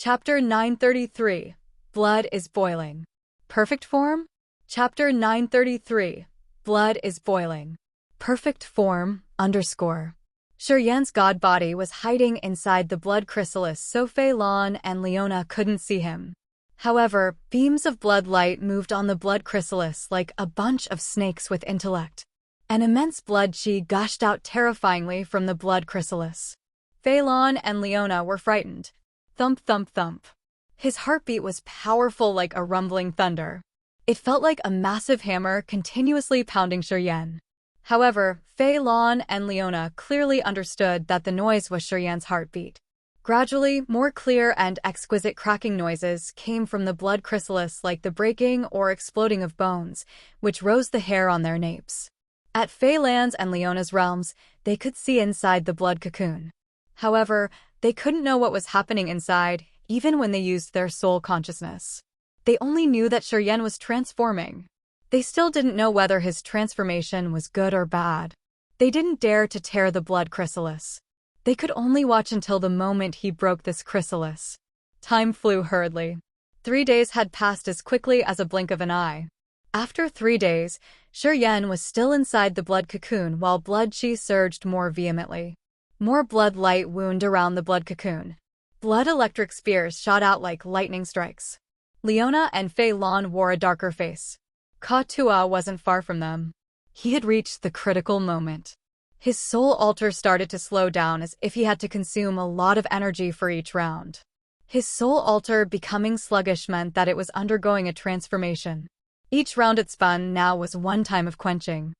Chapter 933. Blood is boiling. Perfect form? Chapter 933. Blood is boiling. Perfect form, _ Shiryan's god body was hiding inside the blood chrysalis so Fei Lan and Leona couldn't see him. However, beams of blood light moved on the blood chrysalis like a bunch of snakes with intellect. An immense blood chi gushed out terrifyingly from the blood chrysalis. Fei Lan and Leona were frightened. Thump thump thump. His heartbeat was powerful like a rumbling thunder. It felt like a massive hammer continuously pounding Shiryan. However, Fei Lan and Leona clearly understood that the noise was Shiryan's heartbeat. Gradually, more clear and exquisite cracking noises came from the blood chrysalis like the breaking or exploding of bones, which rose the hair on their napes. At Fei Lan's and Leona's realms, they could see inside the blood cocoon. However, they couldn't know what was happening inside, even when they used their soul consciousness. They only knew that Shiryan was transforming. They still didn't know whether his transformation was good or bad. They didn't dare to tear the blood chrysalis. They could only watch until the moment he broke this chrysalis. Time flew hurriedly. 3 days had passed as quickly as a blink of an eye. After 3 days, Shiryan was still inside the blood cocoon while blood chi surged more vehemently. More blood light wound around the blood cocoon. Blood electric spears shot out like lightning strikes. Leona and Fei Lan wore a darker face. Ka Tua wasn't far from them. He had reached the critical moment. His soul altar started to slow down as if he had to consume a lot of energy for each round. His soul altar becoming sluggish meant that it was undergoing a transformation. Each round it spun now was one time of quenching.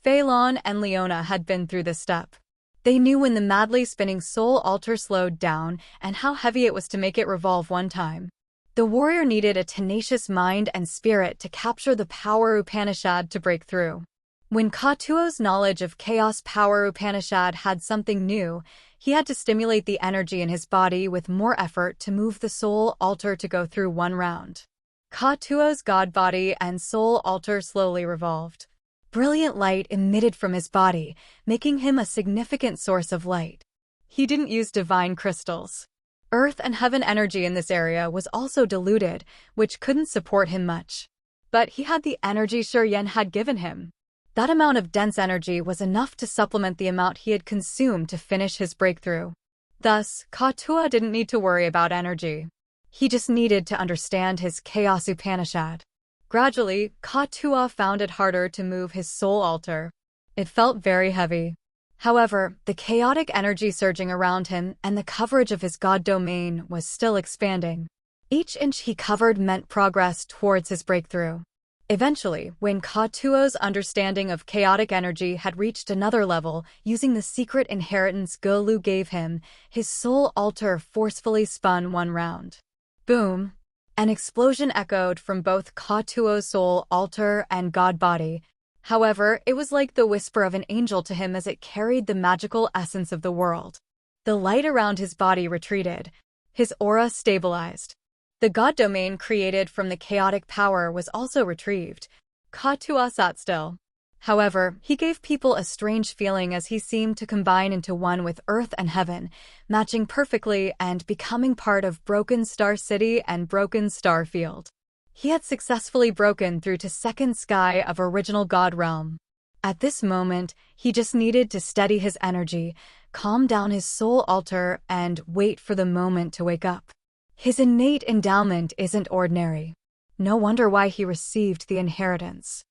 Fei Lan and Leona had been through this step. They knew when the madly spinning soul altar slowed down and how heavy it was to make it revolve one time. The warrior needed a tenacious mind and spirit to capture the power Upanishad to break through. When Ka Tuo's knowledge of chaos power Upanishad had something new, he had to stimulate the energy in his body with more effort to move the soul altar to go through one round. Ka Tuo's god body and soul altar slowly revolved. Brilliant light emitted from his body, making him a significant source of light. He didn't use divine crystals. Earth and heaven energy in this area was also diluted, which couldn't support him much. But he had the energy Shiryan had given him. That amount of dense energy was enough to supplement the amount he had consumed to finish his breakthrough. Thus, Ka Tua didn't need to worry about energy. He just needed to understand his chaos Upanishad. Gradually, Ka Tua found it harder to move his soul altar. It felt very heavy. However, the chaotic energy surging around him and the coverage of his god domain was still expanding. Each inch he covered meant progress towards his breakthrough. Eventually, when Ka Tuo's understanding of chaotic energy had reached another level, using the secret inheritance Ge Lu gave him, his soul altar forcefully spun one round. Boom! An explosion echoed from both Ka Tuo's soul altar and god body. However, it was like the whisper of an angel to him as it carried the magical essence of the world. The light around his body retreated. His aura stabilized. The god domain created from the chaotic power was also retrieved. Ka Tua sat still. However, he gave people a strange feeling as he seemed to combine into one with earth and heaven, matching perfectly and becoming part of Broken Star City and Broken Star Field. He had successfully broken through to second sky of original God realm. At this moment, he just needed to steady his energy, calm down his soul altar, and wait for the moment to wake up. His innate endowment isn't ordinary. No wonder why he received the inheritance.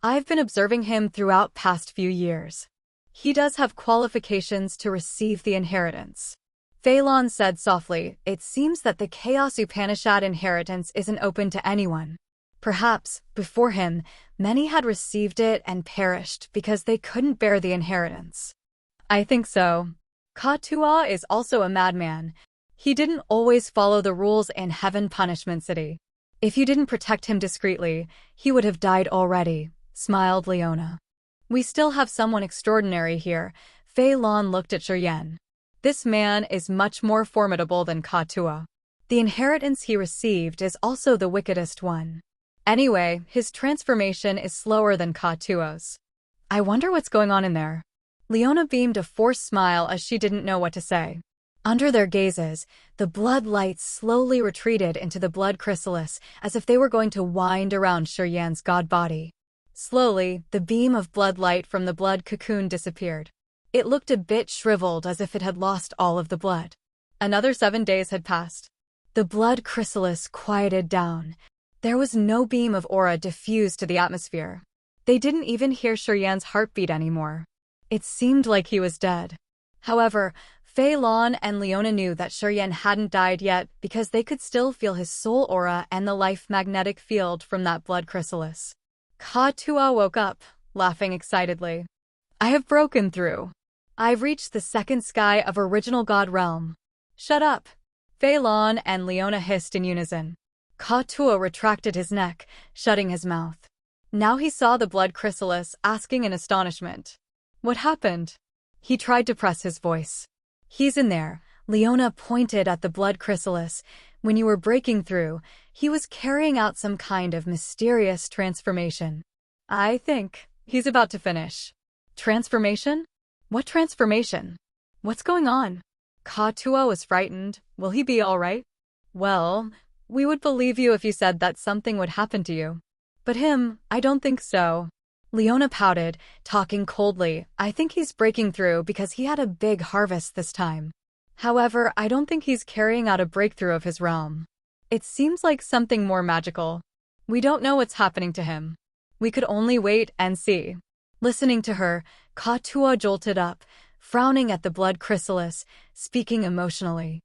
I've been observing him throughout past few years. He does have qualifications to receive the inheritance. Fei Lan said softly, it seems that the Chaos Upanishad inheritance isn't open to anyone. Perhaps, before him, many had received it and perished because they couldn't bear the inheritance. I think so. Ka Tua is also a madman. He didn't always follow the rules in Heaven Punishment City. If you didn't protect him discreetly, he would have died already, smiled Leona. We still have someone extraordinary here. Fei Lan looked at Shiryan. This man is much more formidable than Ka Tua. The inheritance he received is also the wickedest one. Anyway, his transformation is slower than Ka Tua's. I wonder what's going on in there. Leona beamed a forced smile as she didn't know what to say. Under their gazes, the blood lights slowly retreated into the blood chrysalis as if they were going to wind around Shiryan's god body. Slowly, the beam of blood light from the blood cocoon disappeared. It looked a bit shriveled as if it had lost all of the blood. Another 7 days had passed. The blood chrysalis quieted down. There was no beam of aura diffused to the atmosphere. They didn't even hear Shiryan's heartbeat anymore. It seemed like he was dead. However, Fei Lan and Leona knew that Shiryan hadn't died yet because they could still feel his soul aura and the life magnetic field from that blood chrysalis. Ka Tua woke up, laughing excitedly. I have broken through. I've reached the second sky of original God realm. Shut up. Fei Lan and Leona hissed in unison. Ka Tua retracted his neck, shutting his mouth. Now he saw the blood chrysalis, asking in astonishment. What happened? He tried to press his voice. He's in there. Leona pointed at the blood chrysalis. When you were breaking through, he was carrying out some kind of mysterious transformation. I think he's about to finish. Transformation? What transformation? What's going on? Ka Tua was frightened. Will he be all right? Well, we would believe you if you said that something would happen to you. But him, I don't think so. Leona pouted, talking coldly. I think he's breaking through because he had a big harvest this time. However, I don't think he's carrying out a breakthrough of his realm. It seems like something more magical. We don't know what's happening to him. We could only wait and see. Listening to her, Ka Tua jolted up, frowning at the blood chrysalis, speaking emotionally.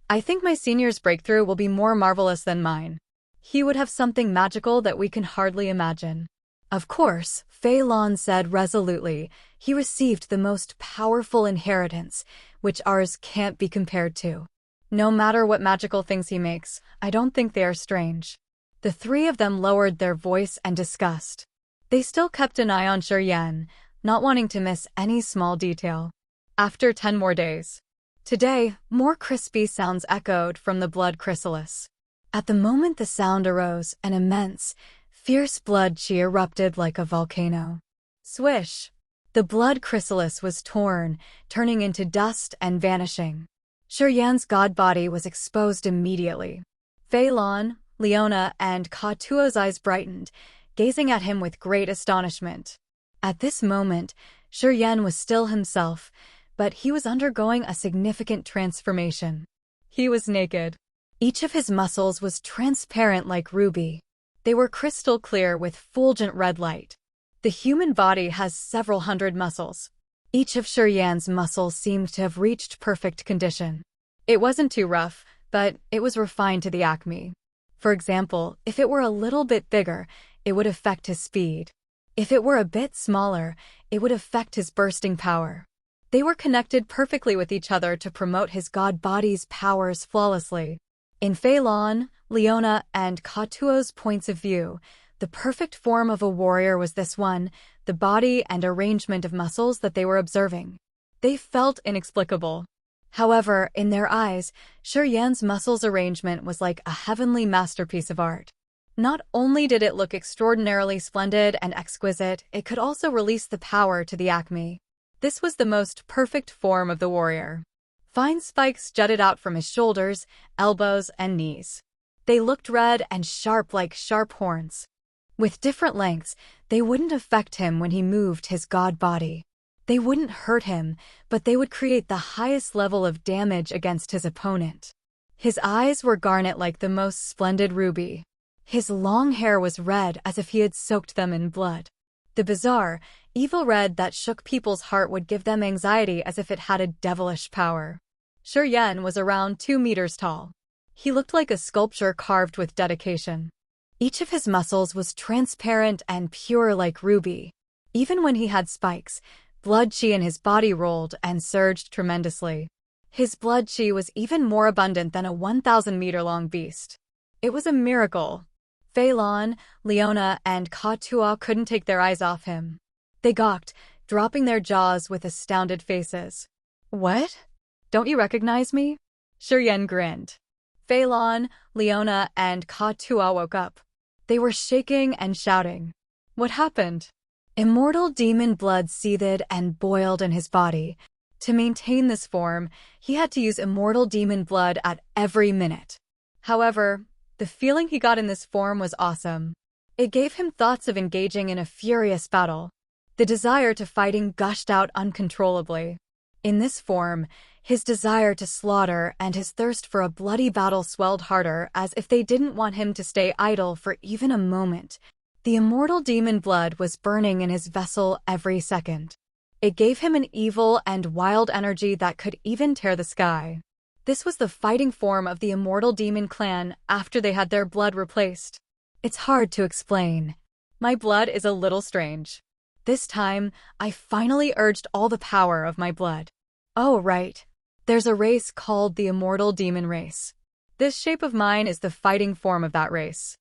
I think my senior's breakthrough will be more marvelous than mine. He would have something magical that we can hardly imagine. Of course, Fei Lan said resolutely, he received the most powerful inheritance, which ours can't be compared to. No matter what magical things he makes, I don't think they are strange. The three of them lowered their voice and discussed. They still kept an eye on Shiryan, not wanting to miss any small detail. After 10 more days. Today, more crispy sounds echoed from the blood chrysalis. At the moment the sound arose, an immense, fierce blood chi erupted like a volcano. Swish! The blood chrysalis was torn, turning into dust and vanishing. Shiryan's god body was exposed immediately. Fei Lan, Leona, and Ka Tua's eyes brightened, gazing at him with great astonishment. At this moment, Shiryan was still himself, but he was undergoing a significant transformation. He was naked. Each of his muscles was transparent like ruby. They were crystal clear with fulgent red light. The human body has several hundred muscles. Each of Shiryan's muscles seemed to have reached perfect condition. It wasn't too rough, but it was refined to the acme. For example, if it were a little bit bigger, it would affect his speed. If it were a bit smaller, it would affect his bursting power. They were connected perfectly with each other to promote his god body's powers flawlessly. In Fei Lan, Leona, and Ka Tua's points of view, the perfect form of a warrior was this one, the body and arrangement of muscles that they were observing. They felt inexplicable. However, in their eyes, Shiryan's muscles arrangement was like a heavenly masterpiece of art. Not only did it look extraordinarily splendid and exquisite, it could also release the power to the acme. This was the most perfect form of the warrior. Fine spikes jutted out from his shoulders, elbows, and knees. They looked red and sharp like sharp horns. With different lengths, they wouldn't affect him when he moved his god body. They wouldn't hurt him, but they would create the highest level of damage against his opponent. His eyes were garnet like the most splendid ruby. His long hair was red as if he had soaked them in blood. The bizarre, evil red that shook people's heart would give them anxiety as if it had a devilish power. Shiryan was around 2 meters tall. He looked like a sculpture carved with dedication. Each of his muscles was transparent and pure like ruby. Even when he had spikes, blood chi in his body rolled and surged tremendously. His blood chi was even more abundant than a 1,000-meter-long beast. It was a miracle. Fei Lan, Leona, and Ka Tua couldn't take their eyes off him. They gawked, dropping their jaws with astounded faces. What? Don't you recognize me? Shiryan grinned. Fei Lan, Leona, and Ka Tua woke up. They were shaking and shouting. What happened? Immortal demon blood seethed and boiled in his body. To maintain this form, he had to use immortal demon blood at every minute. However, the feeling he got in this form was awesome. It gave him thoughts of engaging in a furious battle. The desire to fighting gushed out uncontrollably. In this form, his desire to slaughter and his thirst for a bloody battle swelled harder, as if they didn't want him to stay idle for even a moment. The immortal demon blood was burning in his vessel every second. It gave him an evil and wild energy that could even tear the sky. This was the fighting form of the immortal demon clan after they had their blood replaced. It's hard to explain. My blood is a little strange. This time, I finally urged all the power of my blood. Oh, right. There's a race called the Immortal Demon Race. This shape of mine is the fighting form of that race.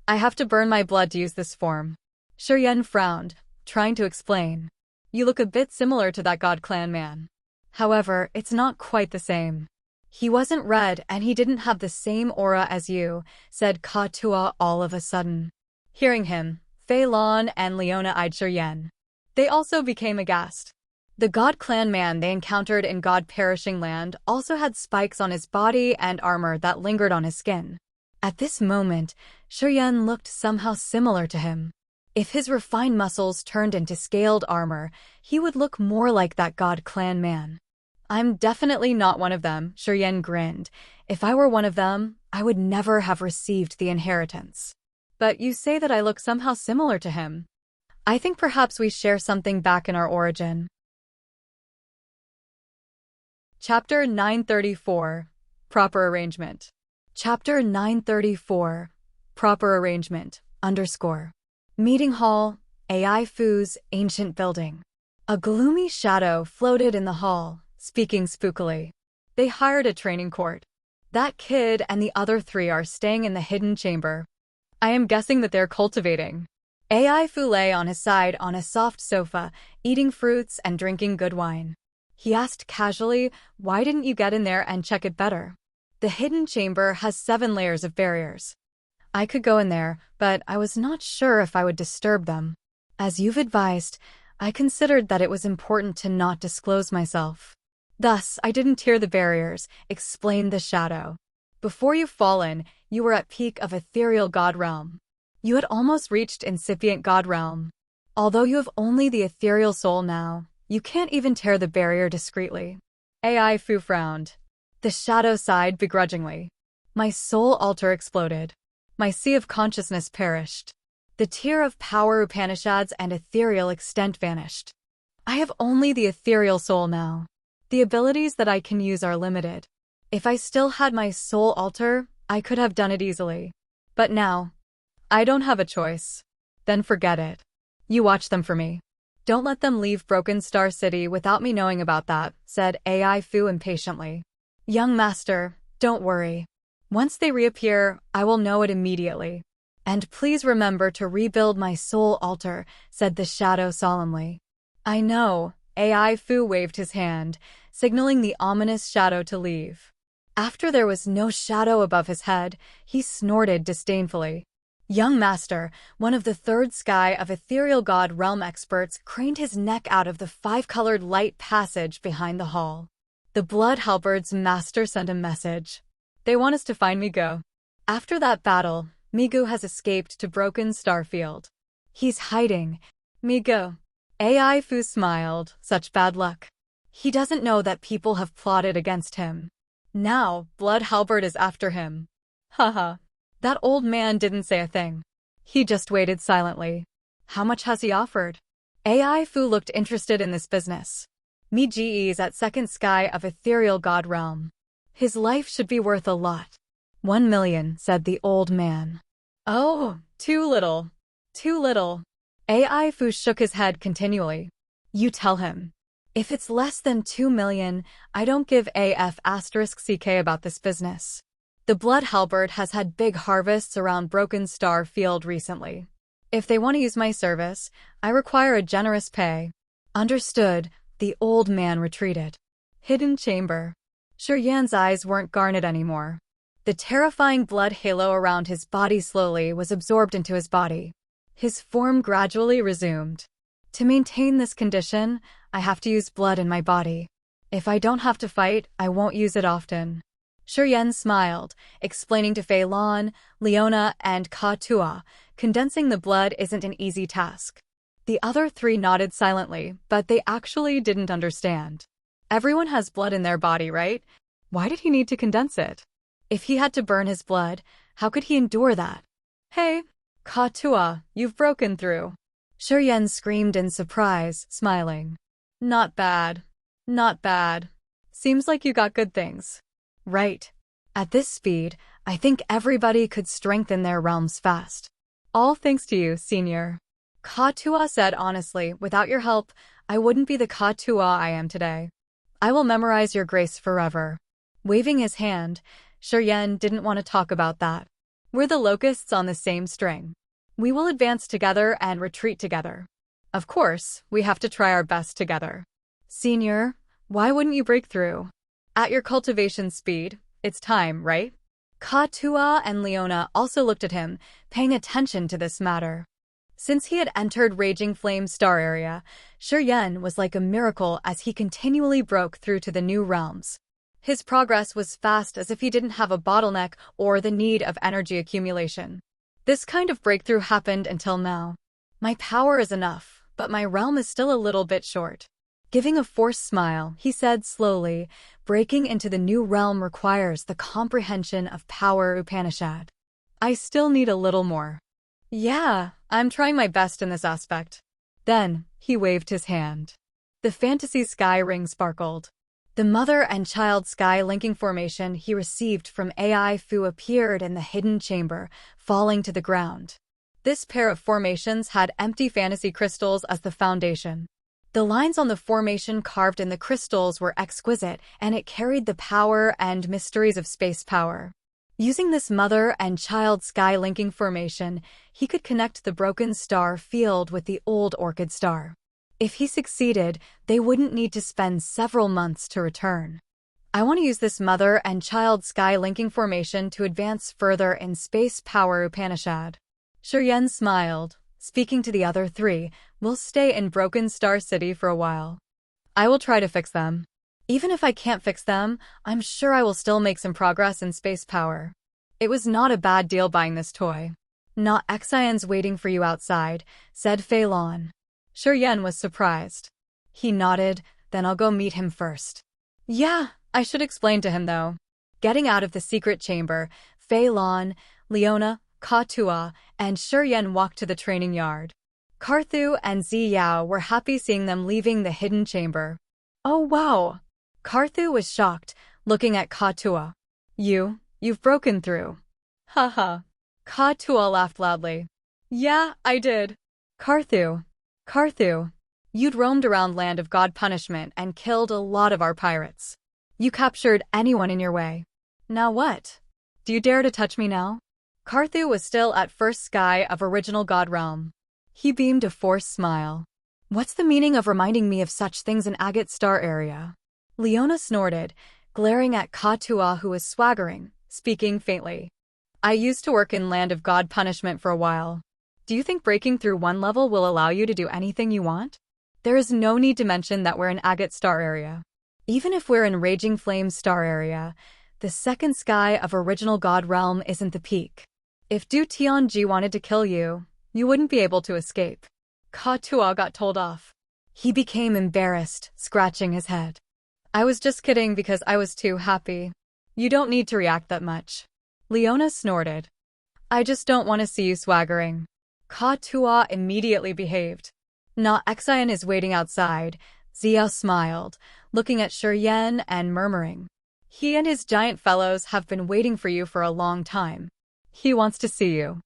I have to burn my blood to use this form. Shiryen frowned, trying to explain. You look a bit similar to that God Clan man. However, it's not quite the same. He wasn't red and he didn't have the same aura as you, said Ka-Tua all of a sudden. Hearing him, Fei Lan and Leona eyed Shiryen. They also became aghast. The God Clan man they encountered in God Perishing Land also had spikes on his body and armor that lingered on his skin. At this moment, Shiryen looked somehow similar to him. If his refined muscles turned into scaled armor, he would look more like that God Clan man. I'm definitely not one of them, Shiryen grinned. If I were one of them, I would never have received the inheritance. But you say that I look somehow similar to him. I think perhaps we share something back in our origin. Chapter 934. Proper Arrangement. Chapter 934. Proper Arrangement, _ Meeting Hall, AI Fu's ancient building. A gloomy shadow floated in the hall, speaking spookily. They hired a training court. That kid and the other three are staying in the hidden chamber. I am guessing that they're cultivating. AI Fu lay on his side on a soft sofa, eating fruits and drinking good wine. He asked casually, why didn't you get in there and check it better? The hidden chamber has 7 layers of barriers. I could go in there, but I was not sure if I would disturb them. As you've advised, I considered that it was important to not disclose myself. Thus, I didn't tear the barriers, explained the shadow. Before you've fallen, you were at peak of ethereal god realm. You had almost reached incipient god realm. Although you have only the ethereal soul now, you can't even tear the barrier discreetly. AI Fu frowned. The shadow sighed begrudgingly. My soul altar exploded. My sea of consciousness perished. The tier of power Upanishads and ethereal extent vanished. I have only the ethereal soul now. The abilities that I can use are limited. If I still had my soul altar, I could have done it easily. But now, I don't have a choice. Then forget it. You watch them for me. Don't let them leave Broken Star City without me knowing about that, said AI Fu impatiently. Young master, don't worry. Once they reappear, I will know it immediately. And please remember to rebuild my soul altar, said the shadow solemnly. I know, AI Fu waved his hand, signaling the ominous shadow to leave. After there was no shadow above his head, he snorted disdainfully. Young master, one of the third sky of ethereal god realm experts, craned his neck out of the 5-colored light passage behind the hall. The blood halberds master sent a message. They want us to find Migo. After that battle, Migo has escaped to Broken Star Field. He's hiding. Migo. AI Fu smiled, such bad luck. He doesn't know that people have plotted against him. Now, Blood Halberd is after him. Haha. That old man didn't say a thing. He just waited silently. How much has he offered? AI Fu looked interested in this business. Mi Ge's at second sky of ethereal god realm. His life should be worth a lot. 1 million, said the old man. Oh, too little. Too little. AI Fu shook his head continually. You tell him. If it's less than 2 million, I don't give AF*CK about this business. The Blood Halberd has had big harvests around Broken Star Field recently. If they want to use my service, I require a generous pay. Understood, the old man retreated. Hidden chamber. Shiryan's eyes weren't garnet anymore. The terrifying blood halo around his body slowly was absorbed into his body. His form gradually resumed. To maintain this condition, I have to use blood in my body. If I don't have to fight, I won't use it often. Shiryen smiled, explaining to Fei Lan, Leona, and Ka Tua, condensing the blood isn't an easy task. The other three nodded silently, but they actually didn't understand. Everyone has blood in their body, right? Why did he need to condense it? If he had to burn his blood, how could he endure that? Hey, Ka Tua, you've broken through. Shiryen screamed in surprise, smiling. Not bad. Not bad. Seems like you got good things. Right. At this speed, I think everybody could strengthen their realms fast. All thanks to you, Senior. Ka Tua said honestly, without your help, I wouldn't be the Ka Tua I am today. I will memorize your grace forever. Waving his hand, Shiryen didn't want to talk about that. We're the locusts on the same string. We will advance together and retreat together. Of course, we have to try our best together. Senior, why wouldn't you break through? At your cultivation speed, it's time, right? Ka Tua and Leona also looked at him, paying attention to this matter. Since he had entered Raging Flame Star Area, Shiryen was like a miracle as he continually broke through to the new realms. His progress was fast as if he didn't have a bottleneck or the need of energy accumulation. This kind of breakthrough happened until now. My power is enough, but my realm is still a little bit short. Giving a forced smile, he said slowly, breaking into the new realm requires the comprehension of power Upanishad. I still need a little more. Yeah, I'm trying my best in this aspect. Then, he waved his hand. The fantasy sky ring sparkled. The mother and child sky linking formation he received from AI Fu appeared in the hidden chamber, falling to the ground. This pair of formations had empty fantasy crystals as the foundation. The lines on the formation carved in the crystals were exquisite, and it carried the power and mysteries of space power. Using this mother and child sky linking formation, he could connect the broken star field with the old orchid star. If he succeeded, they wouldn't need to spend several months to return. I want to use this mother and child sky linking formation to advance further in space power Upanishad. Shiryen smiled, speaking to the other three. We'll stay in Broken Star City for a while. I will try to fix them. Even if I can't fix them, I'm sure I will still make some progress in space power. It was not a bad deal buying this toy. Not Xian's waiting for you outside, said Fei Lan. Shiryen was surprised. He nodded, then I'll go meet him first. Yeah, I should explain to him though. Getting out of the secret chamber, Fei Lan, Leona, Ka Tua, and Shiryen walked to the training yard. Karthu and Zi Yao were happy seeing them leaving the hidden chamber. Oh wow! Karthu was shocked, looking at Ka Tua. You've broken through. Haha. Ka Tua laughed loudly. Yeah, I did. Karthu, you'd roamed around Land of God Punishment and killed a lot of our pirates. You captured anyone in your way. Now what? Do you dare to touch me now? Karthu was still at first sky of Original God Realm. He beamed a forced smile. What's the meaning of reminding me of such things in Agate Star Area? Leona snorted, glaring at Ka Tua who was swaggering, speaking faintly. I used to work in Land of God Punishment for a while. Do you think breaking through one level will allow you to do anything you want? There is no need to mention that we're in Agate Star Area. Even if we're in Raging Flame Star Area, the second sky of Original God Realm isn't the peak. If Du Tianji wanted to kill you, you wouldn't be able to escape. Ka Tua got told off. He became embarrassed, scratching his head. I was just kidding because I was too happy. You don't need to react that much. Leona snorted. I just don't want to see you swaggering. Ka Tua immediately behaved. Na Xian is waiting outside. Zia smiled, looking at Shiryen and murmuring. He and his giant fellows have been waiting for you for a long time. He wants to see you.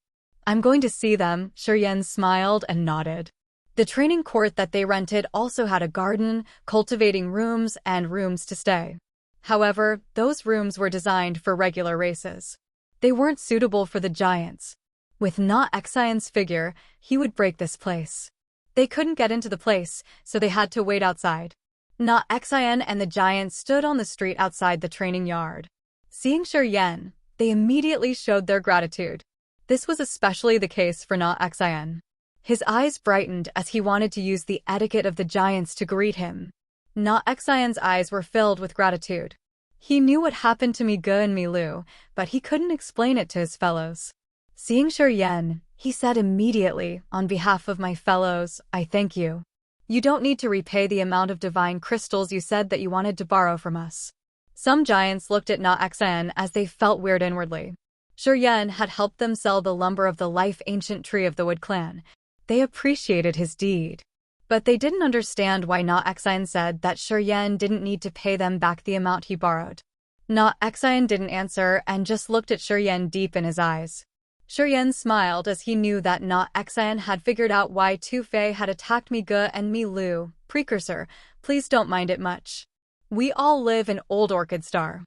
I'm going to see them, Shiryen smiled and nodded. The training court that they rented also had a garden, cultivating rooms, and rooms to stay. However, those rooms were designed for regular races. They weren't suitable for the giants. With Na Xian's figure, he would break this place. They couldn't get into the place, so they had to wait outside. Na Xian and the giants stood on the street outside the training yard. Seeing Shiryen, they immediately showed their gratitude. This was especially the case for Na Xian. His eyes brightened as he wanted to use the etiquette of the giants to greet him. Na Xian's eyes were filled with gratitude. He knew what happened to Mi Ge and Mi Lu, but he couldn't explain it to his fellows. Seeing Shi Yan, he said immediately, on behalf of my fellows, I thank you. You don't need to repay the amount of divine crystals you said that you wanted to borrow from us. Some giants looked at Na Xian as they felt weird inwardly. Shi Yan had helped them sell the lumber of the life-ancient tree of the Wood Clan. They appreciated his deed. But they didn't understand why Na Xian said that Shi Yan didn't need to pay them back the amount he borrowed. Na Xian didn't answer and just looked at Shi Yan deep in his eyes. Shi Yan smiled as he knew that Na Xian had figured out why Tu Fei had attacked Mi Ge and Mi Lu. Precursor, please don't mind it much. We all live in Old Orchid Star.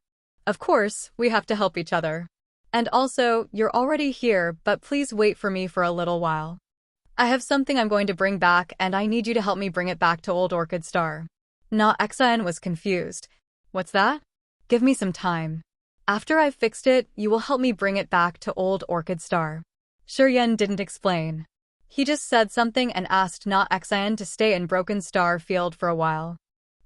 Of course, we have to help each other. And also, you're already here, but please wait for me for a little while. I have something I'm going to bring back and I need you to help me bring it back to Old Orchid Star. Na Xian was confused. What's that? Give me some time. After I've fixed it, you will help me bring it back to Old Orchid Star. Shi Yan didn't explain. He just said something and asked Na Xian to stay in Broken Star Field for a while.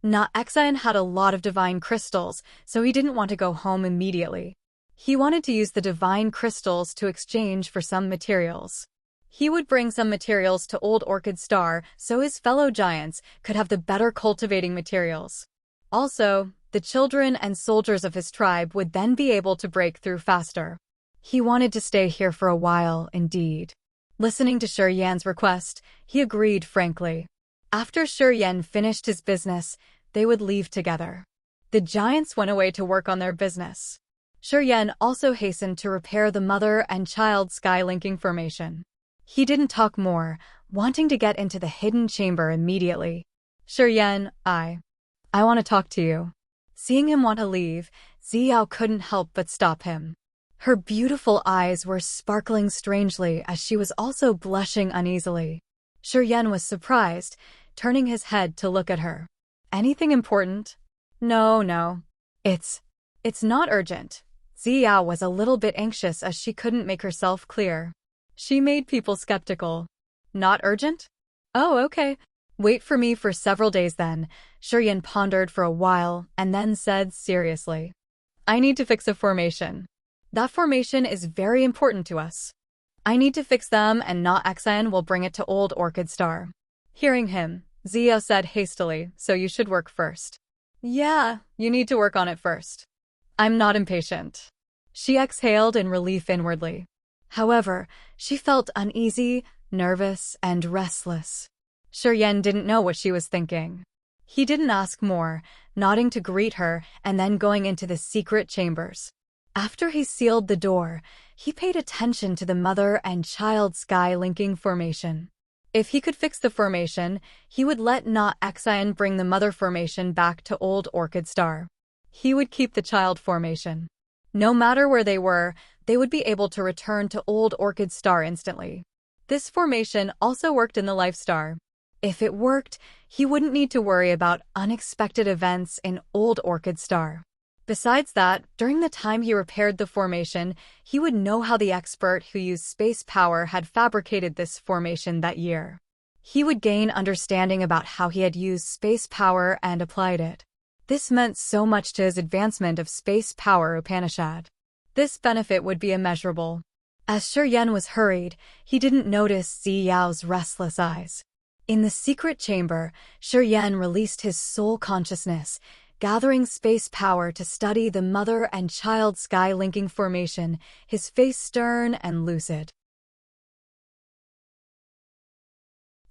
Na Xian had a lot of divine crystals, so he didn't want to go home immediately. He wanted to use the divine crystals to exchange for some materials. He would bring some materials to Old Orchid Star so his fellow giants could have the better cultivating materials. Also, the children and soldiers of his tribe would then be able to break through faster. He wanted to stay here for a while, indeed. Listening to Shi Yan's request, he agreed frankly. After Shi Yan finished his business, they would leave together. The giants went away to work on their business. Shi Yan also hastened to repair the mother and child sky linking formation. He didn't talk more, wanting to get into the hidden chamber immediately. Shi Yan, I want to talk to you. Seeing him want to leave, Ziyao couldn't help but stop him. Her beautiful eyes were sparkling strangely as she was also blushing uneasily. Shi Yan was surprised, turning his head to look at her. Anything important? No. It's not urgent. Ziyao was a little bit anxious as she couldn't make herself clear. She made people skeptical. Not urgent? Oh, okay. Wait for me for several days then. Shi Yan pondered for a while and then said seriously. I need to fix a formation. That formation is very important to us. I need to fix them and Na Xian will bring it to Old Orchid Star. Hearing him, Ziyao said hastily, so you should work first. Yeah, you need to work on it first. I'm not impatient. She exhaled in relief inwardly. However, she felt uneasy, nervous, and restless. Shi Yan didn't know what she was thinking. He didn't ask more, nodding to greet her and then going into the secret chambers. After he sealed the door, he paid attention to the mother and child sky linking formation. If he could fix the formation, he would let Na Xian bring the mother formation back to Old Orchid Star. He would keep the child formation. No matter where they were, they would be able to return to Old Orchid Star instantly. This formation also worked in the Life Star. If it worked, he wouldn't need to worry about unexpected events in Old Orchid Star. Besides that, during the time he repaired the formation, he would know how the expert who used space power had fabricated this formation that year. He would gain understanding about how he had used space power and applied it. This meant so much to his advancement of space power Upanishad. This benefit would be immeasurable. As Shi Yan was hurried, he didn't notice Ziyao's restless eyes. In the secret chamber, Shi Yan released his soul consciousness, gathering space power to study the mother and child sky linking formation, his face stern and lucid.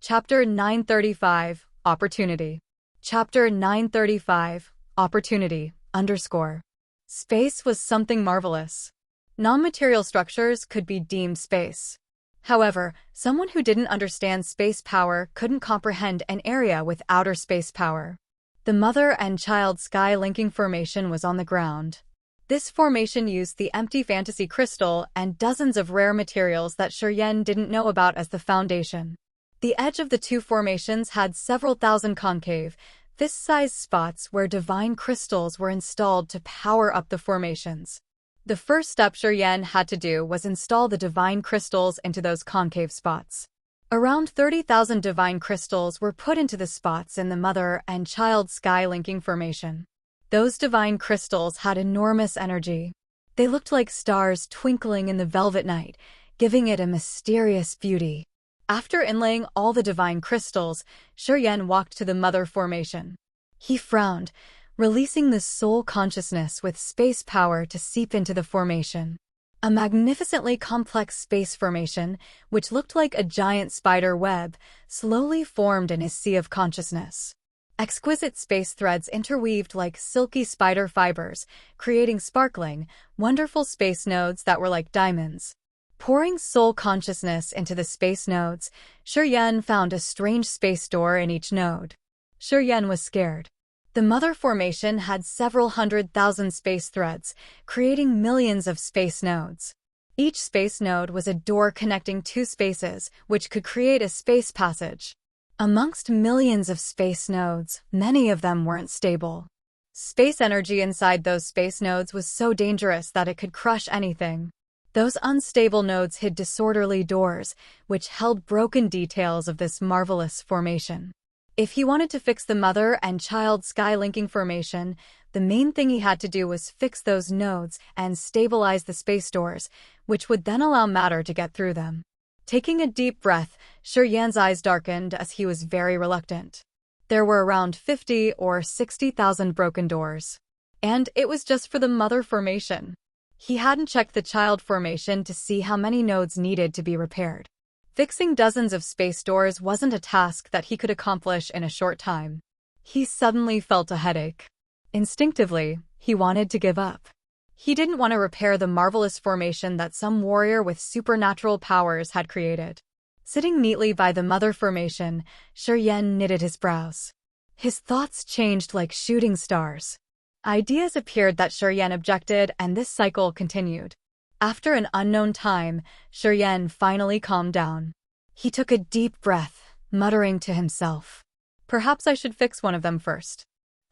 Chapter 935, Opportunity. Chapter 935, Opportunity, _ Space was something marvelous. Non-material structures could be deemed space. However, someone who didn't understand space power couldn't comprehend an area with outer space power. The mother and child sky linking formation was on the ground. This formation used the empty fantasy crystal and dozens of rare materials that Shi Yan didn't know about as the foundation. The edge of the two formations had several thousand concave, fist-sized spots where divine crystals were installed to power up the formations. The first step Shi Yan had to do was install the divine crystals into those concave spots. Around 30,000 divine crystals were put into the spots in the mother and child sky linking formation. Those divine crystals had enormous energy. They looked like stars twinkling in the velvet night, giving it a mysterious beauty. After inlaying all the divine crystals, Shuryen walked to the mother formation. He frowned, releasing the soul consciousness with space power to seep into the formation. A magnificently complex space formation, which looked like a giant spider web, slowly formed in his sea of consciousness. Exquisite space threads interweaved like silky spider fibers, creating sparkling, wonderful space nodes that were like diamonds. Pouring soul consciousness into the space nodes, Shuryen found a strange space door in each node. Shuryen was scared. The mother formation had several 100,000 space threads, creating millions of space nodes. Each space node was a door connecting two spaces, which could create a space passage. Amongst millions of space nodes, many of them weren't stable. Space energy inside those space nodes was so dangerous that it could crush anything. Those unstable nodes hid disorderly doors, which held broken details of this marvelous formation. If he wanted to fix the mother and child sky linking formation, the main thing he had to do was fix those nodes and stabilize the space doors, which would then allow matter to get through them. Taking a deep breath, Shuryen's eyes darkened as he was very reluctant. There were around 50 or 60,000 broken doors. And it was just for the mother formation. He hadn't checked the child formation to see how many nodes needed to be repaired. Fixing dozens of space doors wasn't a task that he could accomplish in a short time. He suddenly felt a headache. Instinctively, he wanted to give up. He didn't want to repair the marvelous formation that some warrior with supernatural powers had created. Sitting neatly by the mother formation, Shuryen knitted his brows. His thoughts changed like shooting stars. Ideas appeared that Shuryen objected, and this cycle continued. After an unknown time, Shuryen finally calmed down. He took a deep breath, muttering to himself. Perhaps I should fix one of them first.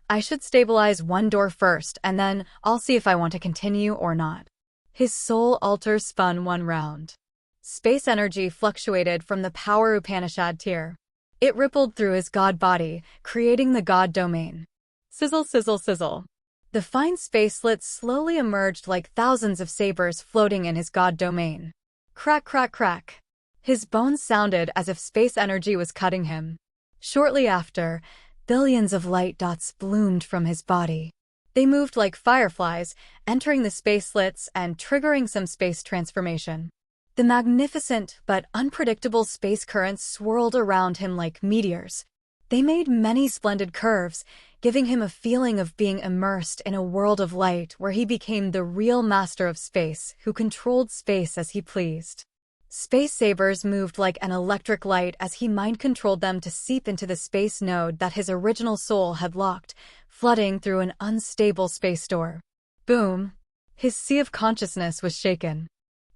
I should stabilize one door first, and then I'll see if I want to continue or not. His soul altar spun one round. Space energy fluctuated from the power Upanishad tier. It rippled through his god body, creating the god domain. Sizzle, sizzle, sizzle. The fine space slits slowly emerged like thousands of sabers floating in his god domain. Crack, crack, crack. His bones sounded as if space energy was cutting him. Shortly after, billions of light dots bloomed from his body. They moved like fireflies, entering the space slits and triggering some space transformation. The magnificent but unpredictable space currents swirled around him like meteors. They made many splendid curves, giving him a feeling of being immersed in a world of light where he became the real master of space who controlled space as he pleased. Space sabers moved like an electric light as he mind-controlled them to seep into the space node that his original soul had locked, flooding through an unstable space door. Boom! His sea of consciousness was shaken.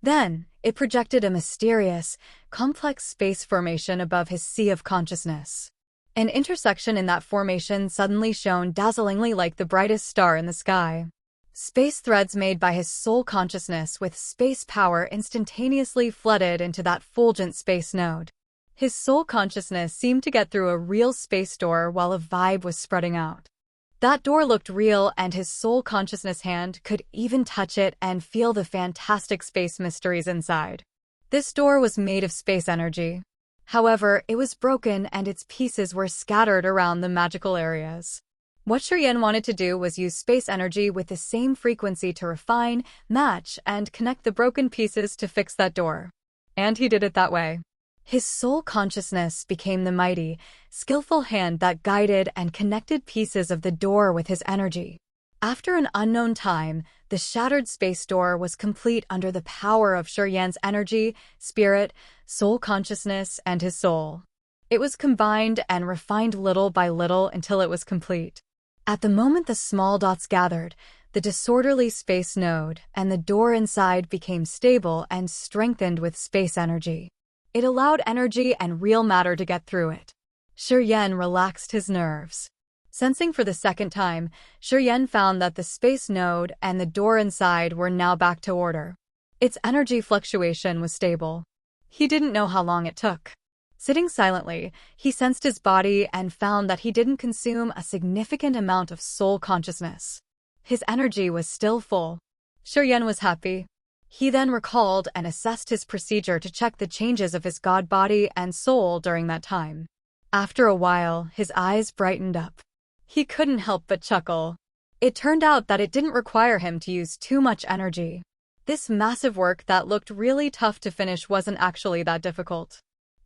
Then, it projected a mysterious, complex space formation above his sea of consciousness. An intersection in that formation suddenly shone dazzlingly like the brightest star in the sky. Space threads made by his soul consciousness with space power instantaneously flooded into that fulgent space node. His soul consciousness seemed to get through a real space door while a vibe was spreading out. That door looked real, and his soul consciousness hand could even touch it and feel the fantastic space mysteries inside. This door was made of space energy. However, it was broken and its pieces were scattered around the magical areas. What Shuryen wanted to do was use space energy with the same frequency to refine, match, and connect the broken pieces to fix that door. And he did it that way. His soul consciousness became the mighty, skillful hand that guided and connected pieces of the door with his energy. After an unknown time, the shattered space door was complete under the power of Shuryen's energy, spirit, soul consciousness, and his soul. It was combined and refined little by little until it was complete. At the moment the small dots gathered, the disorderly space node and the door inside became stable and strengthened with space energy. It allowed energy and real matter to get through it. Shuryen relaxed his nerves. Sensing for the second time, Shuryen found that the space node and the door inside were now back to order. Its energy fluctuation was stable. He didn't know how long it took. Sitting silently, he sensed his body and found that he didn't consume a significant amount of soul consciousness. His energy was still full. Shiryen was happy. He then recalled and assessed his procedure to check the changes of his god body and soul during that time. After a while, his eyes brightened up. He couldn't help but chuckle. It turned out that it didn't require him to use too much energy. This massive work that looked really tough to finish wasn't actually that difficult.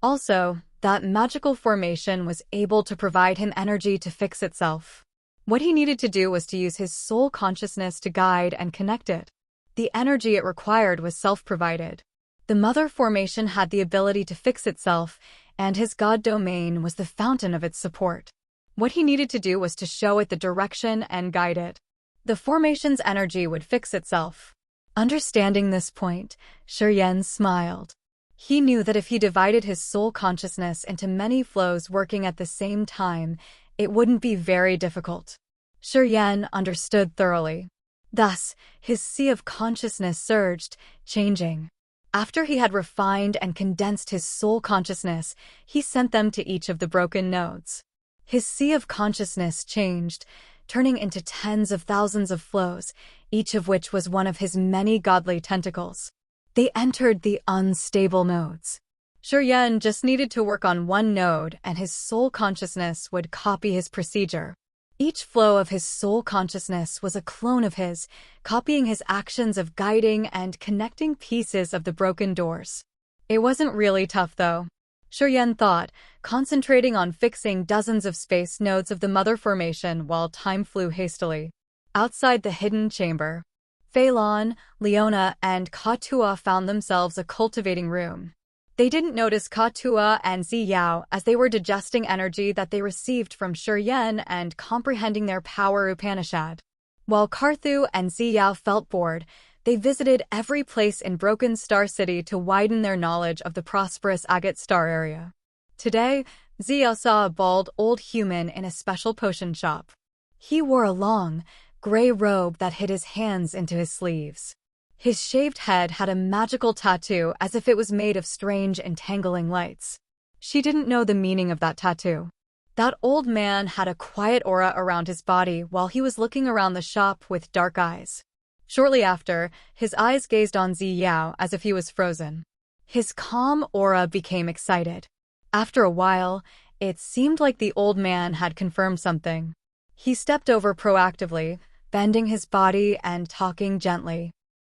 Also, that magical formation was able to provide him energy to fix itself. What he needed to do was to use his soul consciousness to guide and connect it. The energy it required was self-provided. The mother formation had the ability to fix itself, and his god domain was the fountain of its support. What he needed to do was to show it the direction and guide it. The formation's energy would fix itself. Understanding this point, Shiryen smiled. He knew that if he divided his soul consciousness into many flows working at the same time, it wouldn't be very difficult. Shiryen understood thoroughly. Thus, his sea of consciousness surged, changing. After he had refined and condensed his soul consciousness, he sent them to each of the broken nodes. His sea of consciousness changed, turning into tens of thousands of flows, each of which was one of his many godly tentacles. They entered the unstable nodes. Shiryen just needed to work on one node and his soul consciousness would copy his procedure. Each flow of his soul consciousness was a clone of his, copying his actions of guiding and connecting pieces of the broken doors. It wasn't really tough though. Shiryen thought, concentrating on fixing dozens of space nodes of the mother formation while time flew hastily. Outside the hidden chamber, Phelan, Leona, and Katua found themselves a cultivating room. They didn't notice Katua and Ziyao as they were digesting energy that they received from Shiryen and comprehending their power Upanishad. While Karthu and Ziyao felt bored, they visited every place in Broken Star City to widen their knowledge of the prosperous Agate Star area. Today, Ziyao saw a bald old human in a special potion shop. He wore a long, gray robe that hid his hands into his sleeves. His shaved head had a magical tattoo as if it was made of strange entangling lights. She didn't know the meaning of that tattoo. That old man had a quiet aura around his body while he was looking around the shop with dark eyes. Shortly after, his eyes gazed on Ziyao as if he was frozen. His calm aura became excited. After a while, it seemed like the old man had confirmed something. He stepped over proactively, bending his body and talking gently.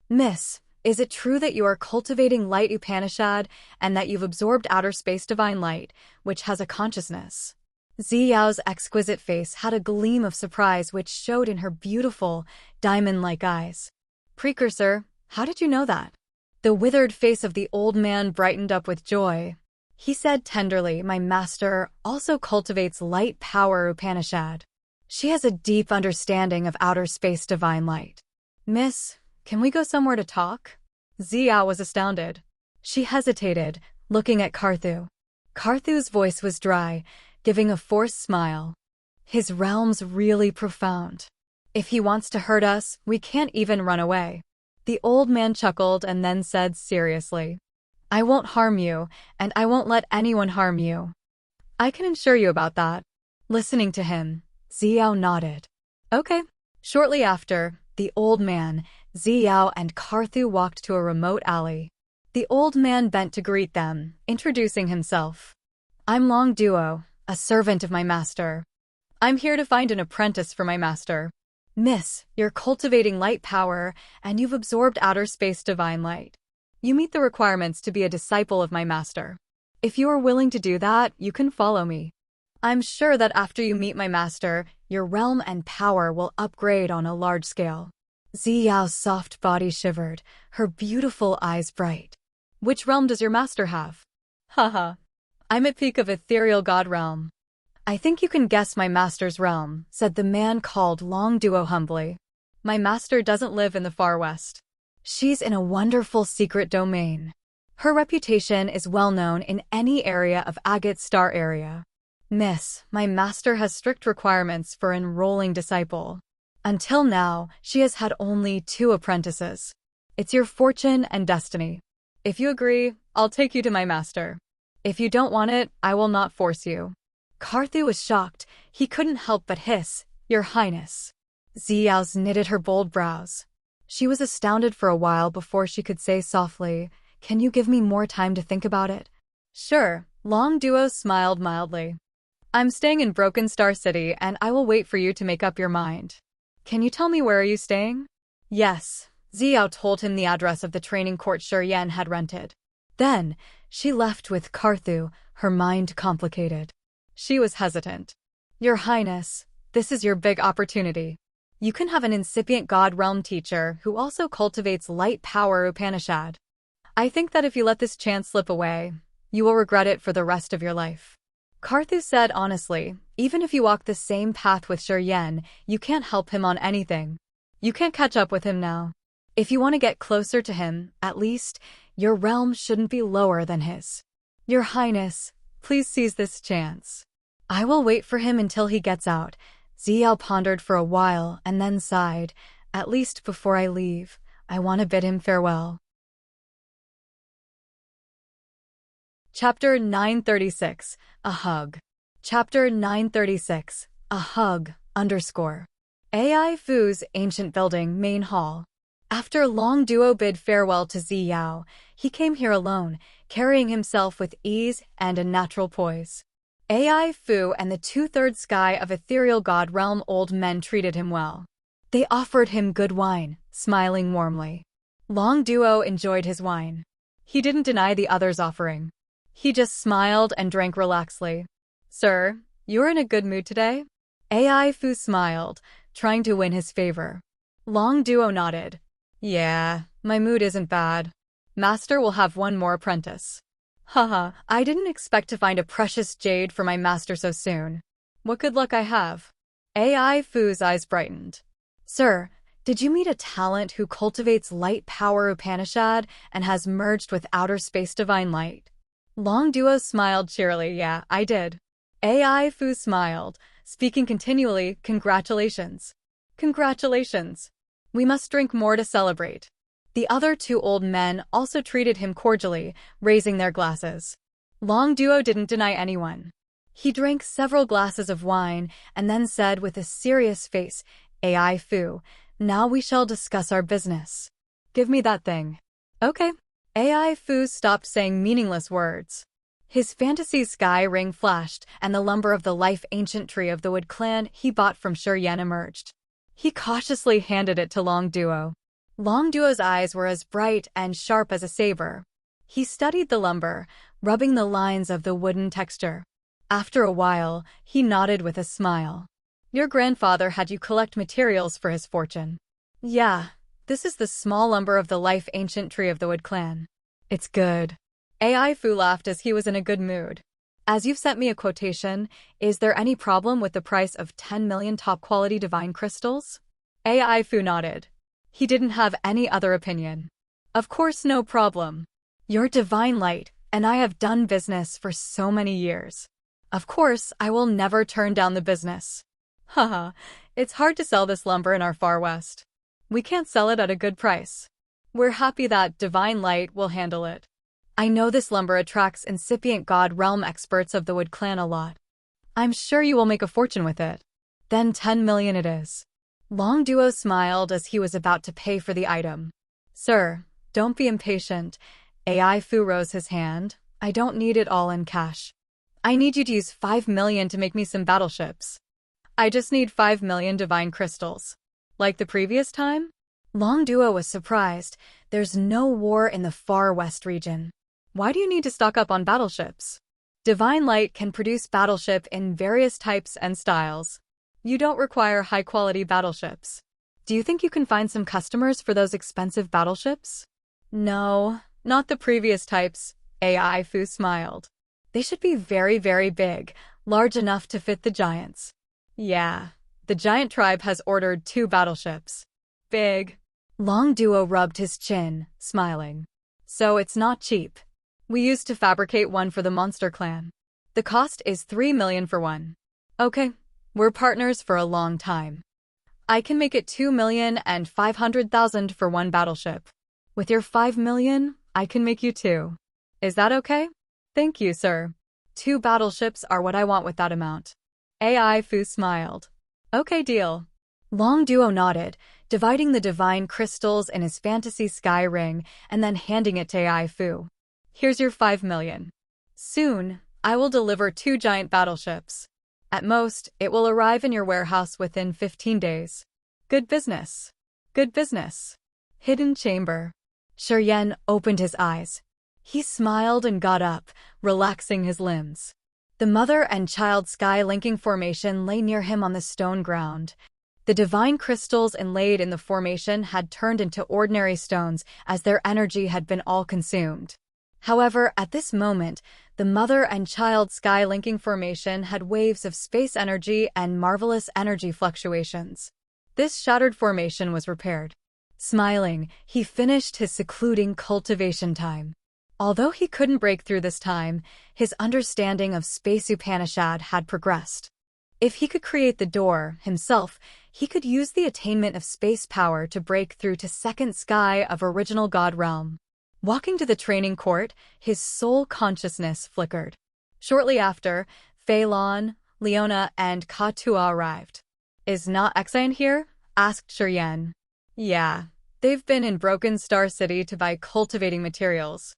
Miss, is it true that you are cultivating light Upanishad and that you've absorbed outer space divine light, which has a consciousness? Ziyao's exquisite face had a gleam of surprise which showed in her beautiful, diamond-like eyes. Precursor, how did you know that? The withered face of the old man brightened up with joy. He said tenderly, my master also cultivates light power Upanishad. She has a deep understanding of outer space divine light. Miss, can we go somewhere to talk? Ziyao was astounded. She hesitated, looking at Karthu. Karthu's voice was dry, giving a forced smile. His realm's really profound. If he wants to hurt us, we can't even run away. The old man chuckled and then said seriously, I won't harm you, and I won't let anyone harm you. I can assure you about that. Listening to him, Ziyao nodded. Okay. Shortly after, the old man, Ziyao and Karthu walked to a remote alley. The old man bent to greet them, introducing himself. I'm Long Duo, a servant of my master. I'm here to find an apprentice for my master. Miss, you're cultivating light power, and you've absorbed outer space divine light. You meet the requirements to be a disciple of my master. If you are willing to do that, you can follow me. I'm sure that after you meet my master, your realm and power will upgrade on a large scale. Ziyao's soft body shivered, her beautiful eyes bright. Which realm does your master have? Haha. I'm at peak of ethereal god realm. I think you can guess my master's realm, said the man called Long Duo humbly. My master doesn't live in the far west. She's in a wonderful secret domain. Her reputation is well known in any area of Agate Star area. Miss, my master has strict requirements for enrolling disciple. Until now, she has had only 2 apprentices. It's your fortune and destiny. If you agree, I'll take you to my master. If you don't want it, I will not force you. Carthu was shocked. He couldn't help but hiss, Your Highness. Ziyao's knitted her bold brows. She was astounded for a while before she could say softly, Can you give me more time to think about it? Sure, Long Duo smiled mildly. I'm staying in Broken Star City and I will wait for you to make up your mind. Can you tell me where are you staying? Yes, Ziyao told him the address of the training court Shuryen had rented. Then, she left with Carthu, her mind complicated. She was hesitant. Your Highness, this is your big opportunity. You can have an incipient God Realm teacher who also cultivates light power Upanishad. I think that if you let this chance slip away, you will regret it for the rest of your life. Carthu said honestly, even if you walk the same path with Shuryen, you can't help him on anything. You can't catch up with him now. If you want to get closer to him, at least, your realm shouldn't be lower than his. Your Highness, please seize this chance. I will wait for him until he gets out. Ziyao pondered for a while and then sighed. At least before I leave, I want to bid him farewell. Chapter 936, A Hug. Chapter 936, A Hug, _ AI Fu's ancient building, main hall. After Long Duo bid farewell to Ziyao, he came here alone, carrying himself with ease and a natural poise. AI Fu and the two-thirds sky of ethereal god realm old men treated him well. They offered him good wine, smiling warmly. Long Duo enjoyed his wine. He didn't deny the others' offering. He just smiled and drank relaxedly. Sir, you're in a good mood today? AI Fu smiled, trying to win his favor. Long Duo nodded. Yeah, my mood isn't bad. Master will have one more apprentice. Haha, I didn't expect to find a precious jade for my master so soon. What good luck I have. AI Fu's eyes brightened. Sir, did you meet a talent who cultivates light power Upanishad and has merged with outer space divine light? Long Duo smiled cheerily. Yeah, I did. AI Fu smiled, speaking continually, Congratulations. Congratulations. We must drink more to celebrate. The other two old men also treated him cordially, raising their glasses. Long Duo didn't deny anyone. He drank several glasses of wine and then said with a serious face, AI Fu, now we shall discuss our business. Give me that thing. Okay. AI Fu stopped saying meaningless words. His fantasy sky ring flashed and the lumber of the life ancient tree of the Wood clan he bought from Shuryen emerged. He cautiously handed it to Long Duo. Long Duo's eyes were as bright and sharp as a saber. He studied the lumber, rubbing the lines of the wooden texture. After a while, he nodded with a smile. Your grandfather had you collect materials for his fortune. Yeah, this is the small lumber of the life ancient tree of the Wood clan. It's good. AI Fu laughed as he was in a good mood. As you've sent me a quotation, is there any problem with the price of 10 million top-quality divine crystals? AI Fu nodded. He didn't have any other opinion. Of course, no problem. You're divine light, and I have done business for so many years. Of course, I will never turn down the business. Haha, it's hard to sell this lumber in our far west. We can't sell it at a good price. We're happy that divine light will handle it. I know this lumber attracts incipient god realm experts of the Wood clan a lot. I'm sure you will make a fortune with it. Then 10 million it is. Long Duo smiled as he was about to pay for the item. Sir, don't be impatient. AI Fu rose his hand. I don't need it all in cash. I need you to use 5 million to make me some battleships. I just need 5 million divine crystals. Like the previous time? Long Duo was surprised. There's no war in the far west region. Why do you need to stock up on battleships? Divine Light can produce battleship in various types and styles. You don't require high-quality battleships. Do you think you can find some customers for those expensive battleships? No, not the previous types, AI Fu smiled. They should be very, very big, large enough to fit the giants. Yeah, the giant tribe has ordered 2 battleships. Big. Long Duo rubbed his chin, smiling. So it's not cheap. We used to fabricate one for the monster clan. The cost is 3 million for one. Okay, we're partners for a long time. I can make it 2,500,000 for one battleship. With your 5 million, I can make you 2. Is that okay? Thank you, sir. 2 battleships are what I want with that amount. AI Fu smiled. Okay, deal. Long Duo nodded, dividing the divine crystals in his fantasy sky ring and then handing it to AI Fu. Here's your 5 million. Soon, I will deliver 2 giant battleships. At most, it will arrive in your warehouse within 15 days. Good business. Good business. Hidden chamber. Shiryen opened his eyes. He smiled and got up, relaxing his limbs. The mother and child sky-linking formation lay near him on the stone ground. The divine crystals inlaid in the formation had turned into ordinary stones as their energy had been all consumed. However, at this moment, the mother and child sky-linking formation had waves of space energy and marvelous energy fluctuations. This shattered formation was repaired. Smiling, he finished his secluding cultivation time. Although he couldn't break through this time, his understanding of Space Upanishad had progressed. If he could create the door himself, he could use the attainment of space power to break through to second sky of original God realm. Walking to the training court, his soul consciousness flickered. Shortly after, Fei Lan, Leona, and Katua arrived. Is not Exine here? Asked Shiryen. Yeah, they've been in Broken Star City to buy cultivating materials.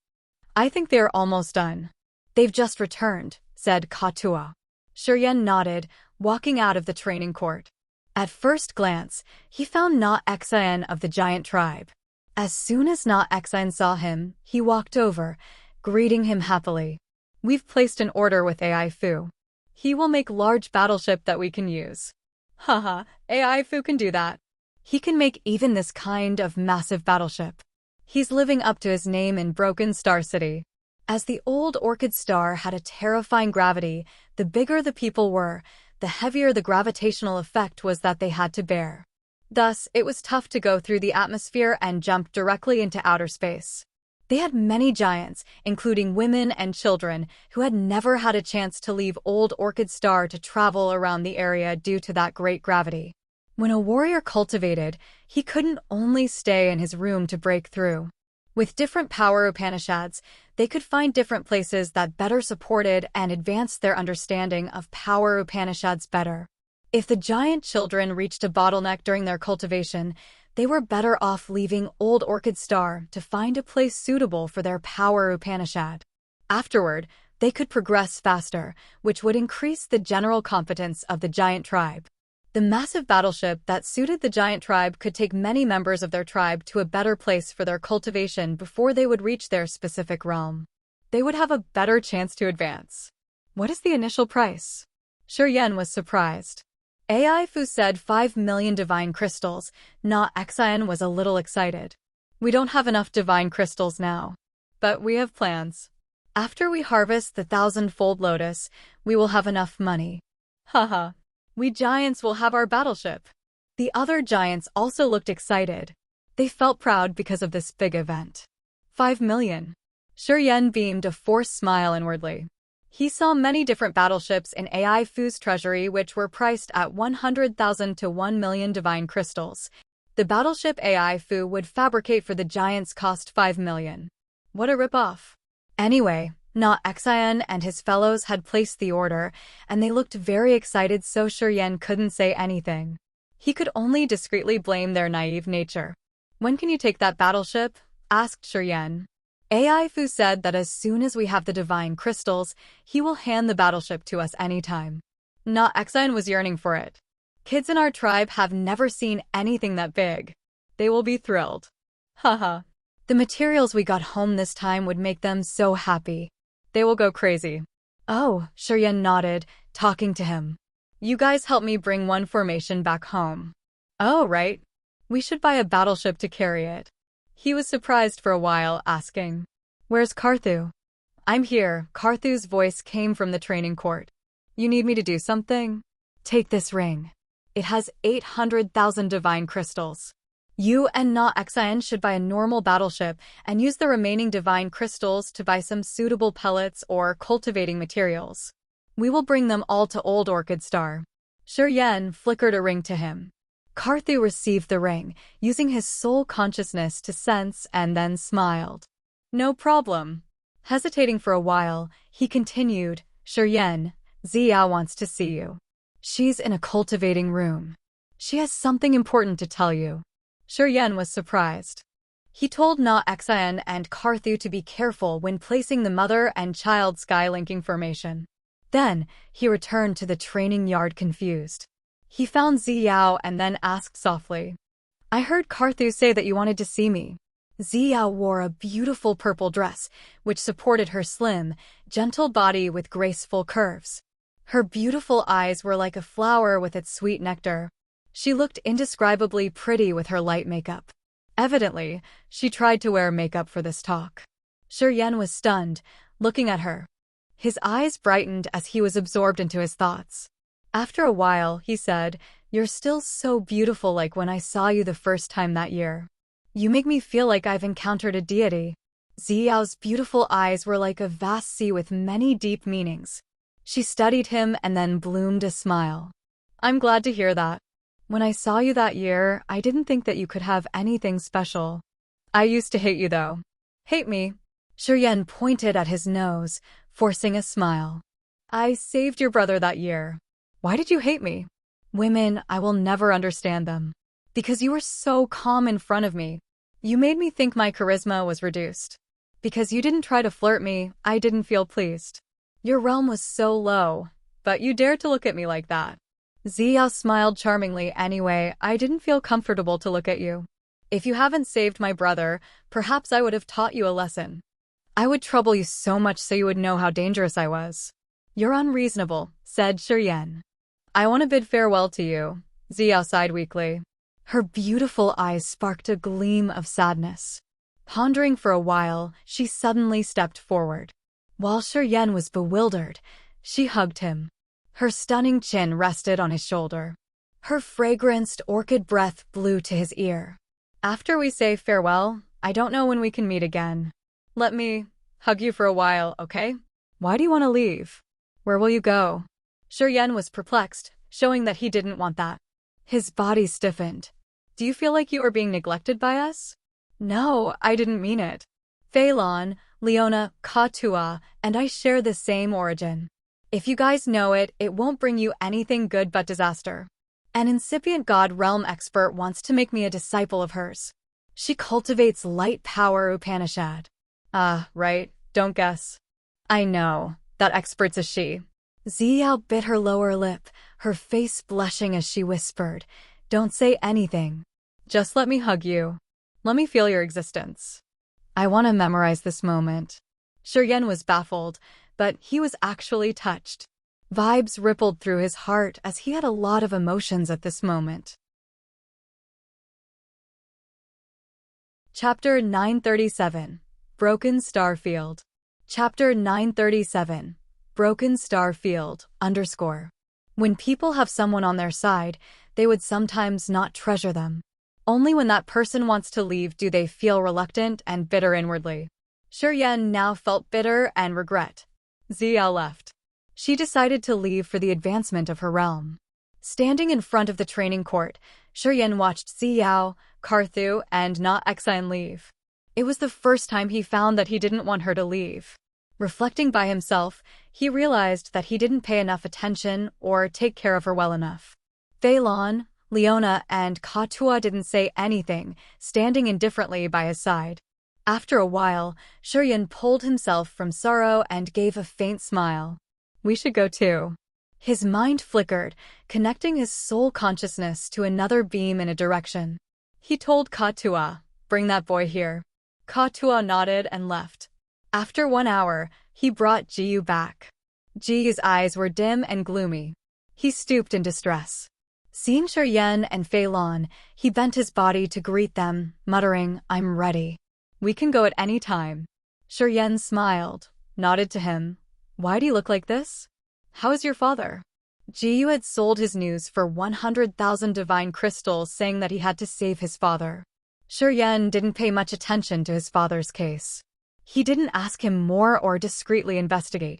I think they're almost done. They've just returned, said Katua. Shiryen nodded, walking out of the training court. At first glance, he found Na Exine of the giant tribe. As soon as Na Exine saw him, he walked over, greeting him happily. We've placed an order with AI Fu. He will make large battleship that we can use. Haha, AI Fu can do that. He can make even this kind of massive battleship. He's living up to his name in Broken Star City. As the old Orchid Star had a terrifying gravity, the bigger the people were, the heavier the gravitational effect was that they had to bear. Thus, it was tough to go through the atmosphere and jump directly into outer space. They had many giants, including women and children, who had never had a chance to leave old Orchid Star to travel around the area due to that great gravity. When a warrior cultivated, he couldn't only stay in his room to break through. With different power Upanishads, they could find different places that better supported and advanced their understanding of power Upanishads better. If the giant children reached a bottleneck during their cultivation, they were better off leaving Old Orchid Star to find a place suitable for their power Upanishad. Afterward, they could progress faster, which would increase the general competence of the giant tribe. The massive battleship that suited the giant tribe could take many members of their tribe to a better place for their cultivation before they would reach their specific realm. They would have a better chance to advance. What is the initial price? Shiryen was surprised. AI Fu said 5 million divine crystals. Na Exine was a little excited. We don't have enough divine crystals now. But we have plans. After we harvest the 1,000-fold lotus, we will have enough money. Haha. We giants will have our battleship. The other giants also looked excited. They felt proud because of this big event. 5 million. Shiryen beamed a forced smile inwardly. He saw many different battleships in AI Fu's treasury which were priced at 100,000 to 1 million divine crystals. The battleship AI Fu would fabricate for the giants cost 5 million. What a rip-off. Anyway, Na Exine and his fellows had placed the order, and they looked very excited so Shiryen couldn't say anything. He could only discreetly blame their naive nature. When can you take that battleship? Asked Shiryen. AI Fu said that as soon as we have the divine crystals, he will hand the battleship to us anytime. Na Exine was yearning for it. Kids in our tribe have never seen anything that big. They will be thrilled. Haha. The materials we got home this time would make them so happy. They will go crazy. Oh, Shiryen nodded, talking to him. You guys help me bring one formation back home. Oh, right. We should buy a battleship to carry it. He was surprised for a while, asking, Where's Karthu? I'm here. Karthu's voice came from the training court. You need me to do something? Take this ring. It has 800,000 divine crystals. You and Na Exine should buy a normal battleship and use the remaining divine crystals to buy some suitable pellets or cultivating materials. We will bring them all to Old Orchid Star. Shiryen flickered a ring to him. Karthu received the ring, using his soul consciousness to sense and then smiled. No problem. Hesitating for a while, He continued, Shiryen, Ziyao wants to see you. She's in a cultivating room. She has something important to tell you. Shiryen was surprised. He told Na Xian and Carthu to be careful when placing the mother and child sky-linking formation. Then, he returned to the training yard confused. He found Ziyao and then asked softly, I heard Carthu say that you wanted to see me. Ziyao wore a beautiful purple dress, which supported her slim, gentle body with graceful curves. Her beautiful eyes were like a flower with its sweet nectar. She looked indescribably pretty with her light makeup. Evidently, she tried to wear makeup for this talk. Shiryen was stunned, looking at her. His eyes brightened as he was absorbed into his thoughts. After a while, he said, You're still so beautiful like when I saw you the first time that year. You make me feel like I've encountered a deity. Ziyao's beautiful eyes were like a vast sea with many deep meanings. She studied him and then bloomed a smile. I'm glad to hear that. When I saw you that year, I didn't think that you could have anything special. I used to hate you though. Hate me? Shiryen pointed at his nose, forcing a smile. I saved your brother that year. Why did you hate me? Women, I will never understand them. Because you were so calm in front of me. You made me think my charisma was reduced. Because you didn't try to flirt me, I didn't feel pleased. Your realm was so low, but you dared to look at me like that. Ziyao smiled charmingly anyway. I didn't feel comfortable to look at you. If you haven't saved my brother, perhaps I would have taught you a lesson. I would trouble you so much so you would know how dangerous I was. You're unreasonable, said Shiryen. I want to bid farewell to you, Ziyao sighed weakly. Her beautiful eyes sparked a gleam of sadness. Pondering for a while, she suddenly stepped forward. While Shiryen was bewildered, she hugged him. Her stunning chin rested on his shoulder. Her fragranced orchid breath blew to his ear. After we say farewell, I don't know when we can meet again. Let me hug you for a while, okay? Why do you want to leave? Where will you go? Shiryen was perplexed, showing that he didn't want that. His body stiffened. Do you feel like you are being neglected by us? No, I didn't mean it. Phelan, Leona, Katua, and I share the same origin. If you guys know it, it won't bring you anything good but disaster. An incipient god realm expert wants to make me a disciple of hers. She cultivates light power Upanishad. Right, don't guess. I know, that expert's a she. Ziyao bit her lower lip, her face blushing as she whispered, Don't say anything. Just let me hug you. Let me feel your existence. I want to memorize this moment. Shiryen was baffled, but he was actually touched. Vibes rippled through his heart as he had a lot of emotions at this moment. Chapter 937. Broken Star Field. Chapter 937. Broken Star Field, _ When people have someone on their side, they would sometimes not treasure them. Only when that person wants to leave do they feel reluctant and bitter inwardly. Shiryen now felt bitter and regret. Ziyao left. She decided to leave for the advancement of her realm. Standing in front of the training court, Shiryen watched Ziyao, Carthu, and Na Xian leave. It was the first time he found that he didn't want her to leave. Reflecting by himself, he realized that he didn't pay enough attention or take care of her well enough. Phelan, Leona, and Katua didn't say anything, standing indifferently by his side. After a while, Shiryen pulled himself from sorrow and gave a faint smile. We should go too. His mind flickered, connecting his soul consciousness to another beam in a direction. He told Katua, Bring that boy here. Katua nodded and left. After 1 hour, he brought Jiyu back. Jiyu's eyes were dim and gloomy. He stooped in distress. Seeing Shiryen and Phelan, he bent his body to greet them, muttering, I'm ready. We can go at any time. Shiryen smiled, nodded to him. Why do you look like this? How is your father? Jiyu had sold his news for 100,000 divine crystals, saying that he had to save his father. Shiryen didn't pay much attention to his father's case. He didn't ask him more or discreetly investigate.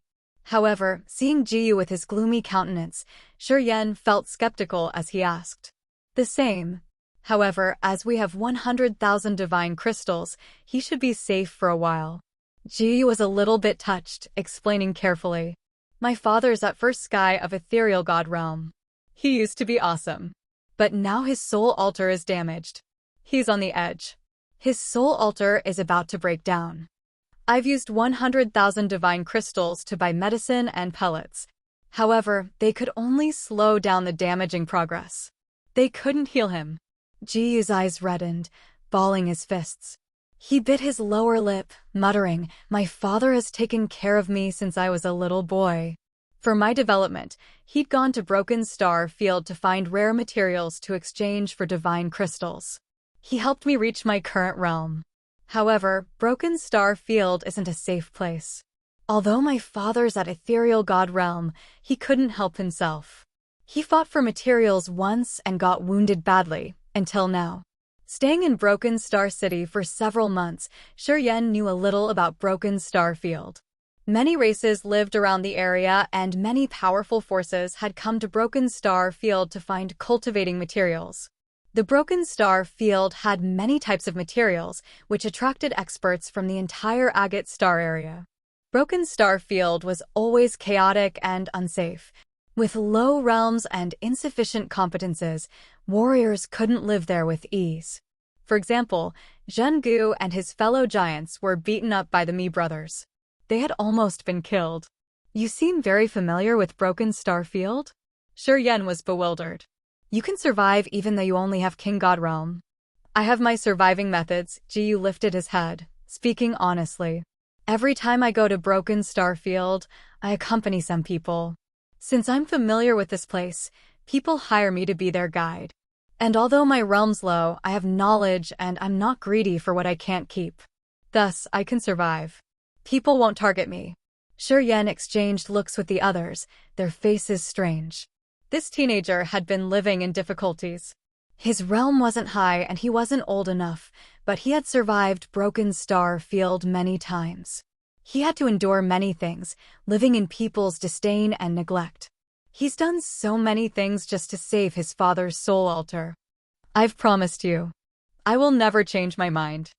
However, seeing Jiyu with his gloomy countenance, Shiryen felt skeptical as he asked. The same. However, as we have 100,000 divine crystals, he should be safe for a while. Ji was a little bit touched, explaining carefully. My father's at first sky of ethereal god realm. He used to be awesome. But now his soul altar is damaged. He's on the edge. His soul altar is about to break down. I've used 100,000 divine crystals to buy medicine and pellets. However, they could only slow down the damaging progress. They couldn't heal him. Ji's eyes reddened, balling his fists. He bit his lower lip, muttering, "My father has taken care of me since I was a little boy." For my development, he'd gone to Broken Star Field to find rare materials to exchange for divine crystals. He helped me reach my current realm. However, Broken Star Field isn't a safe place. Although my father's at ethereal god realm, he couldn't help himself. He fought for materials once and got wounded badly, until now. Staying in Broken Star City for several months, Shiryen knew a little about Broken Star Field. Many races lived around the area and many powerful forces had come to Broken Star Field to find cultivating materials. The Broken Star Field had many types of materials, which attracted experts from the entire Agate Star area. Broken Star Field was always chaotic and unsafe. With low realms and insufficient competences, warriors couldn't live there with ease. For example, Zhengu and his fellow giants were beaten up by the Mi brothers. They had almost been killed. You seem very familiar with Broken Star Field? Shiryen was bewildered. You can survive even though you only have King God Realm. I have my surviving methods, Jiyu lifted his head, speaking honestly. Every time I go to Broken Star Field, I accompany some people. Since I'm familiar with this place, people hire me to be their guide. And although my realm's low, I have knowledge and I'm not greedy for what I can't keep. Thus, I can survive. People won't target me. Shiryen exchanged looks with the others, their faces strange. This teenager had been living in difficulties. His realm wasn't high and he wasn't old enough, but he had survived Broken Star Field many times. He had to endure many things, living in people's disdain and neglect. He's done so many things just to save his father's soul altar. I've promised you. I will never change my mind.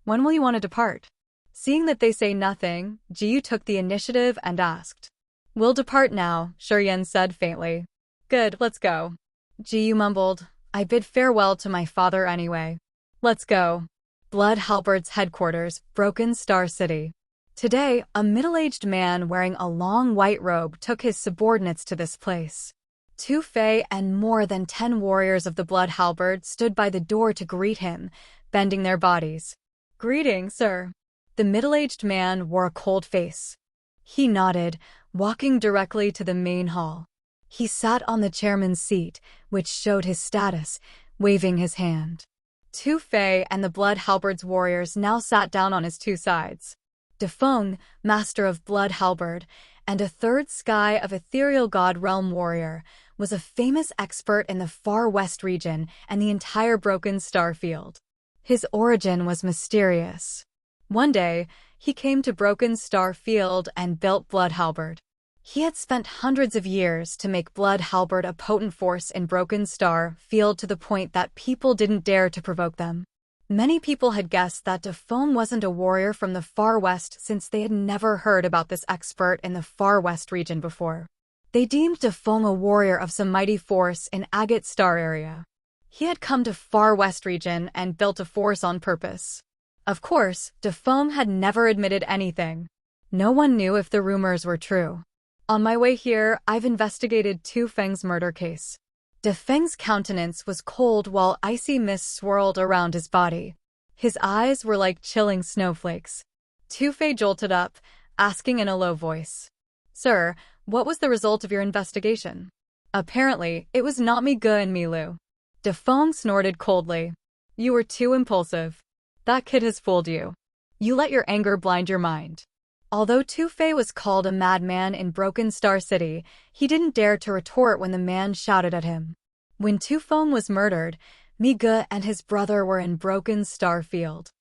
When will you want to depart? Seeing that they say nothing, Jiyu took the initiative and asked. We'll depart now, Shiryen said faintly. Good, let's go. Jiyu mumbled, I bid farewell to my father anyway. Let's go. Blood Halberd's headquarters, Broken Star City. Today, a middle-aged man wearing a long white robe took his subordinates to this place. Tu Fei and more than 10 warriors of the Blood Halberd stood by the door to greet him, bending their bodies. Greeting, sir. The middle-aged man wore a cold face. He nodded, walking directly to the main hall. He sat on the chairman's seat, which showed his status, waving his hand. Tu Fei and the Blood Halberd's warriors now sat down on his two sides. Defeng, master of Blood Halberd, and a third sky of ethereal god realm warrior, was a famous expert in the far west region and the entire Broken Star Field. His origin was mysterious. One day, he came to Broken Star Field and built Blood Halberd. He had spent hundreds of years to make Blood Halberd a potent force in Broken Star Field to the point that people didn't dare to provoke them. Many people had guessed that Defeng wasn't a warrior from the far west since they had never heard about this expert in the far west region before. They deemed Defeng a warrior of some mighty force in Agate Star area. He had come to far west region and built a force on purpose. Of course, Defeng had never admitted anything. No one knew if the rumors were true. On my way here, I've investigated Tu Feng's murder case. Defeng's countenance was cold while icy mist swirled around his body. His eyes were like chilling snowflakes. Tu Fei jolted up, asking in a low voice. Sir, what was the result of your investigation? Apparently, it was not Mi Ge and Mi Lu. Defeng snorted coldly. You were too impulsive. That kid has fooled you. You let your anger blind your mind. Although Tu Fei was called a madman in Broken Star City, he didn't dare to retort when the man shouted at him. When Tu Feng was murdered, Mi Ge and his brother were in Broken Star Field.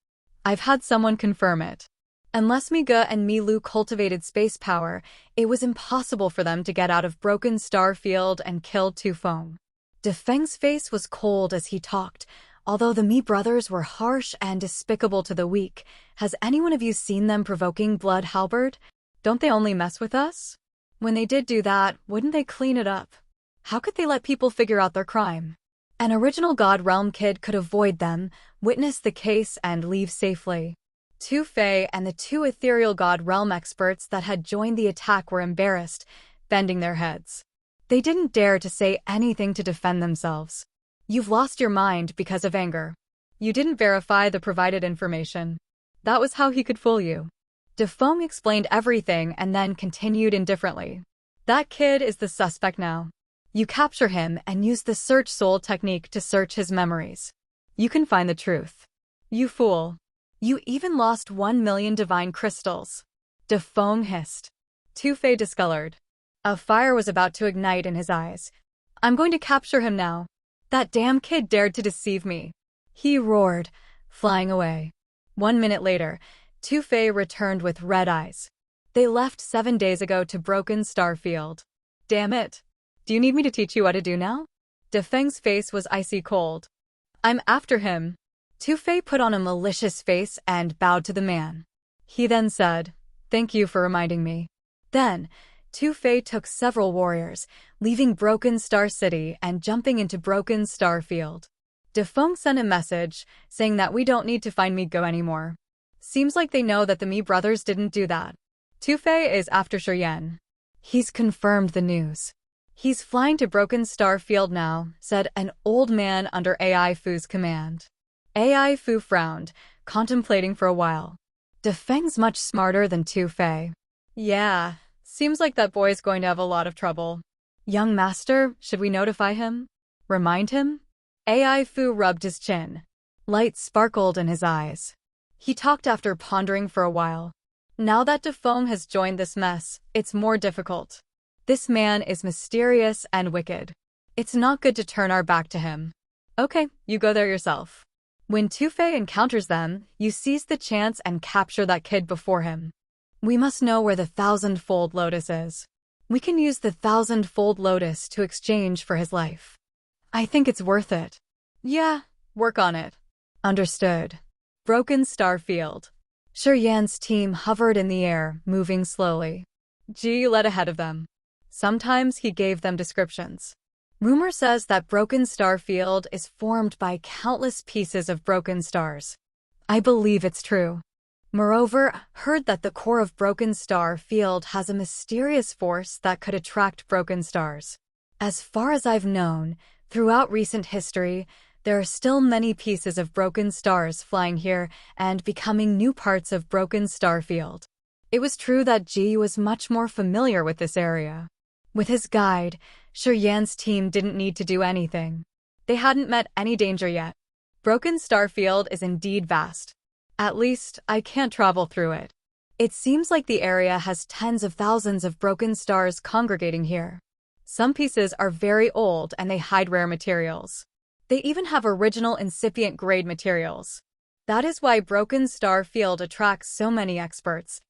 I've had someone confirm it. Unless Mi Ge and Mi Lu cultivated space power, it was impossible for them to get out of Broken Star Field and kill Tu Feng. Defeng's face was cold as he talked, Although the Mi brothers were harsh and despicable to the weak, has any one of you seen them provoking blood halberd? Don't they only mess with us? When they did do that, wouldn't they clean it up? How could they let people figure out their crime? An original God Realm kid could avoid them, witness the case, and leave safely. Two Fae and the two ethereal God Realm experts that had joined the attack were embarrassed, bending their heads. They didn't dare to say anything to defend themselves. You've lost your mind because of anger. You didn't verify the provided information. That was how he could fool you. Defong explained everything and then continued indifferently. That kid is the suspect now. You capture him and use the search soul technique to search his memories. You can find the truth. You fool. You even lost 1 million divine crystals. Defong hissed. Two Fae discolored. A fire was about to ignite in his eyes. I'm going to capture him now. That damn kid dared to deceive me. He roared, flying away. 1 minute later, Two Fae returned with red eyes. They left 7 days ago to Broken Star Field. Damn it. Do you need me to teach you what to do now? Defeng's face was icy cold. I'm after him. Two Fae put on a malicious face and bowed to the man. He then said, "Thank you for reminding me." Then, Two Fae took several warriors, leaving Broken Star City and jumping into Broken Star Field. Defong sent a message, saying that we don't need to find Mi-Go anymore. Seems like they know that the Mi brothers didn't do that. Two Fae is after Shuryen. He's confirmed the news. He's flying to Broken Star Field now, said an old man under AI Fu's command. AI Fu frowned, contemplating for a while. Defeng's much smarter than Two Fae. Yeah, seems like that boy's going to have a lot of trouble. Young master, should we notify him? Remind him? AI Fu rubbed his chin. Light sparkled in his eyes. He talked after pondering for a while. Now that Defong has joined this mess, it's more difficult. This man is mysterious and wicked. It's not good to turn our back to him. Okay, you go there yourself. When Two Fae encounters them, you seize the chance and capture that kid before him. We must know where the 1,000-fold lotus is. We can use the 1,000-fold lotus to exchange for his life. I think it's worth it. Yeah, work on it. Understood. Broken Star Field. Shuryen's team hovered in the air, moving slowly. Ji led ahead of them. Sometimes he gave them descriptions. Rumor says that Broken Star Field is formed by countless pieces of broken stars. I believe it's true. Moreover, heard that the core of Broken Star Field has a mysterious force that could attract broken stars. As far as I've known, throughout recent history, there are still many pieces of broken stars flying here and becoming new parts of Broken Star Field. It was true that Ji was much more familiar with this area. With his guide, Shuryen's team didn't need to do anything. They hadn't met any danger yet. Broken Star Field is indeed vast. At least, I can't travel through it. It seems like the area has tens of thousands of broken stars congregating here. Some pieces are very old and they hide rare materials. They even have original incipient grade materials. That is why Broken Star Field attracts so many experts.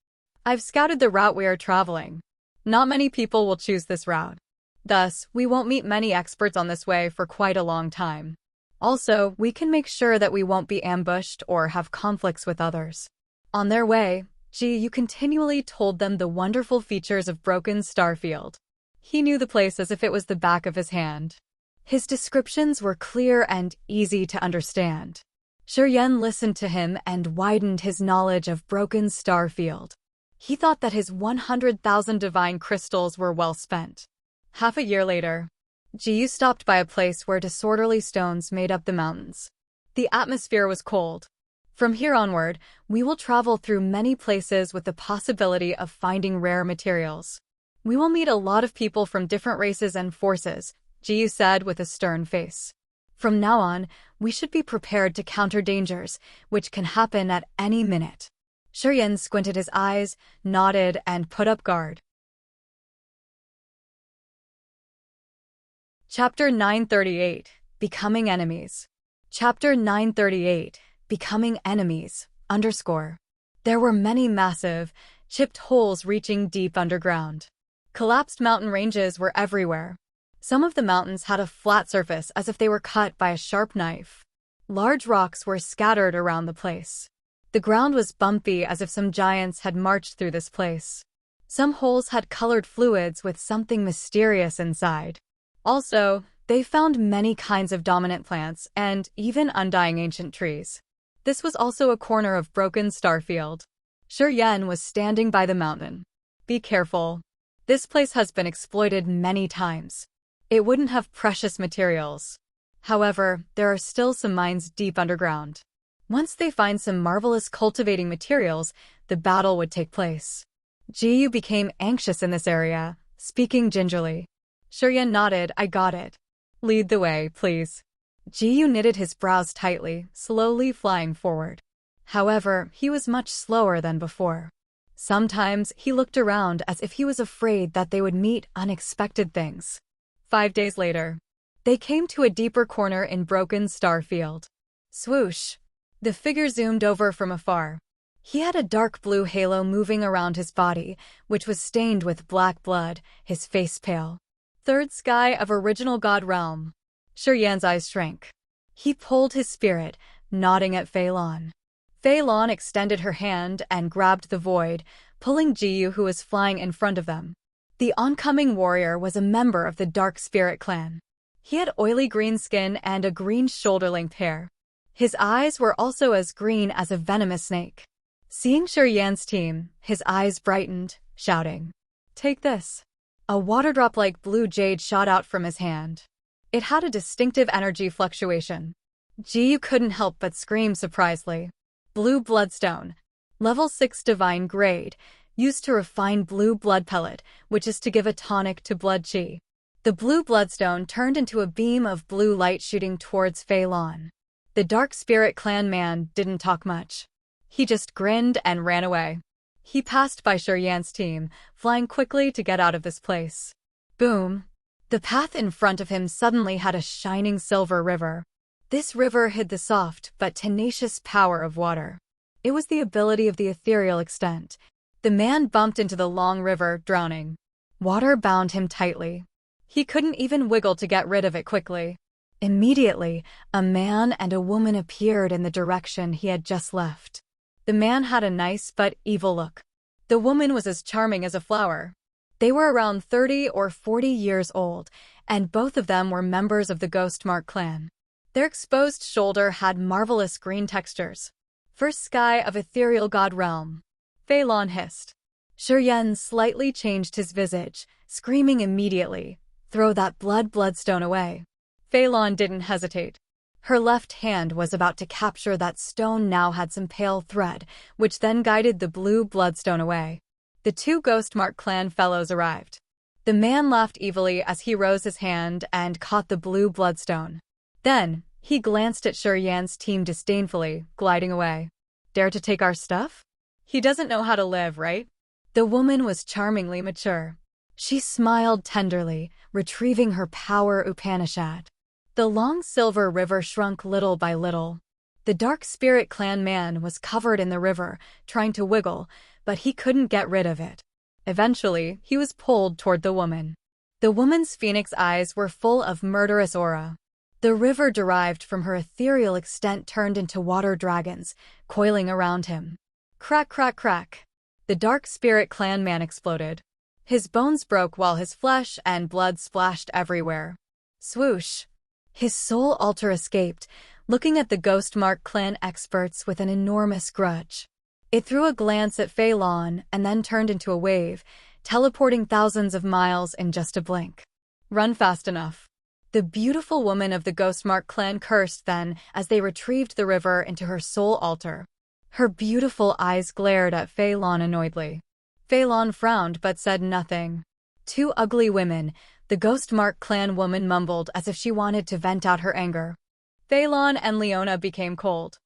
I've scouted the route we are traveling. Not many people will choose this route. Thus, we won't meet many experts on this way for quite a long time. Also, we can make sure that we won't be ambushed or have conflicts with others. On their way, Ji continually told them the wonderful features of Broken Star Field. He knew the place as if it was the back of his hand. His descriptions were clear and easy to understand. Shuryen listened to him and widened his knowledge of Broken Star Field. He thought that his 100,000 divine crystals were well spent. Half a year later, Ji stopped by a place where disorderly stones made up the mountains. The atmosphere was cold. From here onward, we will travel through many places with the possibility of finding rare materials. We will meet a lot of people from different races and forces, Ji said with a stern face. From now on, we should be prepared to counter dangers, which can happen at any minute. Shuryen squinted his eyes, nodded, and put up guard. Chapter 938, Becoming Enemies. Chapter 938, Becoming Enemies, _. There were many massive, chipped holes reaching deep underground. Collapsed mountain ranges were everywhere. Some of the mountains had a flat surface as if they were cut by a sharp knife. Large rocks were scattered around the place. The ground was bumpy as if some giants had marched through this place. Some holes had colored fluids with something mysterious inside. Also, they found many kinds of dominant plants and even undying ancient trees. This was also a corner of broken Starfield. Yen was standing by the mountain. Be careful. This place has been exploited many times. It wouldn't have precious materials. However, there are still some mines deep underground. Once they find some marvelous cultivating materials, the battle would take place. Jiyu became anxious in this area, speaking gingerly. Yen nodded. I got it. Lead the way, please. Jiyu knitted his brows tightly, slowly flying forward. However, he was much slower than before. Sometimes he looked around as if he was afraid that they would meet unexpected things. 5 days later, they came to a deeper corner in broken Starfield. Swoosh! The figure zoomed over from afar. He had a dark blue halo moving around his body, which was stained with black blood, his face pale. Third sky of original god realm. Yen's eyes shrank. He pulled his spirit, nodding at Fei Lan. Fei Lan extended her hand and grabbed the void, pulling Jiyu, who was flying in front of them. The oncoming warrior was a member of the Dark Spirit clan. He had oily green skin and a green shoulder-length hair. His eyes were also as green as a venomous snake. Seeing Yan's team, his eyes brightened, shouting, "Take this." A water drop-like blue jade shot out from his hand. It had a distinctive energy fluctuation. Jiyu couldn't help but scream surprisedly. Blue Bloodstone. Level 6 Divine Grade, used to refine blue blood pellet, which is to give a tonic to blood chi. The blue bloodstone turned into a beam of blue light shooting towards Fei Lan. The Dark Spirit clan man didn't talk much. He just grinned and ran away. He passed by Yan's team, flying quickly to get out of this place. Boom! The path in front of him suddenly had a shining silver river. This river hid the soft but tenacious power of water. It was the ability of the ethereal extent. The man bumped into the long river, drowning. Water bound him tightly. He couldn't even wiggle to get rid of it quickly. Immediately, a man and a woman appeared in the direction he had just left. The man had a nice but evil look. The woman was as charming as a flower. They were around 30 or 40 years old, and both of them were members of the Ghostmark clan. Their exposed shoulder had marvelous green textures. First sky of ethereal god realm. Fei Lan hissed. Yen slightly changed his visage, screaming immediately, "Throw that bloodstone away." Fei Lan didn't hesitate. Her left hand was about to capture that stone, now had some pale thread, which then guided the blue bloodstone away. The 2 Ghostmark clan fellows arrived. The man laughed evilly as he rose his hand and caught the blue bloodstone. Then, he glanced at Yan's team disdainfully, gliding away. Dare to take our stuff? He doesn't know how to live, right? The woman was charmingly mature. She smiled tenderly, retrieving her power Upanishad. The long silver river shrunk little by little. The Dark Spirit clan man was covered in the river, trying to wiggle, but he couldn't get rid of it. Eventually, he was pulled toward the woman. The woman's phoenix eyes were full of murderous aura. The river derived from her ethereal extent turned into water dragons, coiling around him. Crack, crack, crack. The Dark Spirit clan man exploded. His bones broke while his flesh and blood splashed everywhere. Swoosh! His soul altar escaped, looking at the Ghostmark clan experts with an enormous grudge. It threw a glance at Fei Lan and then turned into a wave, teleporting thousands of miles in just a blink. Run fast enough. The beautiful woman of the Ghostmark clan cursed then as they retrieved the river into her soul altar. Her beautiful eyes glared at Fei Lan annoyedly. Fei Lan frowned but said nothing. 2 ugly women, the Ghostmark clan woman mumbled as if she wanted to vent out her anger. Fei Lan and Leona became cold.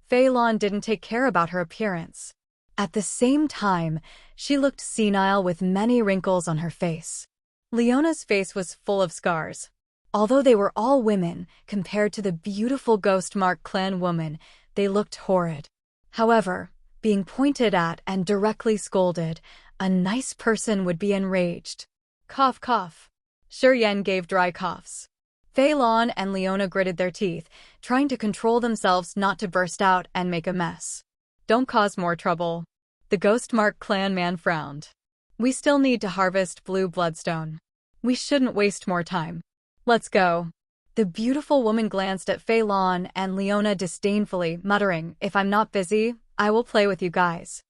Fei Lan didn't take care about her appearance. At the same time, she looked senile with many wrinkles on her face. Leona's face was full of scars. Although they were all women, compared to the beautiful Ghostmark clan woman, they looked horrid. However, being pointed at and directly scolded, a nice person would be enraged. Cough, cough. Yen gave dry coughs. Fei Lan and Leona gritted their teeth, trying to control themselves not to burst out and make a mess. Don't cause more trouble. The Ghostmark clan man frowned. We still need to harvest blue bloodstone. We shouldn't waste more time. Let's go. The beautiful woman glanced at Fei Lan and Leona disdainfully, muttering, "If I'm not busy, I will play with you guys.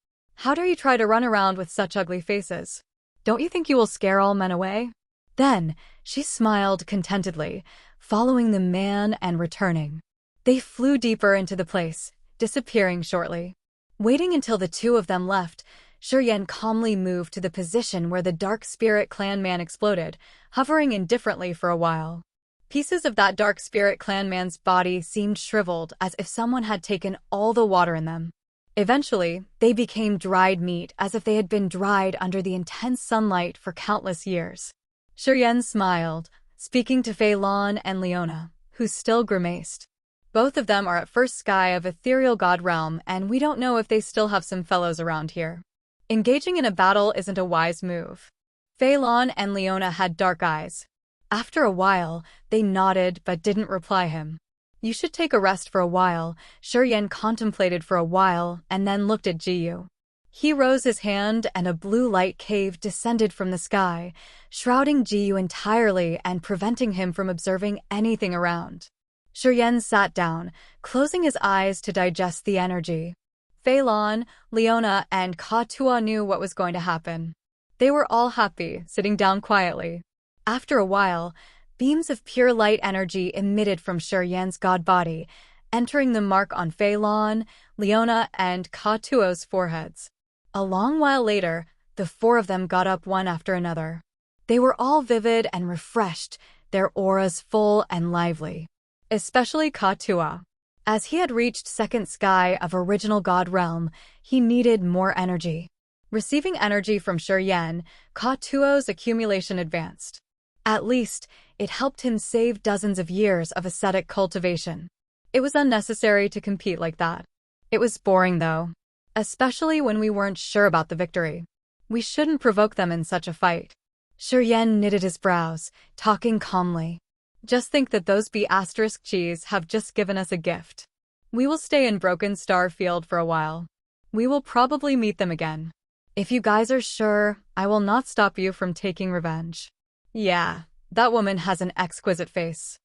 How dare you try to run around with such ugly faces? Don't you think you will scare all men away?" Then, she smiled contentedly, following the man and returning. They flew deeper into the place, disappearing shortly. Waiting until the two of them left, Shiryen calmly moved to the position where the Dark Spirit Clan man exploded, hovering indifferently for a while. Pieces of that Dark Spirit Clan man's body seemed shriveled as if someone had taken all the water in them. Eventually, they became dried meat as if they had been dried under the intense sunlight for countless years. Shiryen smiled, speaking to Fei Lan and Leona, who still grimaced. Both of them are at first sky of ethereal god realm, and we don't know if they still have some fellows around here. Engaging in a battle isn't a wise move. Fei Lan and Leona had dark eyes. After a while, they nodded but didn't reply him. You should take a rest for a while, Shiryen contemplated for a while and then looked at Jiyu. He rose his hand and a blue light cave descended from the sky, shrouding Jiyu entirely and preventing him from observing anything around. Shiryen sat down, closing his eyes to digest the energy. Fei Lan, Leona, and Ka-Tua knew what was going to happen. They were all happy, sitting down quietly. After a while, beams of pure light energy emitted from Shiryen's god body, entering the mark on Fei Lan, Leona, and Ka-Tua's foreheads. A long while later, the four of them got up one after another. They were all vivid and refreshed, their auras full and lively. Especially Ka-Tua. As he had reached second sky of original god realm, he needed more energy. Receiving energy from Shiryen, Ka-Tua's accumulation advanced. At least, it helped him save dozens of years of ascetic cultivation. It was unnecessary to compete like that. It was boring though. Especially when we weren't sure about the victory. We shouldn't provoke them in such a fight. Shiryen knitted his brows, talking calmly. Just think that those B***Gs have just given us a gift. We will stay in Broken Star Field for a while. We will probably meet them again. If you guys are sure, I will not stop you from taking revenge. Yeah, that woman has an exquisite face.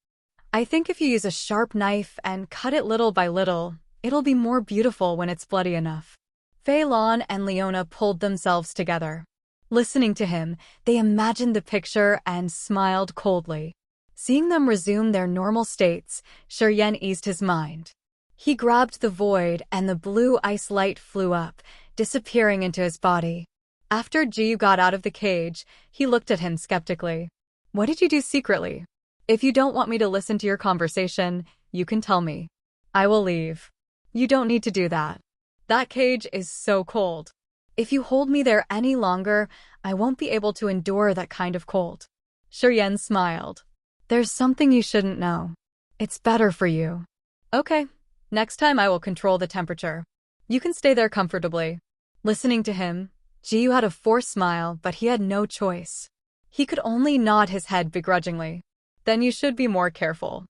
I think if you use a sharp knife and cut it little by little, it'll be more beautiful when it's bloody enough. Fei Lan and Leona pulled themselves together. Listening to him, they imagined the picture and smiled coldly. Seeing them resume their normal states, Shiryen eased his mind. He grabbed the void and the blue ice light flew up, disappearing into his body. After Jiyu got out of the cage, he looked at him skeptically. What did you do secretly? If you don't want me to listen to your conversation, you can tell me. I will leave. You don't need to do that. That cage is so cold. If you hold me there any longer, I won't be able to endure that kind of cold. Shiryen smiled. There's something you shouldn't know. It's better for you. Okay, next time I will control the temperature. You can stay there comfortably. Listening to him, Jiyu had a forced smile, but he had no choice. He could only nod his head begrudgingly. Then you should be more careful.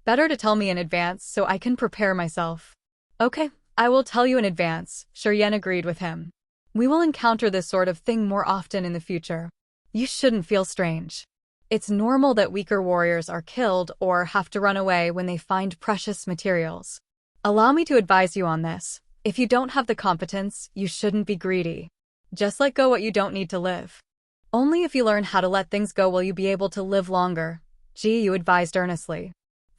Better to tell me in advance so I can prepare myself. Okay, I will tell you in advance, Shiryen agreed with him. We will encounter this sort of thing more often in the future. You shouldn't feel strange. It's normal that weaker warriors are killed or have to run away when they find precious materials. Allow me to advise you on this. If you don't have the competence, you shouldn't be greedy. Just let go what you don't need to live. Only if you learn how to let things go will you be able to live longer, Jiyu advised earnestly.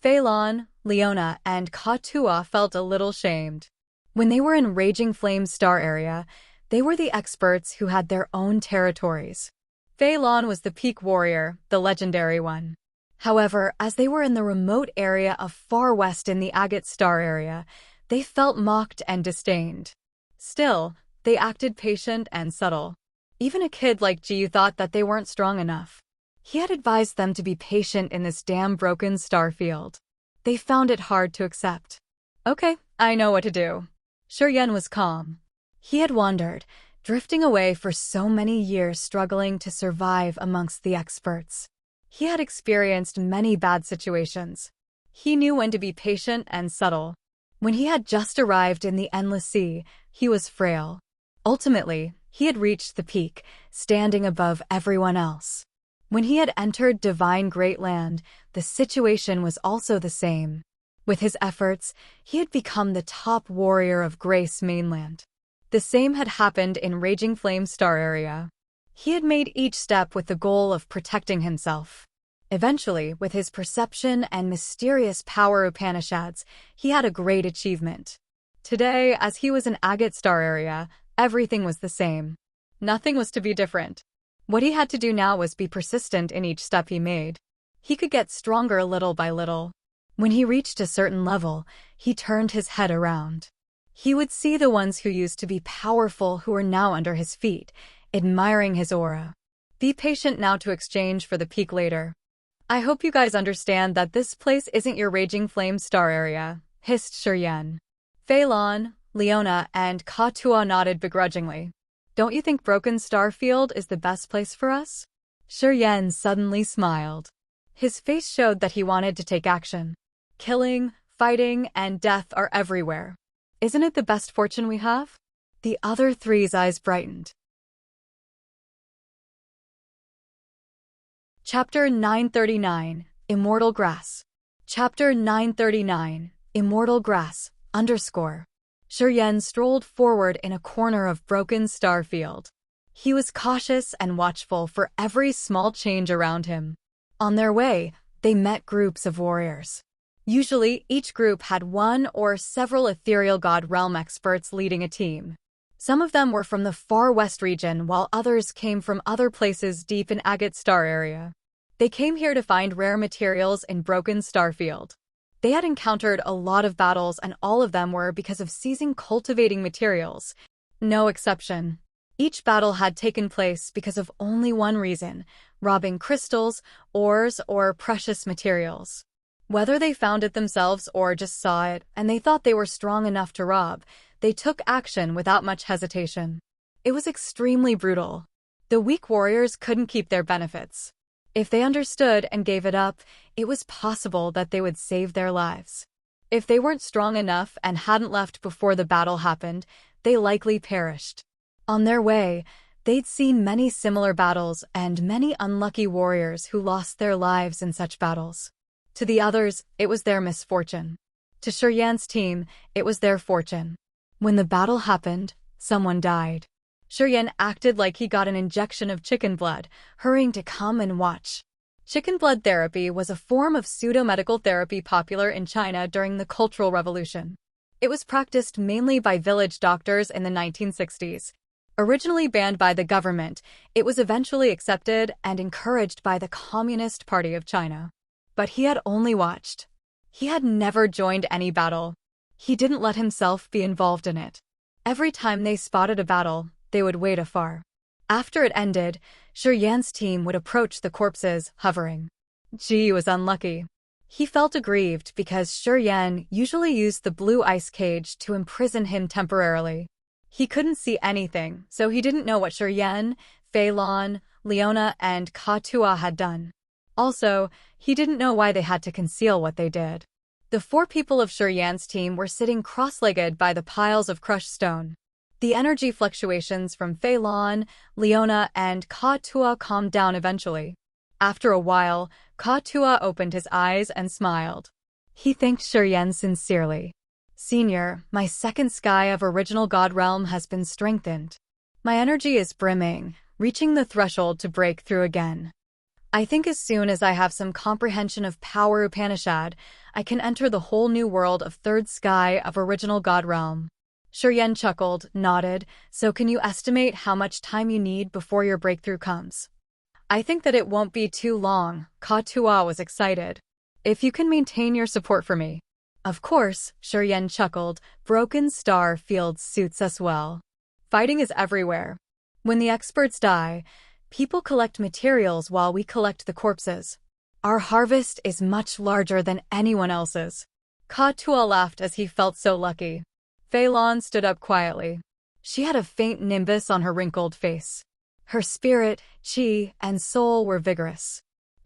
Fei Lan, Leona, and Ka-Tua felt a little shamed. When they were in Raging Flame Star area, they were the experts who had their own territories. Fei Lan was the peak warrior, the legendary one. However, as they were in the remote area of far west in the Agate Star area, they felt mocked and disdained. Still, they acted patient and subtle. Even a kid like Jiyu thought that they weren't strong enough. He had advised them to be patient in this damn broken star field. They found it hard to accept. Okay, I know what to do. Shiryen was calm. He had wandered, drifting away for so many years struggling to survive amongst the experts. He had experienced many bad situations. He knew when to be patient and subtle. When he had just arrived in the endless sea, he was frail. Ultimately, he had reached the peak, standing above everyone else. When he had entered divine great land, the situation was also the same. With his efforts, he had become the top warrior of Grace Mainland. The same had happened in Raging Flame Star area. He had made each step with the goal of protecting himself. Eventually, with his perception and mysterious power Upanishads, he had a great achievement. Today, as he was in Agate Star area, everything was the same. Nothing was to be different. What he had to do now was be persistent in each step he made. He could get stronger little by little. When he reached a certain level, he turned his head around. He would see the ones who used to be powerful who were now under his feet, admiring his aura. Be patient now to exchange for the peak later. I hope you guys understand that this place isn't your Raging Flame Star area, hissed Shiryen. Fei Lan, Leona, and Ka-Tua nodded begrudgingly. Don't you think Broken Star Field is the best place for us? Shiryen suddenly smiled. His face showed that he wanted to take action. Killing, fighting, and death are everywhere. Isn't it the best fortune we have? The other three's eyes brightened. Chapter 939, Immortal Grass. Chapter 939, Immortal Grass, _ Shiryen strolled forward in a corner of Broken Star Field. He was cautious and watchful for every small change around him. On their way, they met groups of warriors. Usually, each group had one or several ethereal god realm experts leading a team. Some of them were from the far west region, while others came from other places deep in Agate Star area. They came here to find rare materials in Broken Star Field. They had encountered a lot of battles, and all of them were because of seizing cultivating materials. No exception. Each battle had taken place because of only one reason: robbing crystals, ores, or precious materials. Whether they found it themselves or just saw it, and they thought they were strong enough to rob, they took action without much hesitation. It was extremely brutal. The weak warriors couldn't keep their benefits. If they understood and gave it up, it was possible that they would save their lives. If they weren't strong enough and hadn't left before the battle happened, they likely perished. On their way, they'd seen many similar battles and many unlucky warriors who lost their lives in such battles. To the others, it was their misfortune. To Shiryen's team, it was their fortune. When the battle happened, someone died. Shiryen acted like he got an injection of chicken blood, hurrying to come and watch. Chicken blood therapy was a form of pseudo-medical therapy popular in China during the Cultural Revolution. It was practiced mainly by village doctors in the 1960s. Originally banned by the government, it was eventually accepted and encouraged by the Communist Party of China. But he had only watched. He had never joined any battle. He didn't let himself be involved in it. Every time they spotted a battle, they would wait afar. After it ended, Shiryen's team would approach the corpses, hovering. Ji was unlucky. He felt aggrieved because Shiryen usually used the blue ice cage to imprison him temporarily. He couldn't see anything, so he didn't know what Shiryen, Fei Lan, Leona, and Ka-Tua had done. Also, he didn't know why they had to conceal what they did. The four people of Shiryen's team were sitting cross-legged by the piles of crushed stone. The energy fluctuations from Fei Lan, Leona, and Ka-Tua calmed down eventually. After a while, Ka-Tua opened his eyes and smiled. He thanked Shiryen sincerely. Senior, my second sky of original god realm has been strengthened. My energy is brimming, reaching the threshold to break through again. I think as soon as I have some comprehension of power Upanishad, I can enter the whole new world of third sky of original god realm. Shiryen chuckled, nodded. So can you estimate how much time you need before your breakthrough comes? I think that it won't be too long. Ka-Tua was excited. If you can maintain your support for me. Of course, Shiryen chuckled. Broken Star Field suits us well. Fighting is everywhere. When the experts die, people collect materials while we collect the corpses. Our harvest is much larger than anyone else's. Ka-Tua laughed as he felt so lucky. Fei Lan stood up quietly. She had a faint nimbus on her wrinkled face. Her spirit, chi, and soul were vigorous.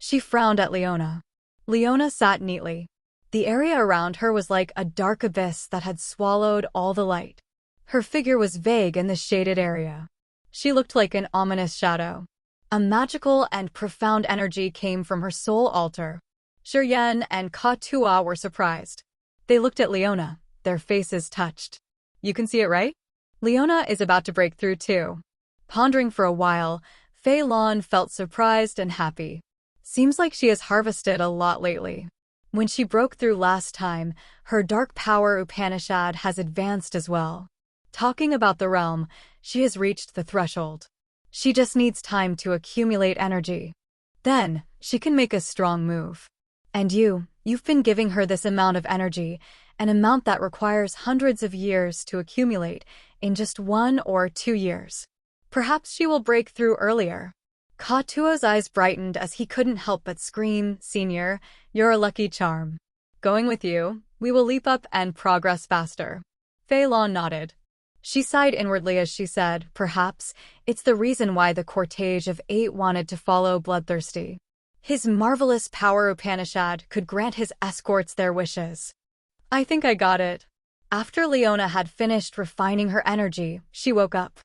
She frowned at Leona. Leona sat neatly. The area around her was like a dark abyss that had swallowed all the light. Her figure was vague in the shaded area. She looked like an ominous shadow. A magical and profound energy came from her soul altar. Shiryen and Ka-Tua were surprised. They looked at Leona, their faces touched. You can see it, right? Leona is about to break through too. Pondering for a while, Fei Lan felt surprised and happy. Seems like she has harvested a lot lately. When she broke through last time, her dark power Upanishad has advanced as well. Talking about the realm, she has reached the threshold. She just needs time to accumulate energy. Then, she can make a strong move. And you've been giving her this amount of energy, an amount that requires hundreds of years to accumulate in just 1 or 2 years. Perhaps she will break through earlier. Ka-Tua's eyes brightened as he couldn't help but scream, "Senior, you're a lucky charm. Going with you, we will leap up and progress faster." Fei Lan nodded. She sighed inwardly as she said, "Perhaps it's the reason why the cortege of 8 wanted to follow Bloodthirsty. His marvelous power Upanishad could grant his escorts their wishes." "I think I got it." After Leona had finished refining her energy, she woke up.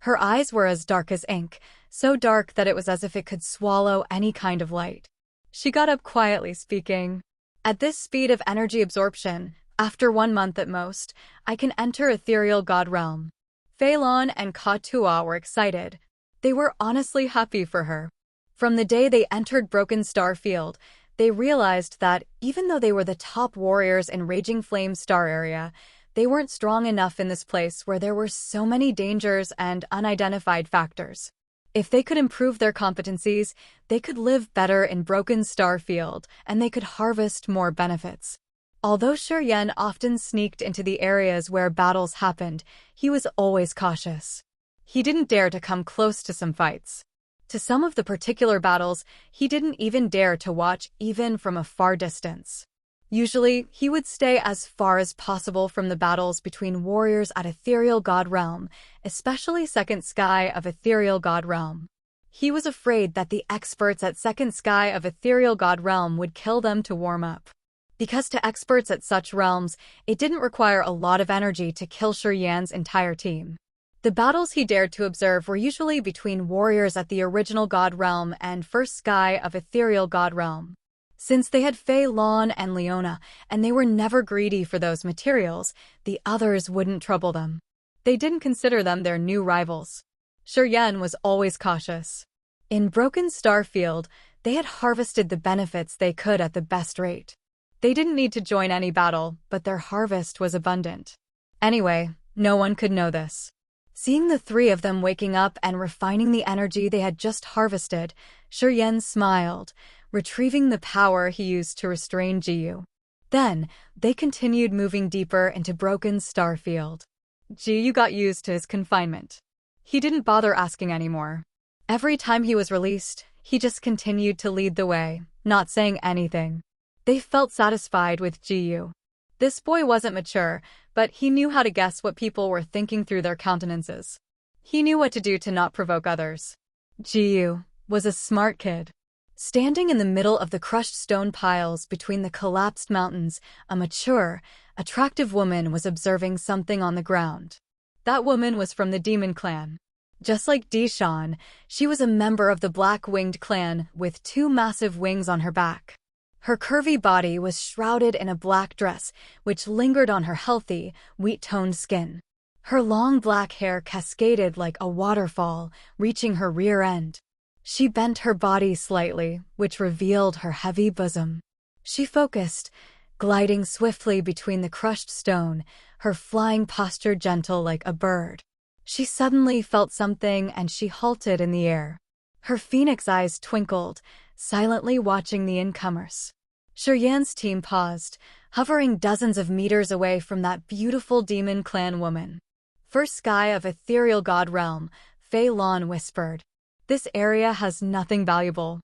Her eyes were as dark as ink, so dark that it was as if it could swallow any kind of light. She got up quietly speaking. "At this speed of energy absorption, after 1 month at most, I can enter ethereal god realm." Fei Lan and Ka-Tua were excited. They were honestly happy for her. From the day they entered Broken Star Field, they realized that even though they were the top warriors in Raging Flame Star area, they weren't strong enough in this place where there were so many dangers and unidentified factors. If they could improve their competencies, they could live better in Broken Star Field, and they could harvest more benefits. Although Shiryen often sneaked into the areas where battles happened, he was always cautious. He didn't dare to come close to some fights. To some of the particular battles, he didn't even dare to watch even from a far distance. Usually, he would stay as far as possible from the battles between warriors at Ethereal God Realm, especially Second Sky of Ethereal God Realm. He was afraid that the experts at Second Sky of Ethereal God Realm would kill them to warm up. Because to experts at such realms, it didn't require a lot of energy to kill Shiryen's entire team. The battles he dared to observe were usually between warriors at the original God Realm and First Sky of Ethereal God Realm. Since they had Fei Lan and Leona, and they were never greedy for those materials, the others wouldn't trouble them. They didn't consider them their new rivals. Shiryen was always cautious. In Broken Star Field, they had harvested the benefits they could at the best rate. They didn't need to join any battle, but their harvest was abundant. Anyway, no one could know this. Seeing the 3 of them waking up and refining the energy they had just harvested, Shiryen smiled, retrieving the power he used to restrain Jiyu. Then, they continued moving deeper into Broken Star Field. Jiyu got used to his confinement. He didn't bother asking anymore. Every time he was released, he just continued to lead the way, not saying anything. They felt satisfied with Jiyu. This boy wasn't mature, but he knew how to guess what people were thinking through their countenances. He knew what to do to not provoke others. Jiyu was a smart kid. Standing in the middle of the crushed stone piles between the collapsed mountains, a mature, attractive woman was observing something on the ground. That woman was from the Demon Clan. Just like Dishan, she was a member of the Black-Winged Clan with 2 massive wings on her back. Her curvy body was shrouded in a black dress, which lingered on her healthy, wheat-toned skin. Her long black hair cascaded like a waterfall, reaching her rear end. She bent her body slightly, which revealed her heavy bosom. She focused, gliding swiftly between the crushed stone, her flying posture gentle like a bird. She suddenly felt something and she halted in the air. Her phoenix eyes twinkled, silently watching the incomers. Shiryen's team paused, hovering dozens of meters away from that beautiful Demon Clan woman. First Sky of Ethereal God Realm, Fei Lan whispered. "This area has nothing valuable.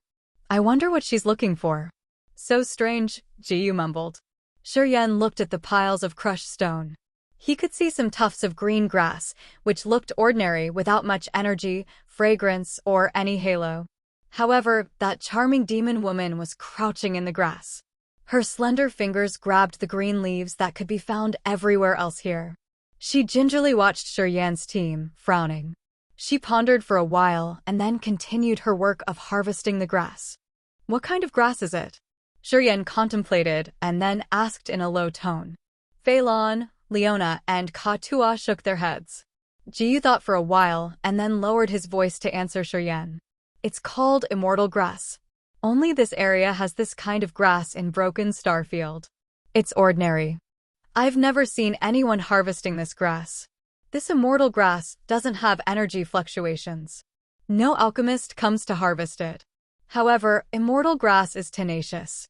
I wonder what she's looking for." "So strange," Jiyu mumbled. Shiryen looked at the piles of crushed stone. He could see some tufts of green grass, which looked ordinary without much energy, fragrance, or any halo. However, that charming demon woman was crouching in the grass. Her slender fingers grabbed the green leaves that could be found everywhere else here. She gingerly watched Shiryan's team, frowning. She pondered for a while and then continued her work of harvesting the grass. What kind of grass is it? Shiryan contemplated and then asked in a low tone. Phelan, Leona, and Katua shook their heads. Jiyu thought for a while and then lowered his voice to answer Shiryan. It's called Immortal grass. Only this area has this kind of grass in Broken Starfield. It's ordinary. I've never seen anyone harvesting this grass. This immortal grass doesn't have energy fluctuations. No alchemist comes to harvest it. However, immortal grass is tenacious.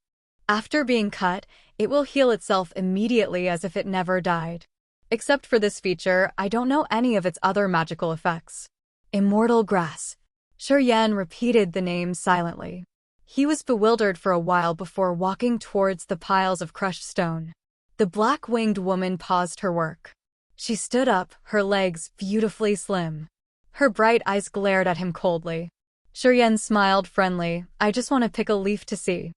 After being cut, it will heal itself immediately as if it never died. Except for this feature, I don't know any of its other magical effects. Immortal grass. Shiryan repeated the name silently. He was bewildered for a while before walking towards the piles of crushed stone. The black-winged woman paused her work. She stood up, her legs beautifully slim. Her bright eyes glared at him coldly. Shiryan smiled friendly. I just want to pick a leaf to see.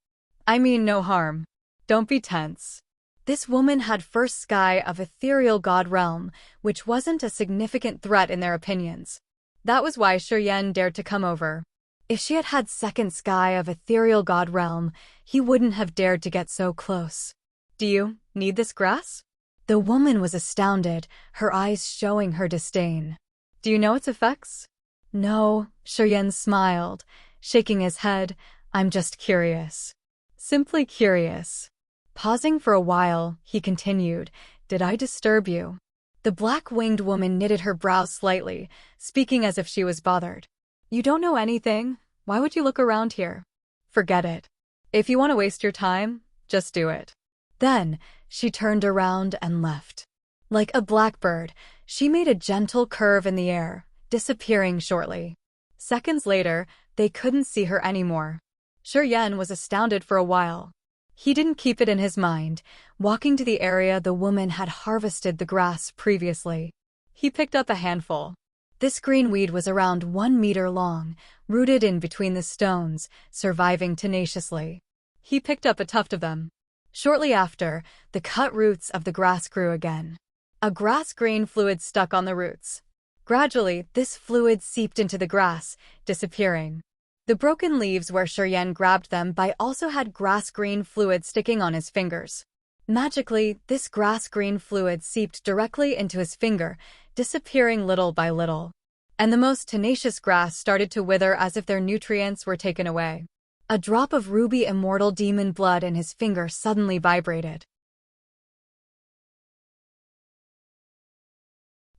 I mean no harm. Don't be tense. This woman had first sky of ethereal god realm, which wasn't a significant threat in their opinions. That was why Shiryan dared to come over. If she had had second sky of ethereal god realm, he wouldn't have dared to get so close. Do you need this grass? The woman was astounded, her eyes showing her disdain. Do you know its effects? No, Shiryan smiled, shaking his head. I'm just curious. Simply curious. Pausing for a while, he continued, Did I disturb you? The black-winged woman knitted her brows slightly, speaking as if she was bothered. You don't know anything? Why would you look around here? Forget it. If you want to waste your time, just do it. Then, she turned around and left. Like a blackbird, she made a gentle curve in the air, disappearing shortly. Seconds later, they couldn't see her anymore. Shiryan was astounded for a while. He didn't keep it in his mind, walking to the area the woman had harvested the grass previously. He picked up a handful. This green weed was around 1 meter long, rooted in between the stones, surviving tenaciously. He picked up a tuft of them. Shortly after, the cut roots of the grass grew again. A grass-green fluid stuck on the roots. Gradually, this fluid seeped into the grass, disappearing. The broken leaves where Shiryan grabbed them by also had grass-green fluid sticking on his fingers. Magically, this grass-green fluid seeped directly into his finger, disappearing little by little. And the most tenacious grass started to wither as if their nutrients were taken away. A drop of ruby immortal demon blood in his finger suddenly vibrated.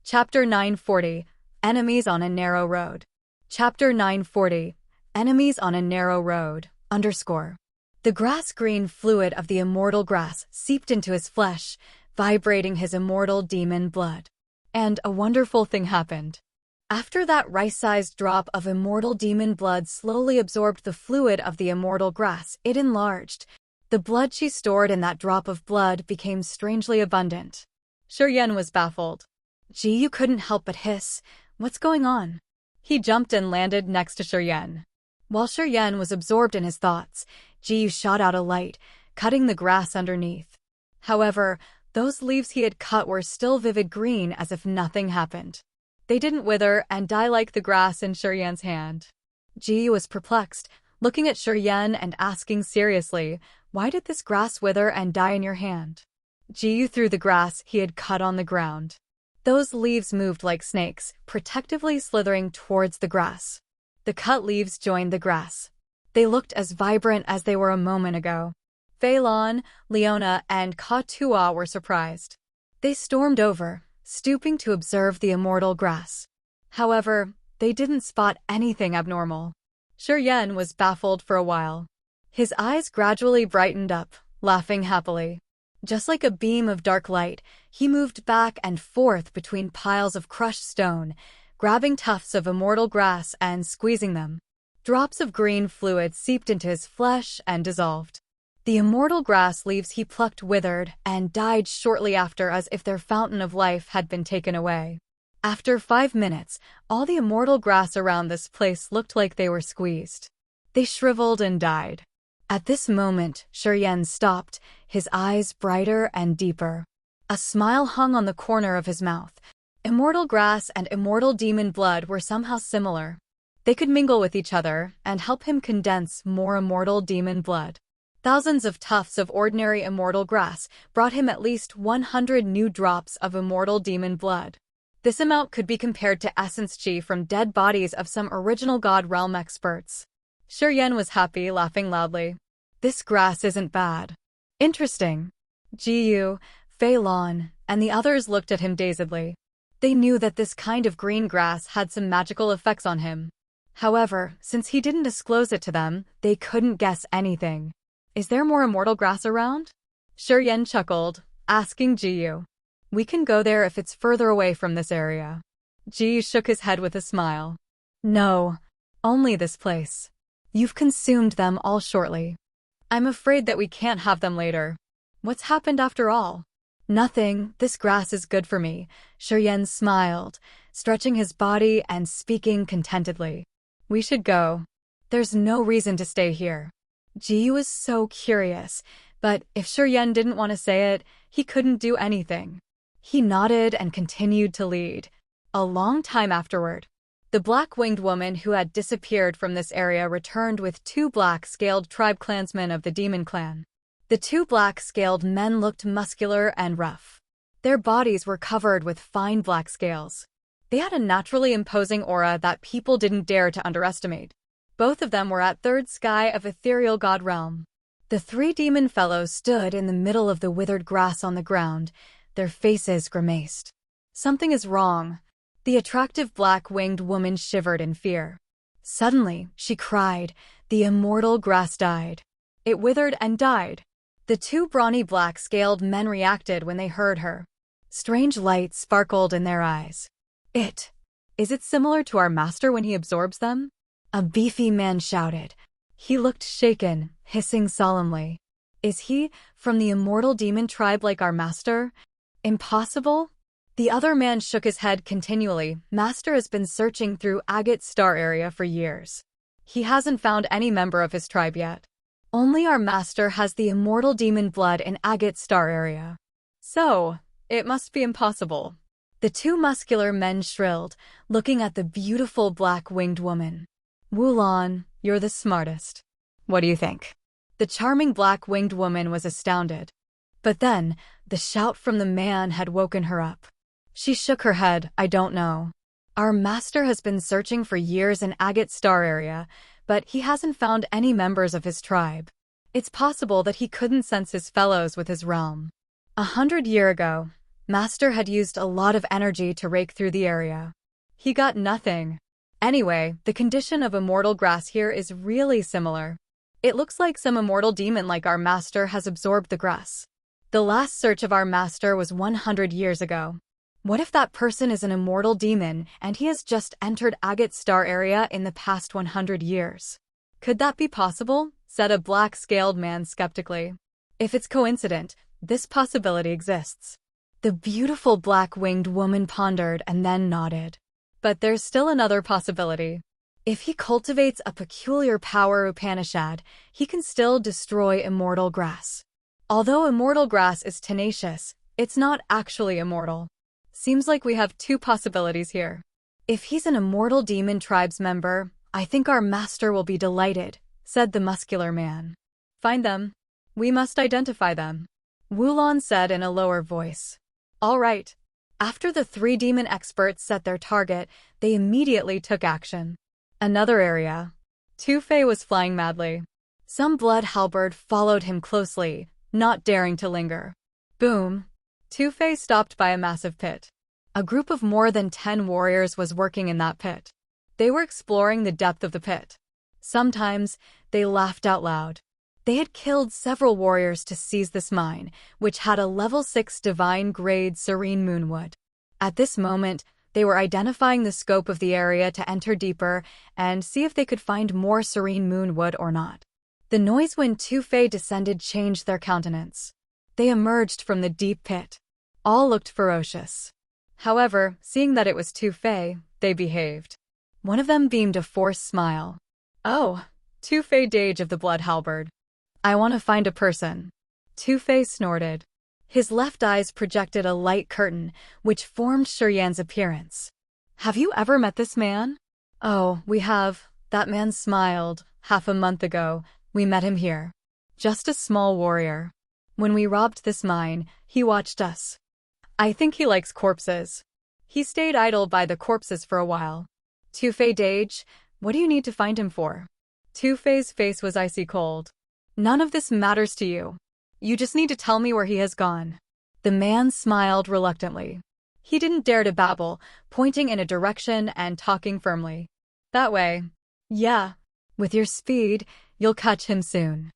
Chapter 940, Enemies on a Narrow Road. Chapter 940, Enemies on a Narrow Road, _ The grass-green fluid of the immortal grass seeped into his flesh, vibrating his immortal demon blood. And a wonderful thing happened. After that rice-sized drop of immortal demon blood slowly absorbed the fluid of the immortal grass, it enlarged. The blood she stored in that drop of blood became strangely abundant. Shiryan was baffled. Jiyu couldn't help but hiss, What's going on? He jumped and landed next to Shiryan. While Shiryan was absorbed in his thoughts, Jiyu shot out a light, cutting the grass underneath. However, those leaves he had cut were still vivid green as if nothing happened. They didn't wither and die like the grass in Shiryan's hand. Jiyu was perplexed, looking at Shiryan and asking seriously, Why did this grass wither and die in your hand? Jiyu threw the grass he had cut on the ground. Those leaves moved like snakes, protectively slithering towards the grass. The cut leaves joined the grass. They looked as vibrant as they were a moment ago. Phelan, Leona, and Katua were surprised. They stormed over, stooping to observe the immortal grass. However, they didn't spot anything abnormal. Shiryan was baffled for a while. His eyes gradually brightened up, laughing happily. Just like a beam of dark light, he moved back and forth between piles of crushed stone, grabbing tufts of immortal grass and squeezing them. Drops of green fluid seeped into his flesh and dissolved. The immortal grass leaves he plucked withered and died shortly after as if their fountain of life had been taken away. After 5 minutes, all the immortal grass around this place looked like they were squeezed. They shriveled and died. At this moment, Shiryen stopped, his eyes brighter and deeper. A smile hung on the corner of his mouth. Immortal grass and immortal demon blood were somehow similar. They could mingle with each other and help him condense more immortal demon blood. Thousands of tufts of ordinary immortal grass brought him at least 100 new drops of immortal demon blood. This amount could be compared to essence chi from dead bodies of some original God realm experts. Shiryen was happy, laughing loudly. This grass isn't bad. Interesting. Jiyu, Fei Lan, and the others looked at him dazedly. They knew that this kind of green grass had some magical effects on him. However, since he didn't disclose it to them, they couldn't guess anything. Is there more immortal grass around? Shiryen chuckled, asking Jiyu. We can go there if it's further away from this area. Jiyu shook his head with a smile. No, only this place. You've consumed them all shortly. I'm afraid that we can't have them later. What's happened after all? Nothing, this grass is good for me. Shiryen smiled, stretching his body and speaking contentedly. We should go. There's no reason to stay here. Ji was so curious, but if Shiryen didn't want to say it, he couldn't do anything. He nodded and continued to lead. A long time afterward, the black-winged woman who had disappeared from this area returned with 2 black-scaled tribe clansmen of the demon clan. The 2 black-scaled men looked muscular and rough. Their bodies were covered with fine black scales. They had a naturally imposing aura that people didn't dare to underestimate. Both of them were at 3rd sky of ethereal god realm. The 3 demon fellows stood in the middle of the withered grass on the ground, their faces grimaced. Something is wrong. The attractive black-winged woman shivered in fear. Suddenly, she cried, the immortal grass died. It withered and died. The 2 brawny black-scaled men reacted when they heard her. Strange light sparkled in their eyes. Is it similar to our master when he absorbs them? A beefy man shouted. He looked shaken, hissing solemnly. Is he from the immortal demon tribe like our master? Impossible? The other man shook his head continually. Master has been searching through Agate Star area for years. He hasn't found any member of his tribe yet. Only our master has the immortal demon blood in Agate Star area. So, it must be impossible. The 2 muscular men shrilled, looking at the beautiful black-winged woman. Wulan, you're the smartest. What do you think? The charming black-winged woman was astounded. But then, the shout from the man had woken her up. She shook her head. I don't know. Our master has been searching for years in Agate Star area, but he hasn't found any members of his tribe. It's possible that he couldn't sense his fellows with his realm. 100 years ago, Master had used a lot of energy to rake through the area. He got nothing. Anyway, the condition of immortal grass here is really similar. It looks like some immortal demon like our master has absorbed the grass. The last search of our master was 100 years ago. What if that person is an immortal demon and he has just entered Agate Star area in the past 100 years? Could that be possible? Said a black-scaled man skeptically. If it's coincident, this possibility exists. The beautiful black-winged woman pondered and then nodded. But there's still another possibility. If he cultivates a peculiar power Upanishad, he can still destroy immortal grass. Although immortal grass is tenacious, it's not actually immortal. Seems like we have 2 possibilities here. If he's an immortal demon tribe's member, I think our master will be delighted, said the muscular man. Find them. We must identify them. Wulan said in a lower voice. All right. After the 3 demon experts set their target, they immediately took action. Another area. Tu-Fei was flying madly. Some blood halberd followed him closely, not daring to linger. Boom. Tu-Fei stopped by a massive pit. A group of more than 10 warriors was working in that pit. They were exploring the depth of the pit. Sometimes, they laughed out loud. They had killed several warriors to seize this mine, which had a level 6 divine grade serene moonwood. At this moment, they were identifying the scope of the area to enter deeper and see if they could find more serene moonwood or not. The noise when Tu-Fei descended changed their countenance. They emerged from the deep pit. All looked ferocious. However, seeing that it was Tu-Fei, they behaved. One of them beamed a forced smile. Oh, Two-Fei Dage of the Blood Halberd. I want to find a person. Two-Fei snorted. His left eyes projected a light curtain, which formed Shurian's appearance. Have you ever met this man? Oh, we have. That man smiled. Half a month ago, we met him here. Just a small warrior. When we robbed this mine, he watched us. I think he likes corpses. He stayed idle by the corpses for a while. Two-Fei Dage, what do you need to find him for? Two-Fei's face was icy cold. None of this matters to you. You just need to tell me where he has gone. The man smiled reluctantly. He didn't dare to babble, pointing in a direction and talking firmly. That way. Yeah. With your speed, you'll catch him soon.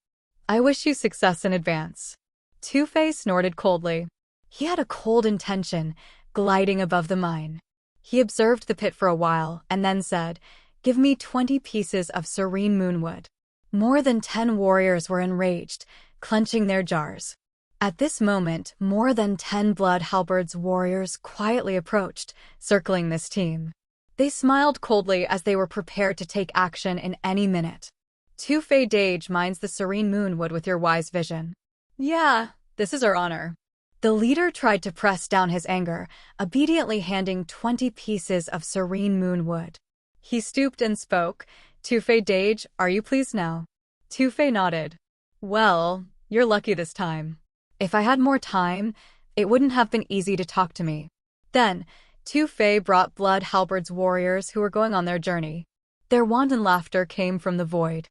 I wish you success in advance. Two-Fei snorted coldly. He had a cold intention, gliding above the mine. He observed the pit for a while and then said, "Give me 20 pieces of serene moonwood." More than 10 warriors were enraged, clenching their jars. At this moment, more than 10 Blood Halberd's warriors quietly approached, circling this team. They smiled coldly as they were prepared to take action in any minute. Two-Fei Dage mines the serene moonwood with your wise vision. Yeah, this is our honor. The leader tried to press down his anger, obediently handing 20 pieces of serene moonwood. He stooped and spoke. Two-Fei Dage, are you pleased now? Two-Fei nodded. Well, you're lucky this time. If I had more time, it wouldn't have been easy to talk to me. Then, Two-Fei brought Blood Halberd's warriors who were going on their journey. Their wanton laughter came from the void.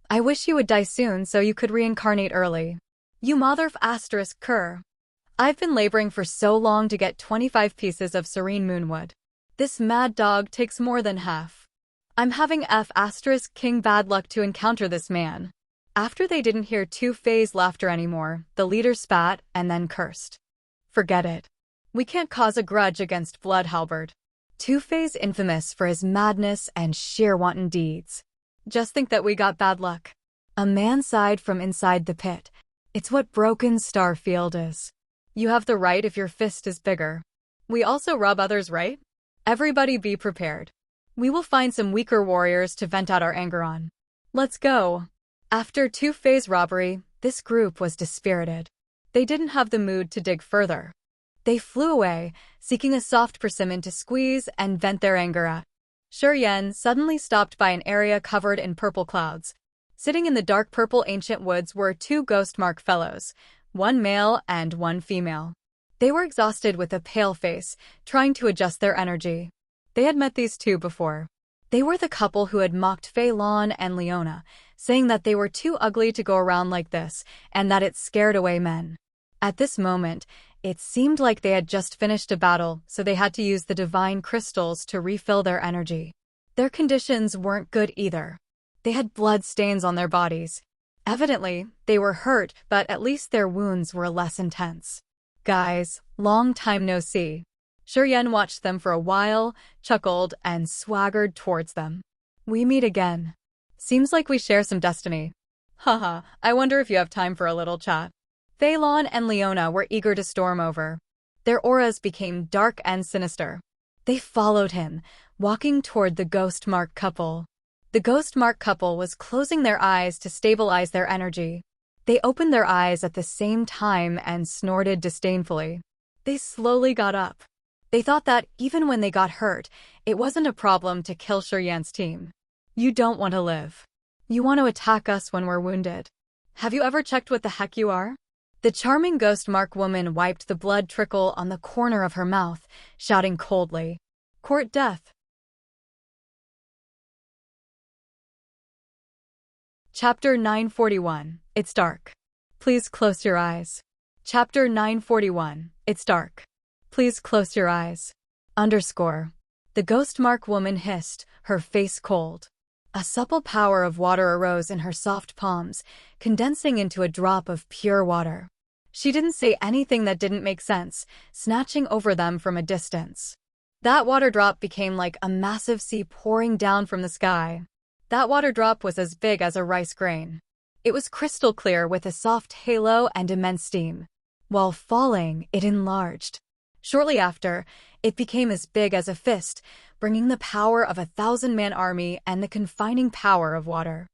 I wish you would die soon so you could reincarnate early. You mother of asterisk cur. I've been laboring for so long to get 25 pieces of serene moonwood. This mad dog takes more than half. I'm having F asterisk king bad luck to encounter this man. After they didn't hear Two-Fei's laughter anymore, the leader spat and then cursed. Forget it. We can't cause a grudge against Blood Halberd. Two-Fei's infamous for his madness and sheer wanton deeds. Just think that we got bad luck. A man sighed from inside the pit. It's what broken Starfield is. You have the right if your fist is bigger. We also rob others, right? Everybody be prepared. We will find some weaker warriors to vent out our anger on. Let's go. After Two-Fei's robbery, this group was dispirited. They didn't have the mood to dig further. They flew away, seeking a soft persimmon to squeeze and vent their anger at. Shurian suddenly stopped by an area covered in purple clouds. Sitting in the dark purple ancient woods were 2 ghost-mark fellows, one male and one female. They were exhausted with a pale face, trying to adjust their energy. They had met these 2 before. They were the couple who had mocked Fei Lan and Leona, saying that they were too ugly to go around like this, and that it scared away men. At this moment, it seemed like they had just finished a battle, so they had to use the divine crystals to refill their energy. Their conditions weren't good either. They had blood stains on their bodies. Evidently, they were hurt, but at least their wounds were less intense. Guys, long time no see. Shurian watched them for a while, chuckled, and swaggered towards them. We meet again. Seems like we share some destiny. Haha, I wonder if you have time for a little chat. Fei Lan and Leona were eager to storm over. Their auras became dark and sinister. They followed him, walking toward the ghost-mark couple. The ghost-mark couple was closing their eyes to stabilize their energy. They opened their eyes at the same time and snorted disdainfully. They slowly got up. They thought that, even when they got hurt, it wasn't a problem to kill Shurian's team. You don't want to live. You want to attack us when we're wounded. Have you ever checked what the heck you are? The charming ghost-mark woman wiped the blood trickle on the corner of her mouth, shouting coldly, "Court death." Chapter 941. It's dark. Please close your eyes. Chapter 941. It's dark. Please close your eyes. Underscore. The ghost-mark woman hissed, her face cold. A supple power of water arose in her soft palms, condensing into a drop of pure water. She didn't say anything that didn't make sense, snatching over them from a distance. That water drop became like a massive sea pouring down from the sky. That water drop was as big as a rice grain. It was crystal clear with a soft halo and immense steam. While falling, it enlarged. Shortly after, it became as big as a fist, bringing the power of a 1,000-man army and the confining power of water.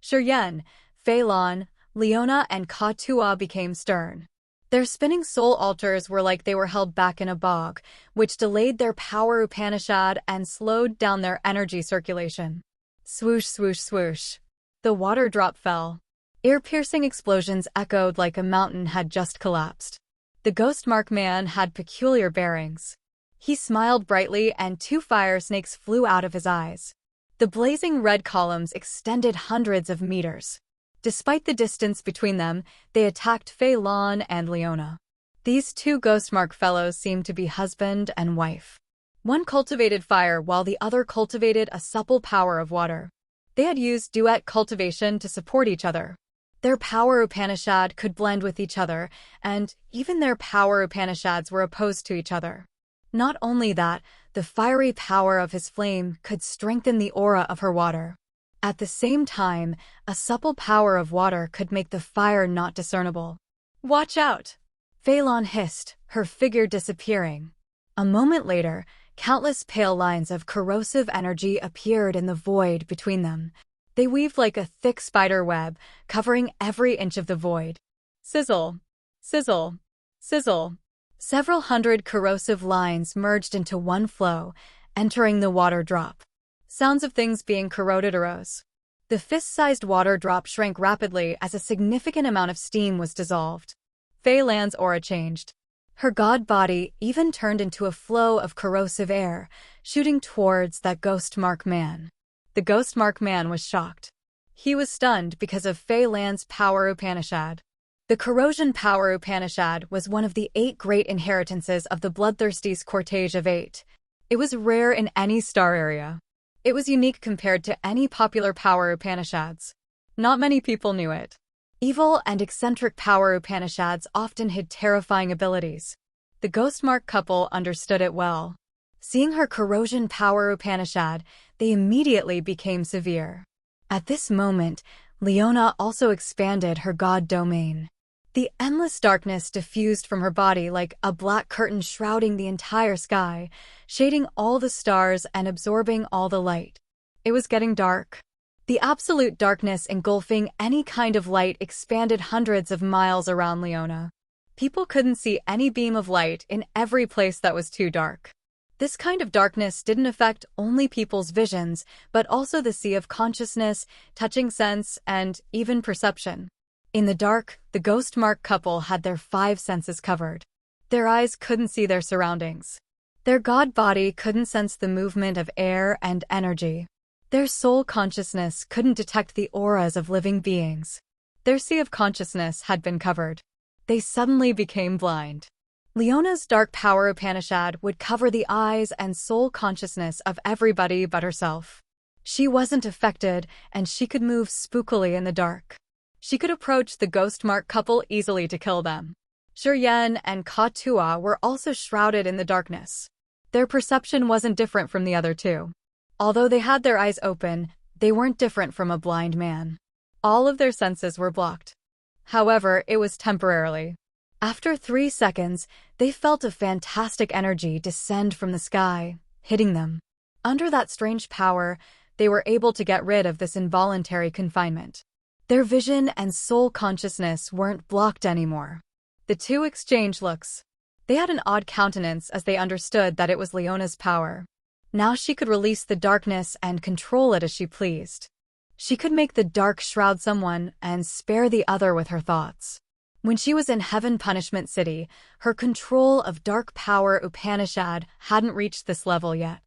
Shiryen, Feilong, Leona, and Ka-Tua became stern. Their spinning soul altars were like they were held back in a bog, which delayed their power Upanishad and slowed down their energy circulation. Swoosh, swoosh, swoosh. The water drop fell. Ear-piercing explosions echoed like a mountain had just collapsed. The ghost mark man had peculiar bearings. He smiled brightly and 2 fire snakes flew out of his eyes. The blazing red columns extended hundreds of meters. Despite the distance between them, they attacked Feilong and Leona. These 2 ghost mark fellows seemed to be husband and wife. One cultivated fire while the other cultivated a supple power of water. They had used duet cultivation to support each other. Their power Upanishad could blend with each other, and even their power Upanishads were opposed to each other. Not only that, the fiery power of his flame could strengthen the aura of her water. At the same time, a supple power of water could make the fire not discernible. "Watch out!" Feilong hissed, her figure disappearing. A moment later, countless pale lines of corrosive energy appeared in the void between them. They weaved like a thick spider web, covering every inch of the void. Sizzle, sizzle, sizzle. Several hundred corrosive lines merged into one flow, entering the water drop. Sounds of things being corroded arose. The fist-sized water drop shrank rapidly as a significant amount of steam was dissolved. Feilong's aura changed. Her god body even turned into a flow of corrosive air, shooting towards that ghost mark man. The ghost mark man was shocked. He was stunned because of Feilong's power Upanishad. The corrosion power Upanishad was one of the 8 great inheritances of the Bloodthirsty's Cortege of 8. It was rare in any star area. It was unique compared to any popular power Upanishads. Not many people knew it. Evil and eccentric power Upanishads often hid terrifying abilities. The Ghostmark couple understood it well. Seeing her corrosion power Upanishad, they immediately became severe. At this moment, Leona also expanded her god domain. The endless darkness diffused from her body like a black curtain shrouding the entire sky, shading all the stars and absorbing all the light. It was getting dark. The absolute darkness engulfing any kind of light expanded hundreds of miles around Leona. People couldn't see any beam of light in every place that was too dark. This kind of darkness didn't affect only people's visions, but also the sea of consciousness, touching sense, and even perception. In the dark, the Ghostmark couple had their 5 senses covered. Their eyes couldn't see their surroundings. Their god body couldn't sense the movement of air and energy. Their soul consciousness couldn't detect the auras of living beings. Their sea of consciousness had been covered. They suddenly became blind. Leona's dark power Upanishad would cover the eyes and soul consciousness of everybody but herself. She wasn't affected, and she could move spookily in the dark. She could approach the Ghostmark couple easily to kill them. Shiryen and Ka-Tua were also shrouded in the darkness. Their perception wasn't different from the other 2. Although they had their eyes open, they weren't different from a blind man. All of their senses were blocked. However, it was temporarily. After 3 seconds, they felt a fantastic energy descend from the sky, hitting them. Under that strange power, they were able to get rid of this involuntary confinement. Their vision and soul consciousness weren't blocked anymore. The 2 exchanged looks. They had an odd countenance as they understood that it was Leona's power. Now she could release the darkness and control it as she pleased. She could make the dark shroud someone and spare the other with her thoughts. When she was in Heaven Punishment City, her control of dark power Upanishad hadn't reached this level yet.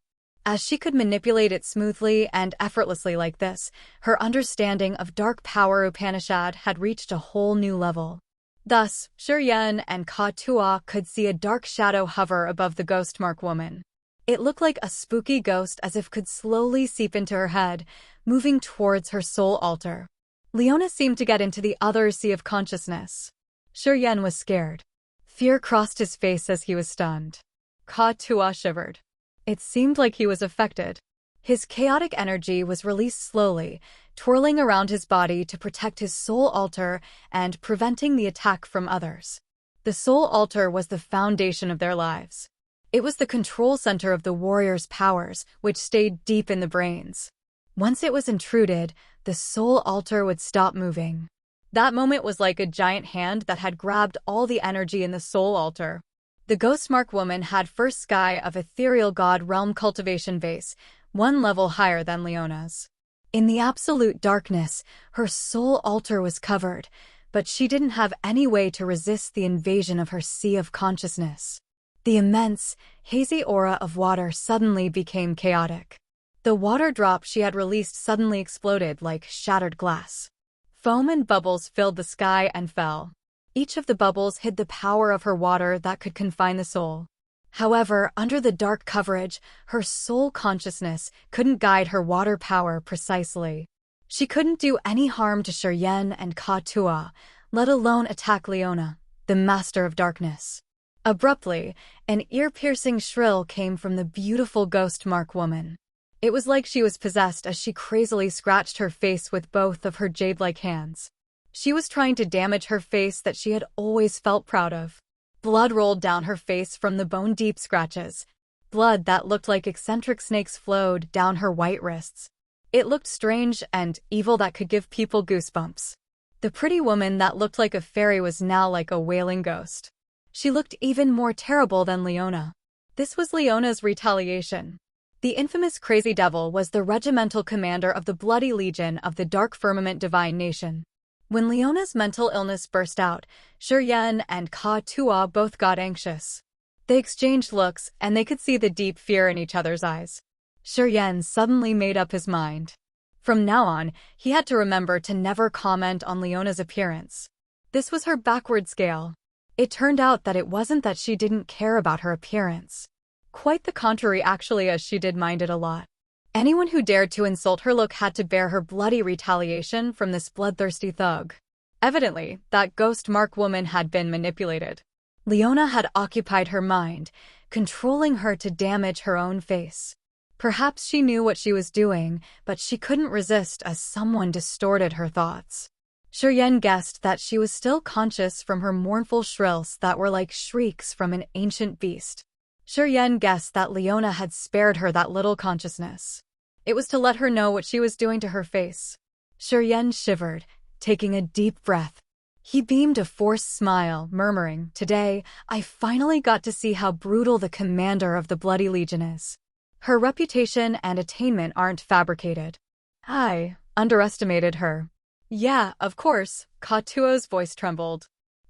As she could manipulate it smoothly and effortlessly like this, her understanding of dark power Upanishad had reached a whole new level. Thus, Shiryen and Ka-Tua could see a dark shadow hover above the Ghostmark woman. It looked like a spooky ghost as if could slowly seep into her head, moving towards her soul altar. Leona seemed to get into the other sea of consciousness. Shiryen was scared. Fear crossed his face as he was stunned. Ka-Tua shivered. It seemed like he was affected. His chaotic energy was released slowly, twirling around his body to protect his soul altar and preventing the attack from others. The soul altar was the foundation of their lives. It was the control center of the warrior's powers, which stayed deep in the brains. Once it was intruded, the soul altar would stop moving. That moment was like a giant hand that had grabbed all the energy in the soul altar. The Ghostmark woman had first sky of ethereal god realm cultivation vase, one level higher than Leona's. In the absolute darkness, her soul altar was covered, but she didn't have any way to resist the invasion of her sea of consciousness. The immense, hazy aura of water suddenly became chaotic. The water drop she had released suddenly exploded like shattered glass. Foam and bubbles filled the sky and fell. Each of the bubbles hid the power of her water that could confine the soul. However, under the dark coverage, her soul consciousness couldn't guide her water power precisely. She couldn't do any harm to Shiryen and Ka-Tua, let alone attack Leona, the master of darkness. Abruptly, an ear-piercing shrill came from the beautiful Ghostmark woman. It was like she was possessed as she crazily scratched her face with both of her jade-like hands. She was trying to damage her face that she had always felt proud of. Blood rolled down her face from the bone-deep scratches. Blood that looked like eccentric snakes flowed down her white wrists. It looked strange and evil that could give people goosebumps. The pretty woman that looked like a fairy was now like a wailing ghost. She looked even more terrible than Leona. This was Leona's retaliation. The infamous Crazy Devil was the regimental commander of the Bloody Legion of the Dark Firmament Divine Nation. When Leona's mental illness burst out, Shiryen and Ka-Tua both got anxious. They exchanged looks, and they could see the deep fear in each other's eyes. Shiryen suddenly made up his mind. From now on, he had to remember to never comment on Leona's appearance. This was her backward scale. It turned out that it wasn't that she didn't care about her appearance. Quite the contrary actually, as she did mind it a lot. Anyone who dared to insult her look had to bear her bloody retaliation from this bloodthirsty thug. Evidently, that Ghostmark woman had been manipulated. Leona had occupied her mind, controlling her to damage her own face. Perhaps she knew what she was doing, but she couldn't resist as someone distorted her thoughts. Shiryen guessed that she was still conscious from her mournful shrills that were like shrieks from an ancient beast. Shiryen guessed that Leona had spared her that little consciousness. It was to let her know what she was doing to her face. Shiryen shivered, taking a deep breath. He beamed a forced smile, murmuring, "Today, I finally got to see how brutal the commander of the Bloody Legion is. Her reputation and attainment aren't fabricated. I underestimated her." "Yeah, of course," Ka-Tua's voice trembled.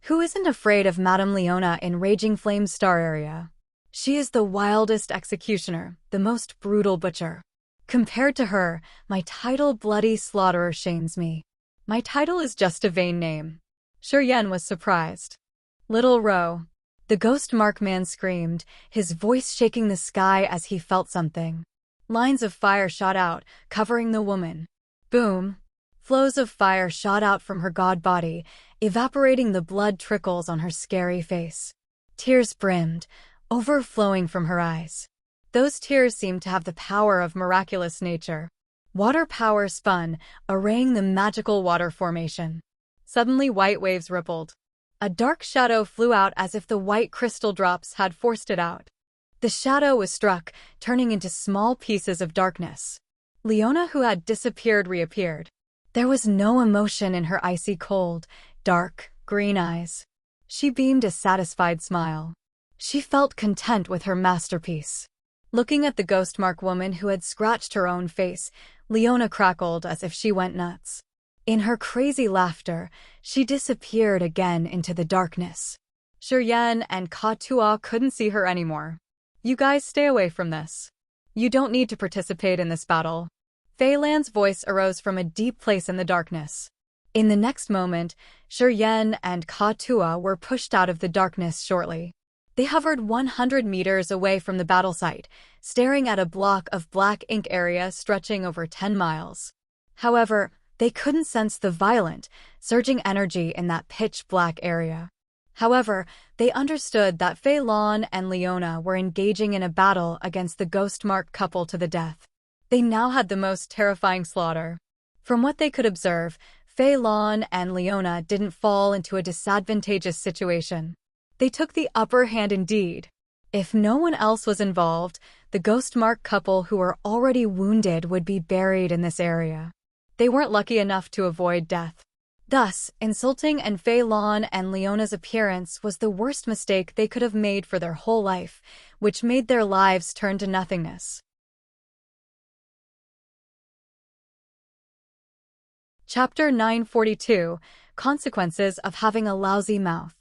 "Who isn't afraid of Madame Leona in Raging Flame Star area? She is the wildest executioner, the most brutal butcher. Compared to her, my title Bloody Slaughterer shames me. My title is just a vain name." Shiryen was surprised. "Little Ro." The Ghostmark man screamed, his voice shaking the sky as he felt something. Lines of fire shot out, covering the woman. Boom! Flows of fire shot out from her god body, evaporating the blood trickles on her scary face. Tears brimmed, overflowing from her eyes. Those tears seemed to have the power of miraculous nature. Water power spun, arraying the magical water formation. Suddenly white waves rippled. A dark shadow flew out as if the white crystal drops had forced it out. The shadow was struck, turning into small pieces of darkness. Leona, who had disappeared, reappeared. There was no emotion in her icy cold, dark, green eyes. She beamed a satisfied smile. She felt content with her masterpiece. Looking at the Ghostmark woman who had scratched her own face, Leona crackled as if she went nuts. In her crazy laughter, she disappeared again into the darkness. Shiryen and Ka-Tua couldn't see her anymore. "You guys stay away from this. You don't need to participate in this battle." Fei Lan's voice arose from a deep place in the darkness. In the next moment, Shiryen and Ka-Tua were pushed out of the darkness shortly. They hovered 100 meters away from the battle site, staring at a block of black ink area stretching over 10 miles. However, they couldn't sense the violent, surging energy in that pitch-black area. However, they understood that Fei Lan and Leona were engaging in a battle against the Ghostmark couple to the death. They now had the most terrifying slaughter. From what they could observe, Fei Lan and Leona didn't fall into a disadvantageous situation. They took the upper hand indeed. If no one else was involved, the ghost mark couple who were already wounded would be buried in this area. They weren't lucky enough to avoid death. Thus, insulting and Fei Lan and Leona's appearance was the worst mistake they could have made for their whole life, which made their lives turn to nothingness. Chapter 942, Consequences of Having a Lousy Mouth.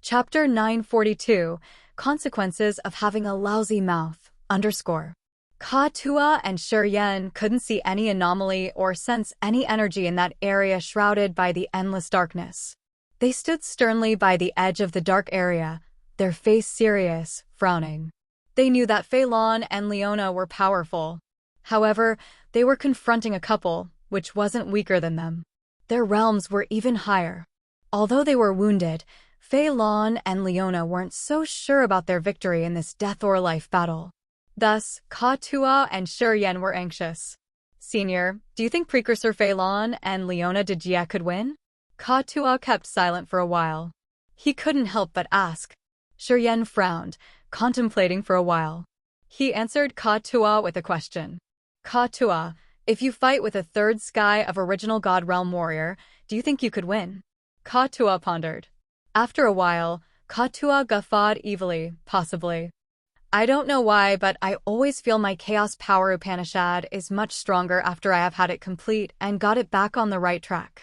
Chapter 942, Consequences of Having a Lousy Mouth, _ Ka Tua and Shi Yan couldn't see any anomaly or sense any energy in that area shrouded by the endless darkness. They stood sternly by the edge of the dark area, their face serious, frowning. They knew that Fei Lan and Leona were powerful. However, they were confronting a couple, which wasn't weaker than them. Their realms were even higher. Although they were wounded, Fei Lan and Leona weren't so sure about their victory in this death-or-life battle. Thus, Ka Tua and Shi Yan were anxious. Senior, do you think Precursor Fei Lan and Leona de Jie could win? Ka Tua kept silent for a while. He couldn't help but ask. Shi Yan frowned, contemplating for a while. He answered Ka Tua with a question. Ka Tua, if you fight with a third sky of original God Realm warrior, do you think you could win? Ka Tua pondered. After a while, Ka Tua guffawed evilly, possibly. I don't know why, but I always feel my Chaos Power Upanishad is much stronger after I have had it complete and got it back on the right track.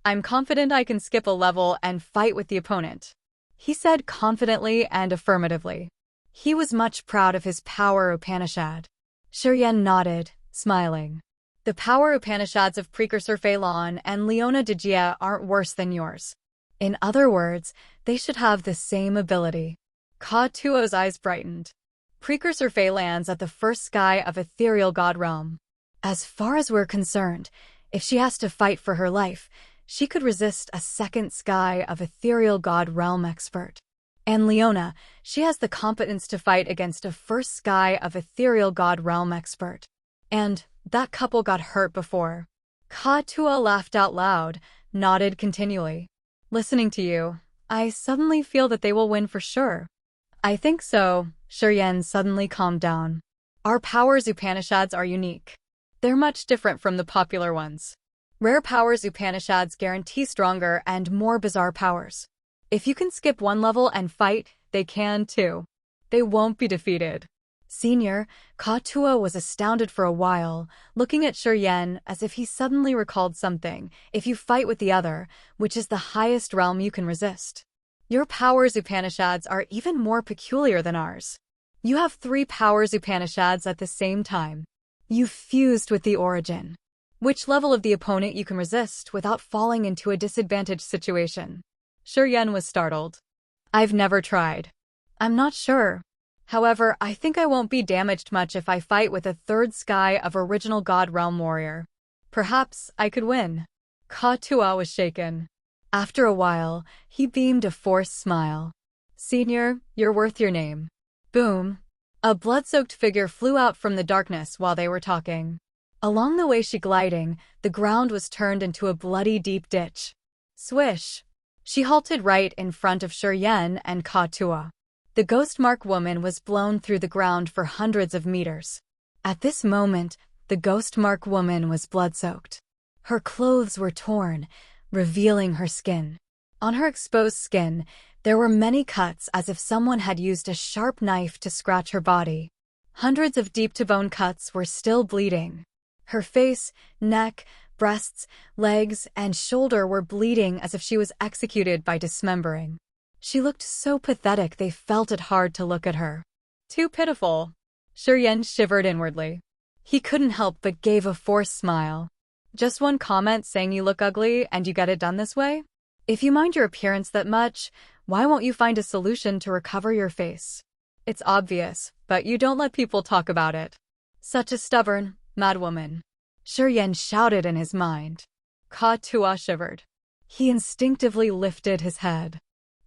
I'm confident I can skip a level and fight with the opponent. He said confidently and affirmatively. He was much proud of his Power Upanishad. Shi Yan nodded, smiling. The Power Upanishads of Precursor Fei Lan and Leona de Jie aren't worse than yours. In other words, they should have the same ability. Ka Tuo's eyes brightened. Precursor Fei lands at the first sky of ethereal God realm. As far as we're concerned, if she has to fight for her life, she could resist a second sky of ethereal God realm expert. And Leona, she has the competence to fight against a first sky of ethereal God realm expert. And that couple got hurt before. Ka Tua laughed out loud, nodded continually. Listening to you, I suddenly feel that they will win for sure. I think so. Shi Yan suddenly calmed down. Our powers Upanishads are unique. They're much different from the popular ones. Rare powers Upanishads guarantee stronger and more bizarre powers. If you can skip one level and fight, they can too. They won't be defeated. Senior, Ka Tua was astounded for a while, looking at Shi Yan as if he suddenly recalled something. If you fight with the other, which is the highest realm you can resist. Your powers Upanishads are even more peculiar than ours. You have 3 powers Upanishads at the same time. You've fused with the origin. Which level of the opponent you can resist without falling into a disadvantaged situation? Shi Yan was startled. I've never tried. I'm not sure. However, I think I won't be damaged much if I fight with a third sky of original God Realm warrior. Perhaps I could win. Ka Tua was shaken. After a while, he beamed a forced smile. Senior, you're worth your name. Boom. A blood-soaked figure flew out from the darkness while they were talking. Along the way she gliding, the ground was turned into a bloody deep ditch. Swish. She halted right in front of Shi Yan and Ka Tua. The ghost mark woman was blown through the ground for hundreds of meters. At this moment, the ghost mark woman was blood-soaked. Her clothes were torn, revealing her skin. On her exposed skin, there were many cuts as if someone had used a sharp knife to scratch her body. Hundreds of deep-to-bone cuts were still bleeding. Her face, neck, breasts, legs, and shoulder were bleeding as if she was executed by dismembering. She looked so pathetic they felt it hard to look at her. Too pitiful. Shi Yan shivered inwardly. He couldn't help but gave a forced smile. Just one comment saying you look ugly and you get it done this way? If you mind your appearance that much, why won't you find a solution to recover your face? It's obvious, but you don't let people talk about it. Such a stubborn, mad woman. Shi Yan shouted in his mind. Ka Tua shivered. He instinctively lifted his head.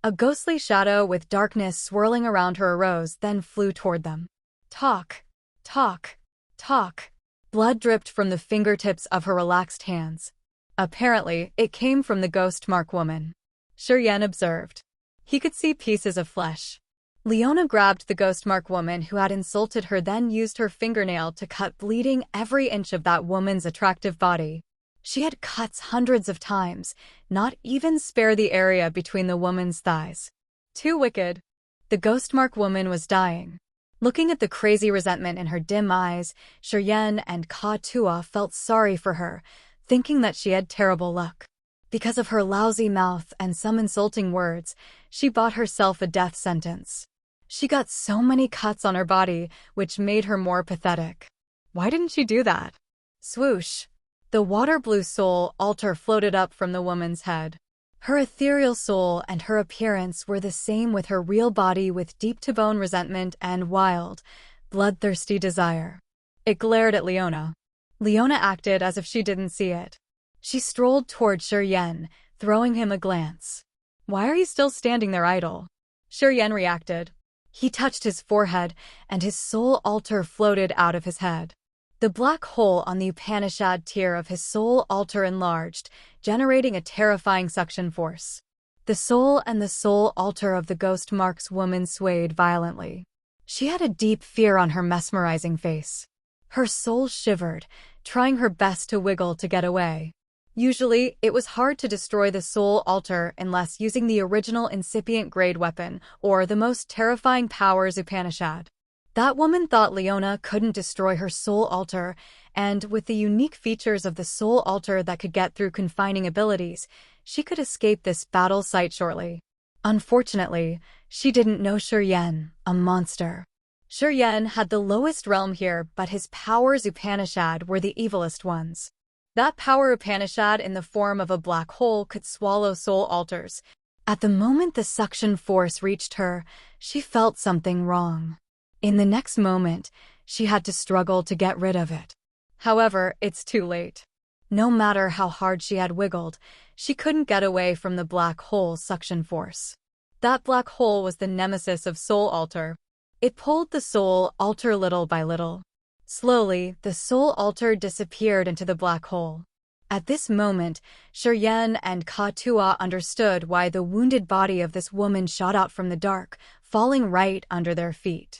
A ghostly shadow with darkness swirling around her arose, then flew toward them. Talk, talk, talk. Blood dripped from the fingertips of her relaxed hands. Apparently, it came from the ghost mark woman. Shi Yan observed. He could see pieces of flesh. Leona grabbed the ghostmark woman who had insulted her, then used her fingernail to cut, bleeding every inch of that woman's attractive body. She had cuts hundreds of times, not even spare the area between the woman's thighs. Too wicked. The ghostmark woman was dying. Looking at the crazy resentment in her dim eyes, Shiryen and Ka-Tua felt sorry for her, thinking that she had terrible luck. Because of her lousy mouth and some insulting words, she bought herself a death sentence. She got so many cuts on her body, which made her more pathetic. Why didn't she do that? Swoosh! The water-blue soul altar floated up from the woman's head. Her ethereal soul and her appearance were the same with her real body, with deep-to-bone resentment and wild, bloodthirsty desire. It glared at Leona. Leona acted as if she didn't see it. She strolled toward Shiryen, throwing him a glance. "Why are you still standing there idle?" Shiryen reacted. He touched his forehead, and his soul altar floated out of his head. The black hole on the Upanishad tier of his soul altar enlarged, generating a terrifying suction force. The soul and the soul altar of the ghost marks woman swayed violently. She had a deep fear on her mesmerizing face. Her soul shivered, trying her best to wiggle to get away. Usually, it was hard to destroy the soul altar unless using the original incipient grade weapon or the most terrifying powers Upanishad. That woman thought Leona couldn't destroy her soul altar, and with the unique features of the soul altar that could get through confining abilities, she could escape this battle site shortly. Unfortunately, she didn't know Shiryen, a monster. Shiryen had the lowest realm here, but his powers Upanishad were the evilest ones. That power Upanishad in the form of a black hole could swallow soul altars. At the moment the suction force reached her, she felt something wrong. In the next moment, she had to struggle to get rid of it. However, it's too late. No matter how hard she had wiggled, she couldn't get away from the black hole's suction force. That black hole was the nemesis of soul altar. It pulled the soul altar little by little. Slowly, the soul altar disappeared into the black hole. At this moment, Shiryen and Ka-Tua understood why the wounded body of this woman shot out from the dark, falling right under their feet.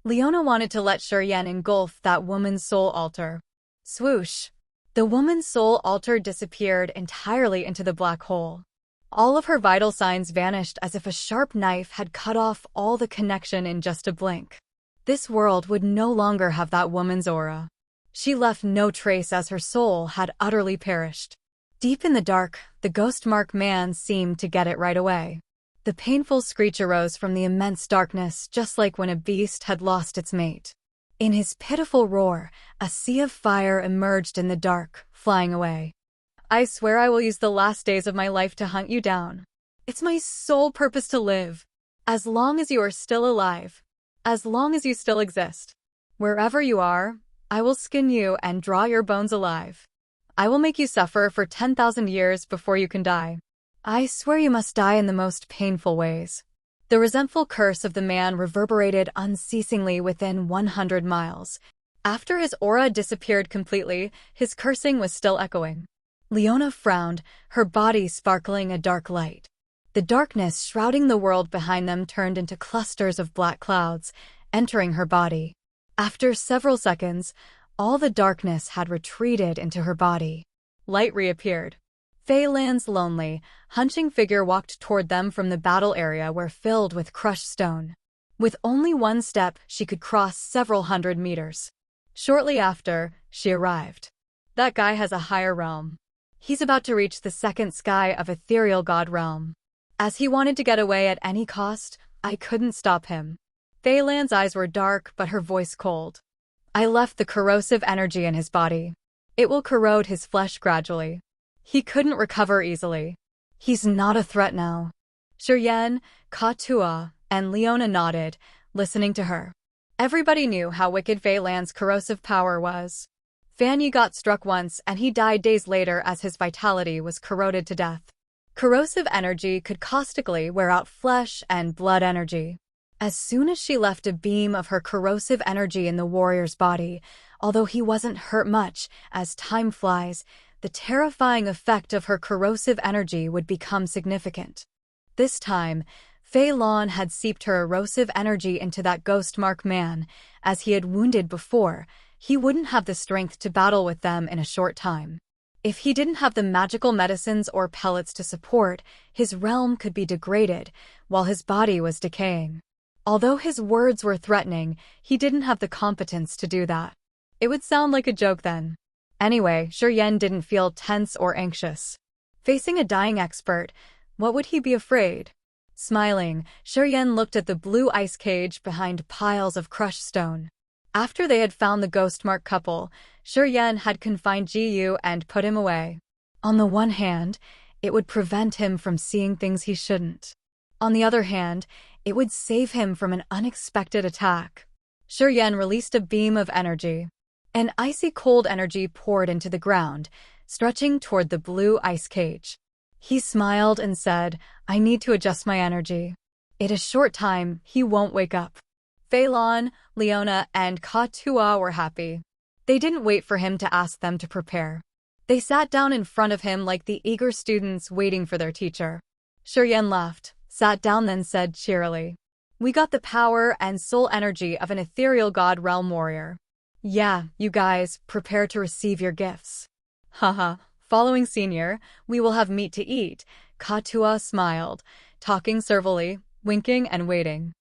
Leona wanted to let Shiryen engulf that woman's soul altar. Swoosh! The woman's soul altar disappeared entirely into the black hole. All of her vital signs vanished as if a sharp knife had cut off all the connection in just a blink. This world would no longer have that woman's aura. She left no trace as her soul had utterly perished. Deep in the dark, the ghost-mark man seemed to get it right away. The painful screech arose from the immense darkness, just like when a beast had lost its mate. In his pitiful roar, a sea of fire emerged in the dark, flying away. "I swear I will use the last days of my life to hunt you down. It's my sole purpose to live. As long as you are still alive. As long as you still exist. Wherever you are, I will skin you and draw your bones alive. I will make you suffer for 10,000 years before you can die. I swear you must die in the most painful ways." The resentful curse of the man reverberated unceasingly within 100 miles. After his aura disappeared completely, his cursing was still echoing. Leona frowned, her body sparkling a dark light. The darkness shrouding the world behind them turned into clusters of black clouds, entering her body. After several seconds, all the darkness had retreated into her body. Light reappeared. Feilan's lonely, hunching figure walked toward them from the battle area where filled with crushed stone. With only one step, she could cross several hundred meters. Shortly after, she arrived. "That guy has a higher realm. He's about to reach the second sky of ethereal god realm. As he wanted to get away at any cost, I couldn't stop him." Feilan's eyes were dark, but her voice cold. "I left the corrosive energy in his body. It will corrode his flesh gradually. He couldn't recover easily. He's not a threat now." Shiryen, Ka-Tua, and Leona nodded, listening to her. Everybody knew how wicked Feilan's corrosive power was. Fanyi got struck once and he died days later as his vitality was corroded to death. Corrosive energy could caustically wear out flesh and blood energy. As soon as she left a beam of her corrosive energy in the warrior's body, although he wasn't hurt much, as time flies, the terrifying effect of her corrosive energy would become significant. This time, Fei Lan had seeped her erosive energy into that ghost mark man. As he had wounded before, he wouldn't have the strength to battle with them in a short time. If he didn't have the magical medicines or pellets to support, his realm could be degraded, while his body was decaying. Although his words were threatening, he didn't have the competence to do that. It would sound like a joke then. Anyway, Yan didn't feel tense or anxious. Facing a dying expert, what would he be afraid? Smiling, Yan looked at the blue ice cage behind piles of crushed stone. After they had found the ghostmark couple, Yan had confined Ji and put him away. On the one hand, it would prevent him from seeing things he shouldn't. On the other hand, it would save him from an unexpected attack. Yan released a beam of energy. An icy cold energy poured into the ground, stretching toward the blue ice cage. He smiled and said, "I need to adjust my energy. In a short time, he won't wake up." Fei Lan, Leona, and Ka Tua were happy. They didn't wait for him to ask them to prepare. They sat down in front of him like the eager students waiting for their teacher. Yan laughed, sat down then said cheerily, "We got the power and soul energy of an ethereal god realm warrior. Yeah, you guys, prepare to receive your gifts." Haha, following senior, we will have meat to eat. Ka Tua smiled, talking servilely, winking and waiting.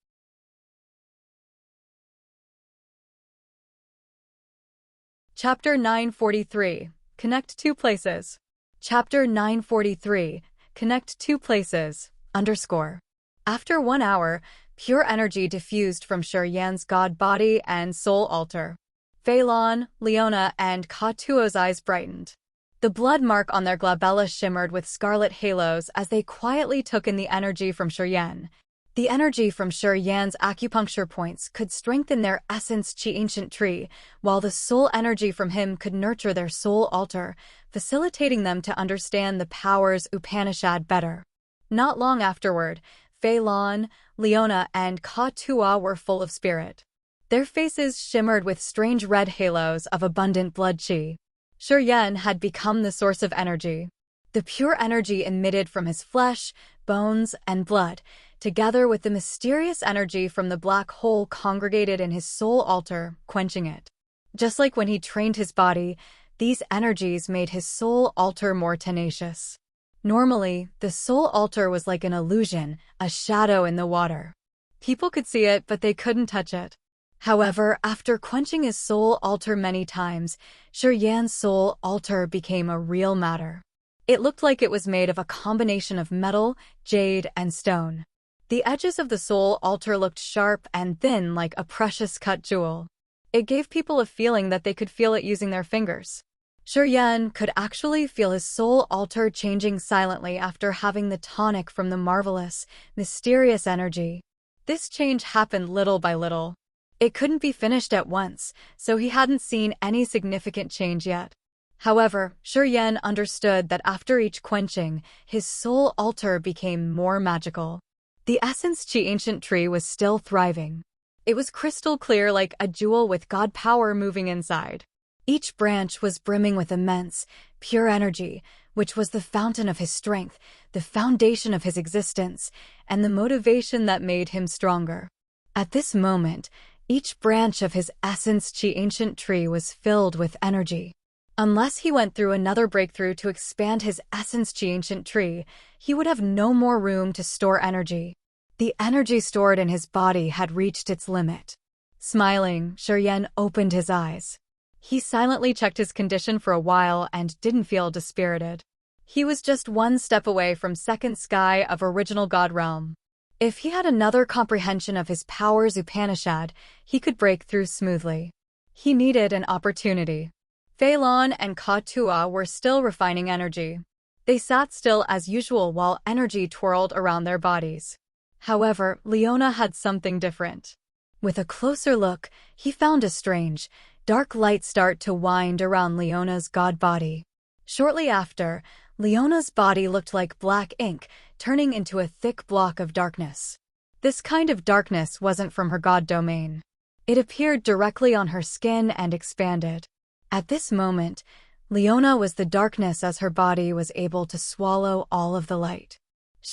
Chapter 943. Connect two places. Chapter 943. Connect two places. _ After 1 hour, pure energy diffused from Yan's god body and soul altar. Fei Lan, Leona, and Ka Tua's eyes brightened. The blood mark on their glabella shimmered with scarlet halos as they quietly took in the energy from Yan. The energy from Yan's acupuncture points could strengthen their essence chi ancient tree, while the soul energy from him could nurture their soul altar, facilitating them to understand the powers Upanishad better. Not long afterward, Fei Lan, Leona, and Ka Tua were full of spirit. Their faces shimmered with strange red halos of abundant blood chi. Yan had become the source of energy. The pure energy emitted from his flesh, bones, and blood, together with the mysterious energy from the black hole congregated in his soul altar, quenching it. Just like when he trained his body, these energies made his soul altar more tenacious. Normally, the soul altar was like an illusion, a shadow in the water. People could see it, but they couldn't touch it. However, after quenching his soul altar many times, Yan's soul altar became a real matter. It looked like it was made of a combination of metal, jade, and stone. The edges of the soul altar looked sharp and thin like a precious cut jewel. It gave people a feeling that they could feel it using their fingers. Yan could actually feel his soul altar changing silently after having the tonic from the marvelous, mysterious energy. This change happened little by little. It couldn't be finished at once, so he hadn't seen any significant change yet. However, Yan understood that after each quenching, his soul altar became more magical. The essence chi ancient tree was still thriving. It was crystal clear like a jewel with god power moving inside. Each branch was brimming with immense, pure energy, which was the fountain of his strength, the foundation of his existence, and the motivation that made him stronger. At this moment, each branch of his essence chi ancient tree was filled with energy. Unless he went through another breakthrough to expand his essence chi ancient tree, he would have no more room to store energy. The energy stored in his body had reached its limit. Smiling, Yan opened his eyes. He silently checked his condition for a while and didn't feel dispirited. He was just one step away from second sky of original god realm. If he had another comprehension of his powers Upanishad, he could break through smoothly. He needed an opportunity. Fei Lan and Ka Tua were still refining energy. They sat still as usual while energy twirled around their bodies. However, Leona had something different. With a closer look, he found a strange, dark light start to wind around Leona's god body. Shortly after, Leona's body looked like black ink, turning into a thick block of darkness. This kind of darkness wasn't from her god domain. It appeared directly on her skin and expanded. At this moment, Leona was the darkness as her body was able to swallow all of the light.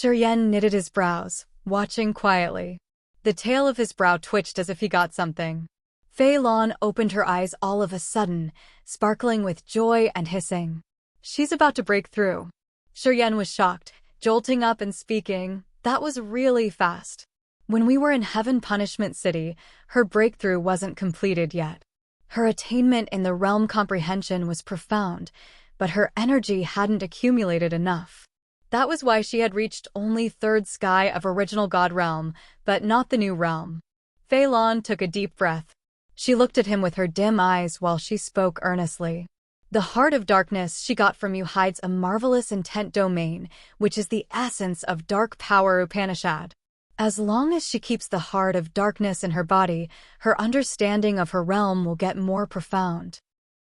Yan knitted his brows, watching quietly. The tail of his brow twitched as if he got something. Fei Lan opened her eyes all of a sudden, sparkling with joy and hissing. She's about to break through. Shiryen was shocked, jolting up and speaking. That was really fast. When we were in Heaven Punishment City, her breakthrough wasn't completed yet. Her attainment in the realm comprehension was profound, but her energy hadn't accumulated enough. That was why she had reached only third sky of original God realm, but not the new realm. Fei Lan took a deep breath. She looked at him with her dim eyes while she spoke earnestly. The heart of darkness she got from you hides a marvelous intent domain, which is the essence of dark power Upanishad. As long as she keeps the heart of darkness in her body, her understanding of her realm will get more profound.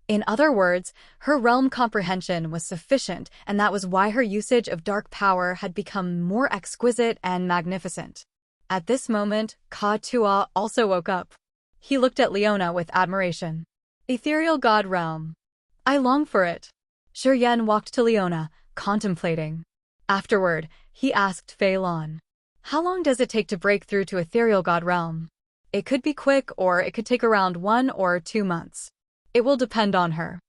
In other words, her realm comprehension was sufficient, and that was why her usage of dark power had become more exquisite and magnificent. At this moment, Ka Tua also woke up. He looked at Leona with admiration. Ethereal God realm. I long for it. Shiryen walked to Leona, contemplating. Afterward, he asked Fei Lan. How long does it take to break through to Ethereal God realm? It could be quick, or it could take around 1 or 2 months. It will depend on her.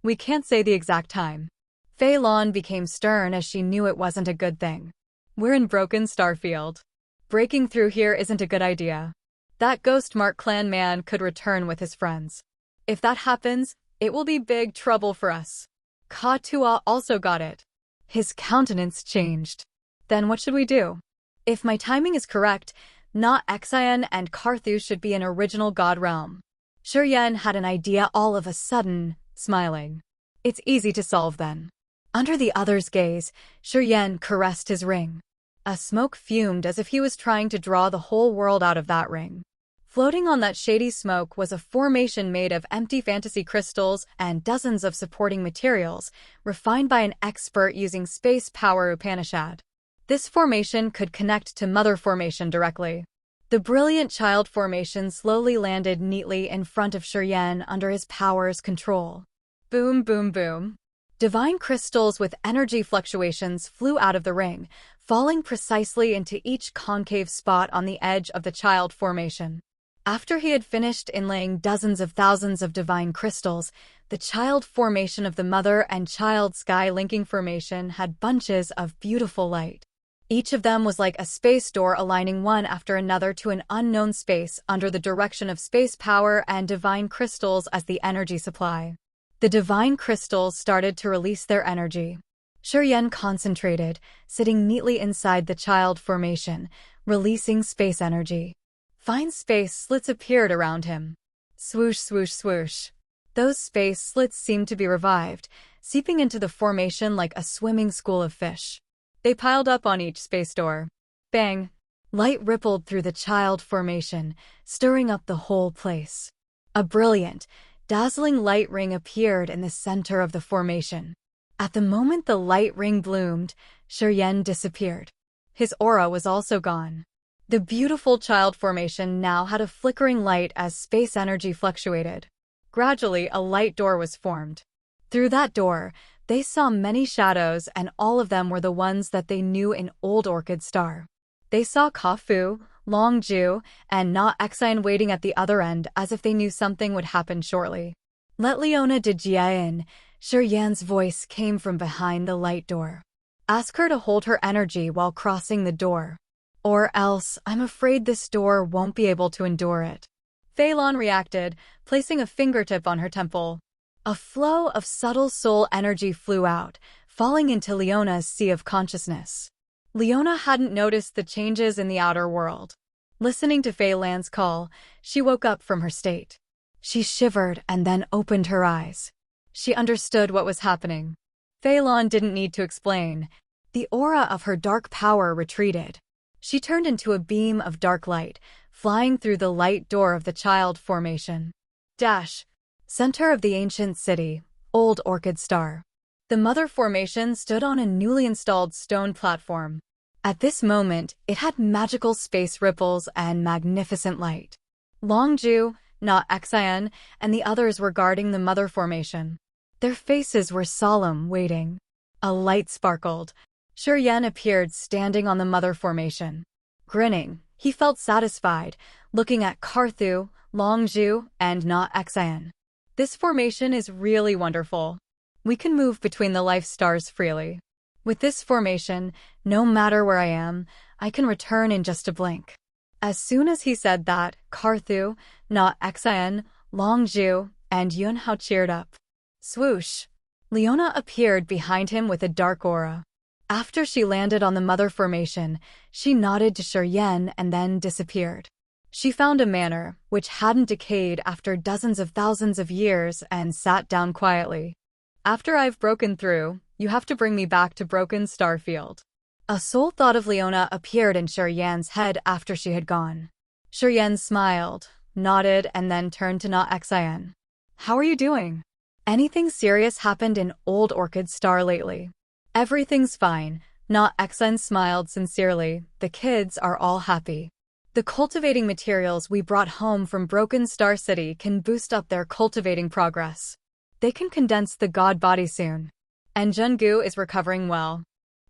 We can't say the exact time. Fei Lan became stern as she knew it wasn't a good thing. We're in Broken Starfield. Breaking through here isn't a good idea. That Ghost Mark clan man could return with his friends. If that happens, it will be big trouble for us. Ka Tua also got it. His countenance changed. Then what should we do? If my timing is correct, Na Xian and Karthu should be in original God realm. Shiryen had an idea all of a sudden, smiling. It's easy to solve then. Under the other's gaze, Shiryen caressed his ring. A smoke fumed as if he was trying to draw the whole world out of that ring. Floating on that shady smoke was a formation made of empty fantasy crystals and dozens of supporting materials, refined by an expert using space power Upanishad. This formation could connect to Mother Formation directly. The brilliant child formation slowly landed neatly in front of Shiryen under his power's control. Boom, boom, boom. Divine crystals with energy fluctuations flew out of the ring, falling precisely into each concave spot on the edge of the child formation. After he had finished inlaying dozens of thousands of divine crystals, the child formation of the mother and child sky linking formation had bunches of beautiful light. Each of them was like a space door aligning one after another to an unknown space under the direction of space power and divine crystals as the energy supply. The divine crystals started to release their energy. Shiryen concentrated, sitting neatly inside the child formation, releasing space energy. Fine space slits appeared around him. Swoosh, swoosh, swoosh. Those space slits seemed to be revived, seeping into the formation like a swimming school of fish. They piled up on each space door. Bang! Light rippled through the child formation, stirring up the whole place. A brilliant, dazzling light ring appeared in the center of the formation. At the moment the light ring bloomed, Shiryen disappeared. His aura was also gone. The beautiful child formation now had a flickering light as space energy fluctuated. Gradually, a light door was formed. Through that door, they saw many shadows, and all of them were the ones that they knew in Old Orchid Star. They saw Kafu, Longju, and Na Xian waiting at the other end as if they knew something would happen shortly. Let Leona de Jia in. Shiryen's voice came from behind the light door. Ask her to hold her energy while crossing the door. Or else, I'm afraid this door won't be able to endure it. Fei Lan reacted, placing a fingertip on her temple. A flow of subtle soul energy flew out, falling into Leona's sea of consciousness. Leona hadn't noticed the changes in the outer world. Listening to Fei Lan's call, she woke up from her state. She shivered and then opened her eyes. She understood what was happening. Fei Lan didn't need to explain. The aura of her dark power retreated. She turned into a beam of dark light, flying through the light door of the child formation. Dash. Center of the ancient city, Old Orchid Star. The mother formation stood on a newly installed stone platform. At this moment, it had magical space ripples and magnificent light. Longju, Na Xian, and the others were guarding the mother formation. Their faces were solemn, waiting. A light sparkled. Shiryen appeared standing on the mother formation. Grinning, he felt satisfied, looking at Karthu, Longzhu, and Na Xian. This formation is really wonderful. We can move between the life stars freely. With this formation, no matter where I am, I can return in just a blink. As soon as he said that, Karthu, Na Xian, Longzhu, and Yunhao cheered up. Swoosh! Leona appeared behind him with a dark aura. After she landed on the mother formation, she nodded to Shuryen and then disappeared. She found a manor, which hadn't decayed after dozens of thousands of years, and sat down quietly. After I've broken through, you have to bring me back to Broken Starfield. A sole thought of Leona appeared in Shuryen's head after she had gone. Shuryen smiled, nodded, and then turned to Na Xian. How are you doing? Anything serious happened in Old Orchid Star lately? Everything's fine. Na Xian smiled sincerely. The kids are all happy. The cultivating materials we brought home from Broken Star City can boost up their cultivating progress. They can condense the god body soon. And Jungu is recovering well.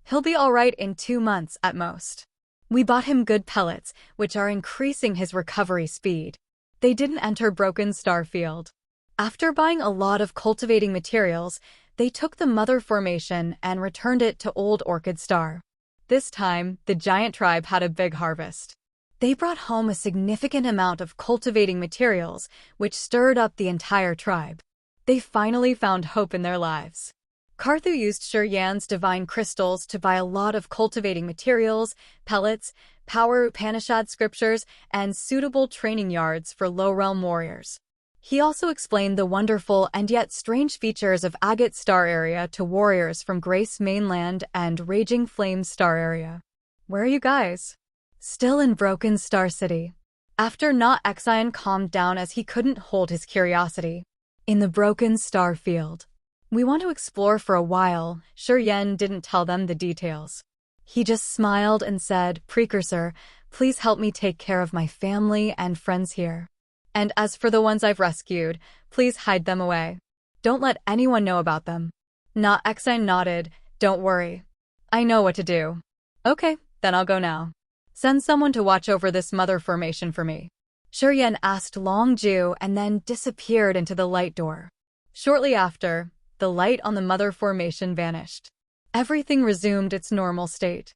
He'll be alright in 2 months at most. We bought him good pellets, which are increasing his recovery speed. They didn't enter Broken Star Field. After buying a lot of cultivating materials, they took the mother formation and returned it to Old Orchid Star. This time, the giant tribe had a big harvest. They brought home a significant amount of cultivating materials, which stirred up the entire tribe. They finally found hope in their lives. Karthu used Shuryen's divine crystals to buy a lot of cultivating materials, pellets, power Upanishad scriptures, and suitable training yards for low-realm warriors. He also explained the wonderful and yet strange features of Agate Star Area to warriors from Grace Mainland and Raging Flames Star Area. Where are you guys? Still in Broken Star City. After Na Xian calmed down as he couldn't hold his curiosity. In the Broken Star Field. We want to explore for a while. Shuryen didn't tell them the details. He just smiled and said, Precursor, please help me take care of my family and friends here. And as for the ones I've rescued, please hide them away. Don't let anyone know about them. Na Xian nodded. Don't worry. I know what to do. Okay, then I'll go now. Send someone to watch over this mother formation for me. Shuryen asked Longzhu and then disappeared into the light door. Shortly after, the light on the mother formation vanished. Everything resumed its normal state.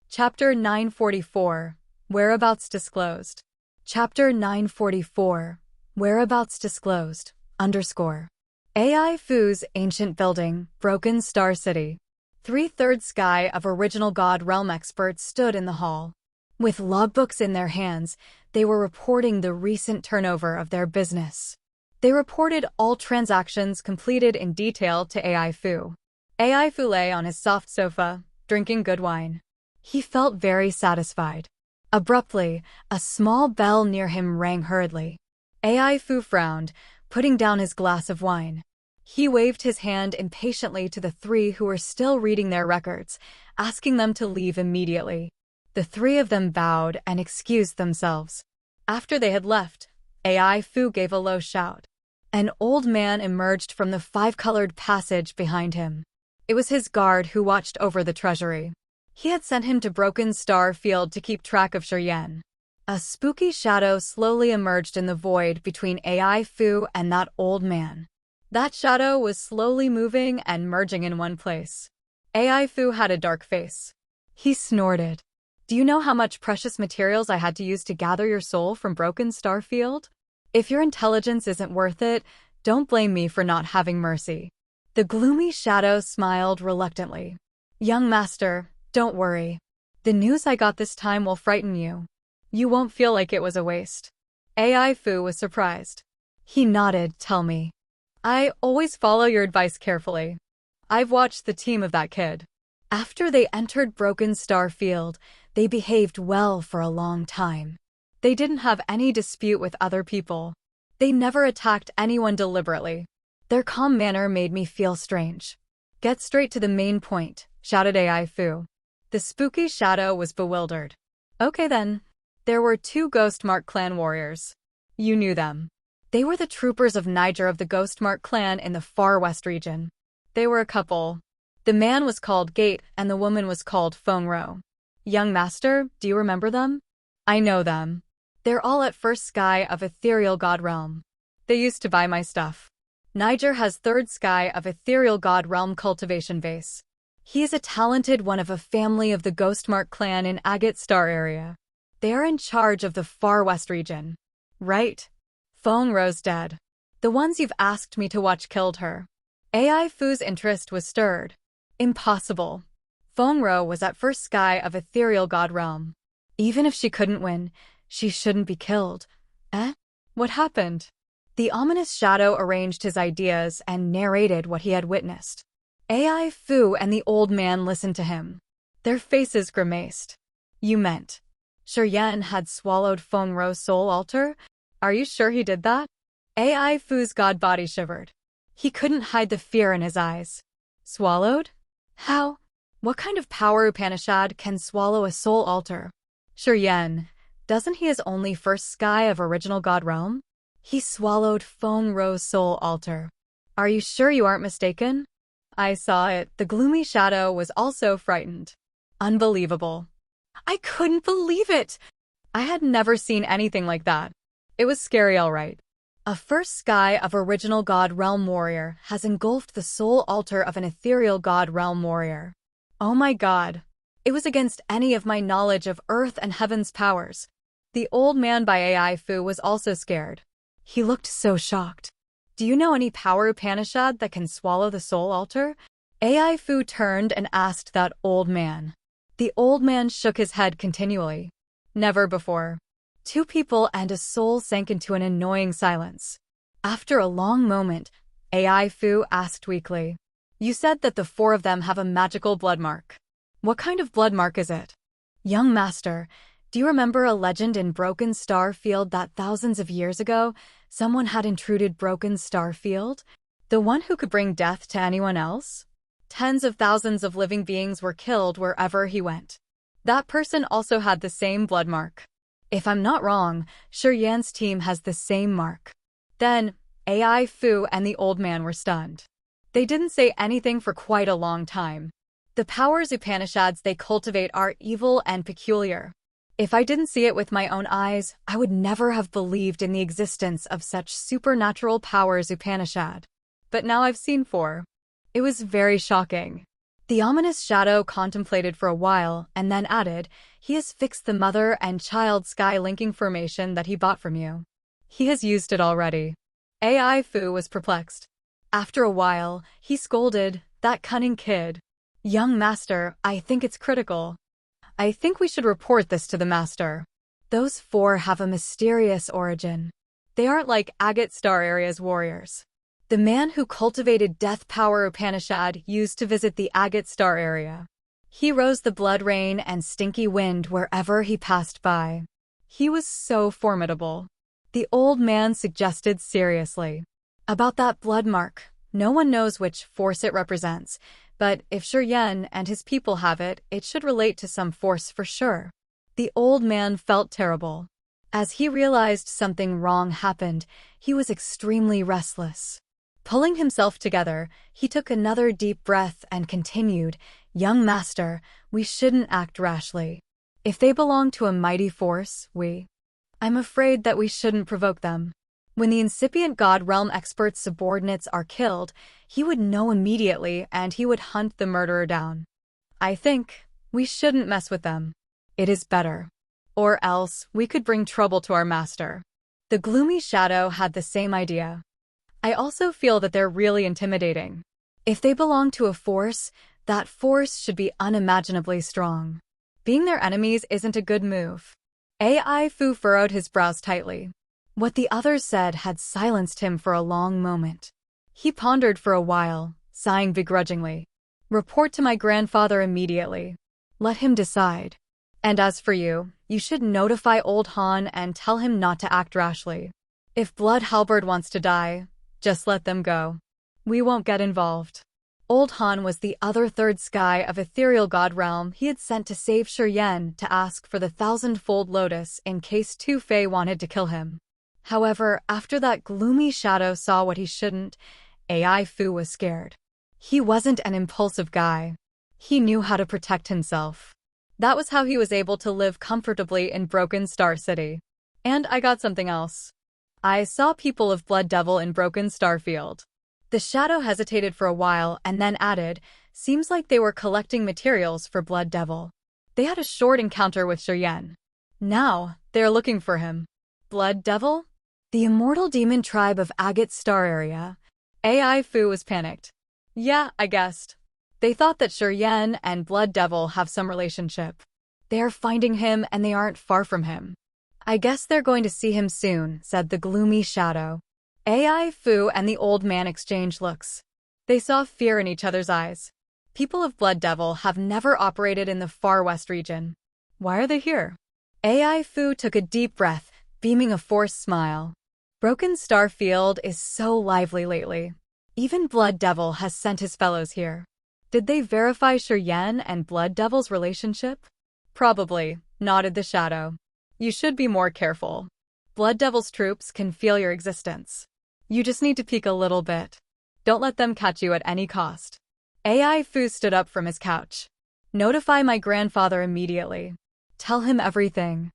Chapter 944, Whereabouts Disclosed. Chapter 944, Whereabouts Disclosed, _ AI Fu's ancient building, Broken Star City. 3/3 sky of original God realm experts stood in the hall. With logbooks in their hands, they were reporting the recent turnover of their business. They reported all transactions completed in detail to AI Fu. AI Fu lay on his soft sofa, drinking good wine. He felt very satisfied. Abruptly, a small bell near him rang hurriedly. AI Fu frowned, putting down his glass of wine. He waved his hand impatiently to the 3 who were still reading their records, asking them to leave immediately. The 3 of them bowed and excused themselves. After they had left, AI Fu gave a low shout. An old man emerged from the 5-colored passage behind him. It was his guard who watched over the treasury. He had sent him to Broken Star Field to keep track of Shuryen. A spooky shadow slowly emerged in the void between AI Fu and that old man. That shadow was slowly moving and merging in one place. AI Fu had a dark face. He snorted. Do you know how much precious materials I had to use to gather your soul from Broken Star Field? If your intelligence isn't worth it, don't blame me for not having mercy. The gloomy shadow smiled reluctantly. Young master, don't worry. The news I got this time will frighten you. You won't feel like it was a waste. AI Fu was surprised. He nodded. Tell me. I always follow your advice carefully. I've watched the team of that kid. After they entered Broken Star Field, they behaved well for a long time. They didn't have any dispute with other people. They never attacked anyone deliberately. Their calm manner made me feel strange. Get straight to the main point, shouted AI Fu. The spooky shadow was bewildered. Okay then. There were 2 Ghostmark clan warriors. You knew them. They were the troopers of Niger of the Ghostmark clan in the far west region. They were a couple. The man was called Gate and the woman was called Feng Ro. Young master, do you remember them? I know them. They're all at first sky of ethereal god realm. They used to buy my stuff. Niger has third sky of ethereal god realm cultivation base. He is a talented one of a family of the Ghostmark clan in Agate Star area. They are in charge of the Far West region. Right. Feng Ro's dead. The ones you've asked me to watch killed her. AI Fu's interest was stirred. Impossible. Feng Ro was at first sky of ethereal god realm. Even if she couldn't win, she shouldn't be killed. Eh? What happened? The ominous shadow arranged his ideas and narrated what he had witnessed. AI Fu and the old man listened to him. Their faces grimaced. You meant Yan had swallowed Feng Ro's soul altar? Are you sure he did that? AI Fu's god body shivered. He couldn't hide the fear in his eyes. Swallowed? How? What kind of power Upanishad can swallow a soul altar? Yan, doesn't he has only first sky of original god realm? He swallowed Feng Ro's soul altar. Are you sure you aren't mistaken? I saw it. The gloomy shadow was also frightened. Unbelievable. I couldn't believe it. I had never seen anything like that. It was scary, all right. A first sky of original god realm warrior has engulfed the soul altar of an ethereal god realm warrior. Oh my god. It was against any of my knowledge of earth and heaven's powers. The old man by AI Fu was also scared. He looked so shocked. Do you know any power Upanishad that can swallow the soul altar? AI Fu turned and asked that old man. The old man shook his head continually. Never before. Two people and a soul sank into an annoying silence. After a long moment, AI Fu asked weakly. You said that the four of them have a magical blood mark. What kind of blood mark is it? Young master, do you remember a legend in Broken Star Field that thousands of years ago, someone had intruded Broken Star Field? The one who could bring death to anyone else? Tens of thousands of living beings were killed wherever he went. That person also had the same blood mark. If I'm not wrong, Yan's team has the same mark. Then, AI Fu and the old man were stunned. They didn't say anything for quite a long time. The powers Upanishads they cultivate are evil and peculiar. If I didn't see it with my own eyes, I would never have believed in the existence of such supernatural powers Upanishad. But now I've seen four. It was very shocking. The ominous shadow contemplated for a while and then added, he has fixed the mother and child sky linking formation that he bought from you. He has used it already. AI Fu was perplexed. After a while, he scolded, that cunning kid. Young master, I think it's critical. I think we should report this to the master. Those four have a mysterious origin. They aren't like Agate Star Area's warriors. The man who cultivated death power Upanishad used to visit the Agate Star area. He rose the blood rain and stinky wind wherever he passed by. He was so formidable. The old man suggested seriously. About that blood mark, no one knows which force it represents, but if Yan and his people have it, it should relate to some force for sure. The old man felt terrible. As he realized something wrong happened, he was extremely restless. Pulling himself together, he took another deep breath and continued, Young master, we shouldn't act rashly. If they belong to a mighty force, I'm afraid that we shouldn't provoke them. When the incipient God Realm expert's subordinates are killed, he would know immediately and he would hunt the murderer down. I think we shouldn't mess with them. It is better. Or else we could bring trouble to our master. The gloomy shadow had the same idea. I also feel that they're really intimidating. If they belong to a force, that force should be unimaginably strong. Being their enemies isn't a good move. AI Fu furrowed his brows tightly. What the others said had silenced him for a long moment. He pondered for a while, sighing begrudgingly. Report to my grandfather immediately. Let him decide. And as for you, you should notify Old Han and tell him not to act rashly. If Blood Halberd wants to die, just let them go. We won't get involved. Old Han was the other third sky of ethereal god realm he had sent to save Yan to ask for the 1,000-fold lotus in case Tu Fei wanted to kill him. However, after that gloomy shadow saw what he shouldn't, AI Fu was scared. He wasn't an impulsive guy. He knew how to protect himself. That was how he was able to live comfortably in Broken Star City. And I got something else. I saw people of Blood Devil in Broken Star Field. The shadow hesitated for a while and then added, seems like they were collecting materials for Blood Devil. They had a short encounter with Shiryen. Now, they're looking for him. Blood Devil? The immortal demon tribe of Agate Star area. AI Fu was panicked. Yeah, I guessed. They thought that Shiryen and Blood Devil have some relationship. They are finding him and they aren't far from him. I guess they're going to see him soon, said the gloomy shadow. AI Fu and the old man exchanged looks. They saw fear in each other's eyes. People of Blood Devil have never operated in the far west region. Why are they here? AI Fu took a deep breath, beaming a forced smile. Broken Star Field is so lively lately. Even Blood Devil has sent his fellows here. Did they verify Shiryen and Blood Devil's relationship? Probably, nodded the shadow. You should be more careful. Blood Devil's troops can feel your existence. You just need to peek a little bit. Don't let them catch you at any cost. AI Fu stood up from his couch. Notify my grandfather immediately. Tell him everything.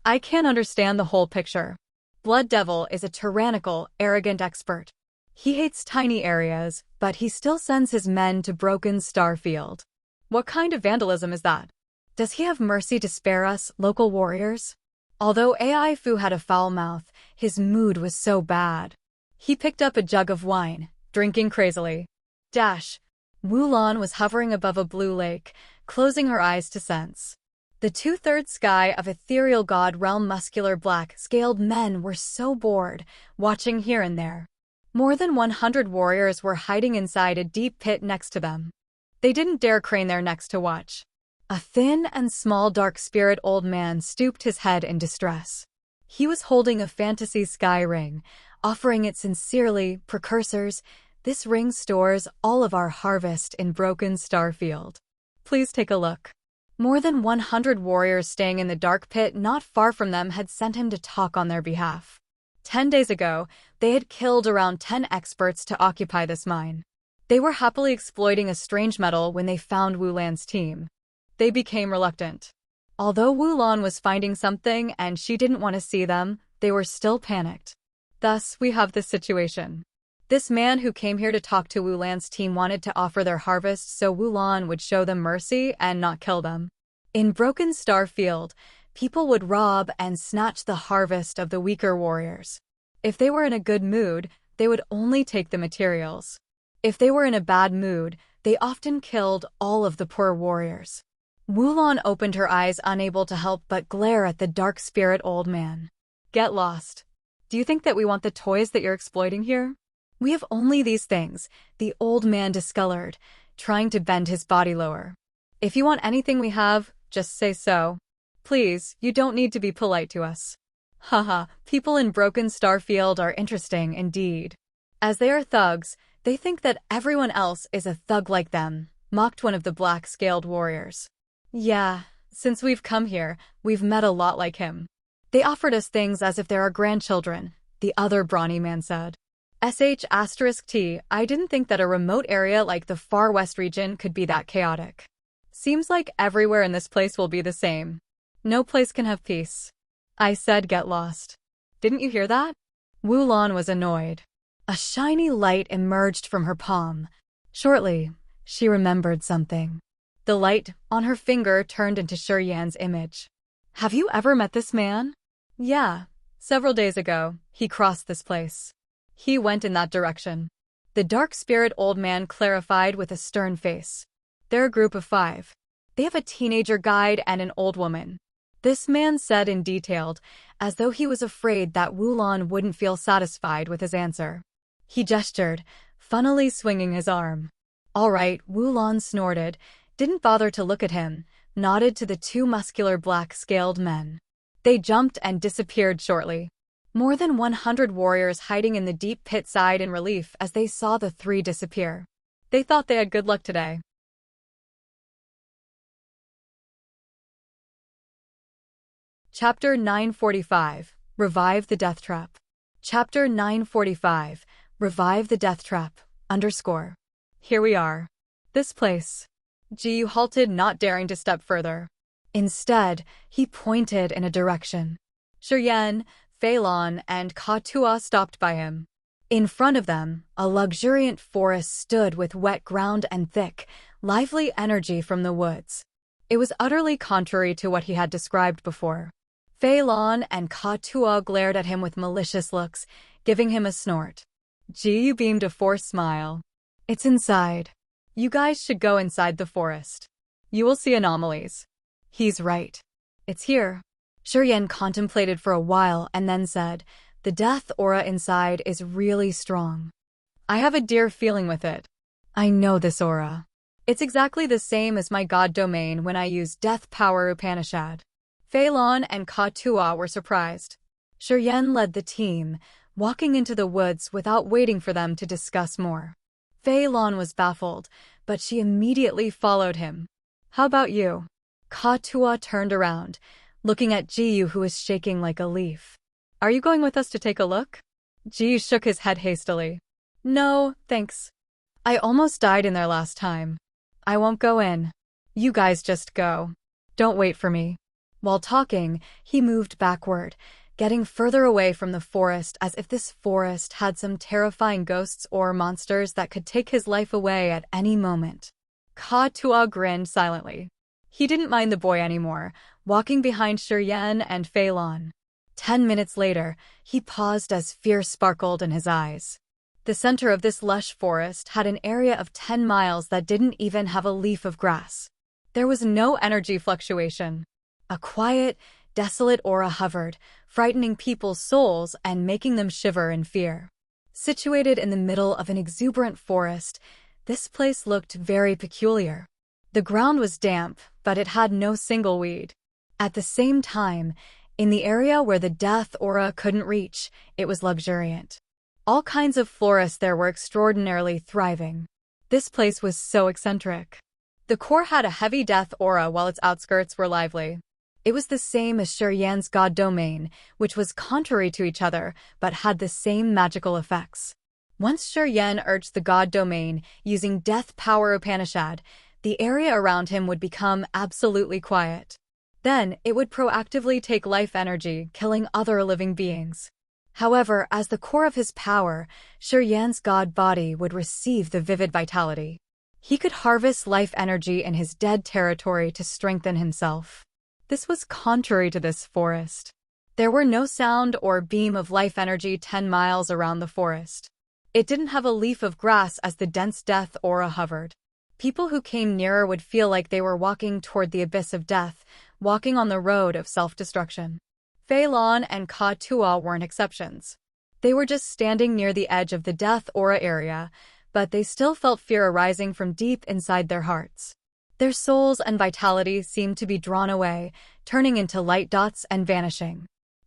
I can't understand the whole picture. Blood Devil is a tyrannical, arrogant expert. He hates tiny areas, but he still sends his men to Broken Star Field. What kind of vandalism is that? Does he have mercy to spare us, local warriors? Although AI Fu had a foul mouth, his mood was so bad. He picked up a jug of wine, drinking crazily. Wulan was hovering above a blue lake, closing her eyes to sense. The two-thirds sky of ethereal god realm muscular black-scaled men were so bored, watching here and there. More than 100 warriors were hiding inside a deep pit next to them. They didn't dare crane their necks to watch. A thin and small dark spirit old man stooped his head in distress. He was holding a fantasy sky ring, offering it sincerely, precursors. This ring stores all of our harvest in Broken Star Field. Please take a look. More than 100 warriors staying in the dark pit not far from them had sent him to talk on their behalf. 10 days ago, they had killed around 10 experts to occupy this mine. They were happily exploiting a strange metal when they found Wulan's team. They became reluctant. Although Wulan was finding something and she didn't want to see them, they were still panicked. Thus, we have this situation. This man who came here to talk to Wulan's team wanted to offer their harvest so Wulan would show them mercy and not kill them. In Broken Star Field, people would rob and snatch the harvest of the weaker warriors. If they were in a good mood, they would only take the materials. If they were in a bad mood, they often killed all of the poor warriors. Wulan opened her eyes, unable to help but glare at the dark spirit old man. Get lost. Do you think that we want the toys that you're exploiting here? We have only these things, the old man discolored, trying to bend his body lower. If you want anything we have, just say so. Please, you don't need to be polite to us. Haha, people in Broken Star Field are interesting indeed. As they are thugs, they think that everyone else is a thug like them, mocked one of the black-scaled warriors. Yeah, since we've come here, we've met a lot like him. They offered us things as if they're our grandchildren, the other brawny man said. *T, I didn't think that a remote area like the Far West region could be that chaotic. Seems like everywhere in this place will be the same. No place can have peace. I said get lost. Didn't you hear that? Wulan was annoyed. A shiny light emerged from her palm. Shortly, she remembered something. The light on her finger turned into Shiryan's image. Have you ever met this man? Yeah, several days ago, he crossed this place. He went in that direction. The dark spirit old man clarified with a stern face. They're a group of 5. They have a teenager guide and an old woman. This man said in detail, as though he was afraid that Wulan wouldn't feel satisfied with his answer. He gestured, funnily swinging his arm. All right, Wulan snorted, didn't bother to look at him, nodded to the 2 muscular black-scaled men. They jumped and disappeared shortly. More than 100 warriors hiding in the deep pit sighed in relief as they saw the 3 disappear. They thought they had good luck today. Chapter 945, Revive the Deathtrap. Chapter 945, Revive the Deathtrap, _. Here we are. This place. Jiyu halted, not daring to step further. Instead, he pointed in a direction. Shiryen, Feilong, and Katua stopped by him. In front of them, a luxuriant forest stood with wet ground and thick, lively energy from the woods. It was utterly contrary to what he had described before. Feilong and Katua glared at him with malicious looks, giving him a snort. Jiyu beamed a forced smile. It's inside. You guys should go inside the forest. You will see anomalies. He's right. It's here. Shiryen contemplated for a while and then said, the death aura inside is really strong. I have a dear feeling with it. I know this aura. It's exactly the same as my god domain when I use Death Power Upanishad. Feilong and Katua were surprised. Shiryen led the team, walking into the woods without waiting for them to discuss more. Feilong was baffled, but she immediately followed him. How about you? Katua turned around, looking at Jiyu, who was shaking like a leaf. Are you going with us to take a look? Jiyu shook his head hastily. No, thanks. I almost died in there last time. I won't go in. You guys just go. Don't wait for me. While talking, he moved backward, getting further away from the forest as if this forest had some terrifying ghosts or monsters that could take his life away at any moment. Katua grinned silently. He didn't mind the boy anymore, walking behind Shiryen and Feilong. 10 minutes later, he paused as fear sparkled in his eyes. The center of this lush forest had an area of 10 miles that didn't even have a leaf of grass. There was no energy fluctuation. A quiet, desolate aura hovered, frightening people's souls and making them shiver in fear. Situated in the middle of an exuberant forest, this place looked very peculiar. The ground was damp, but it had no single weed. At the same time, in the area where the death aura couldn't reach, it was luxuriant. All kinds of florists there were extraordinarily thriving. This place was so eccentric. The core had a heavy death aura while its outskirts were lively. It was the same as Shiryen's god domain, which was contrary to each other, but had the same magical effects. Once Shiryen urged the god domain using Death Power Upanishad, the area around him would become absolutely quiet. Then, it would proactively take life energy, killing other living beings. However, as the core of his power, Shiryen's god body would receive the vivid vitality. He could harvest life energy in his dead territory to strengthen himself. This was contrary to this forest. There were no sound or beam of life energy 10 miles around the forest. It didn't have a leaf of grass as the dense death aura hovered. People who came nearer would feel like they were walking toward the abyss of death, walking on the road of self-destruction. Feilong and Katua weren't exceptions. They were just standing near the edge of the death aura area, but they still felt fear arising from deep inside their hearts. Their souls and vitality seemed to be drawn away, turning into light dots and vanishing.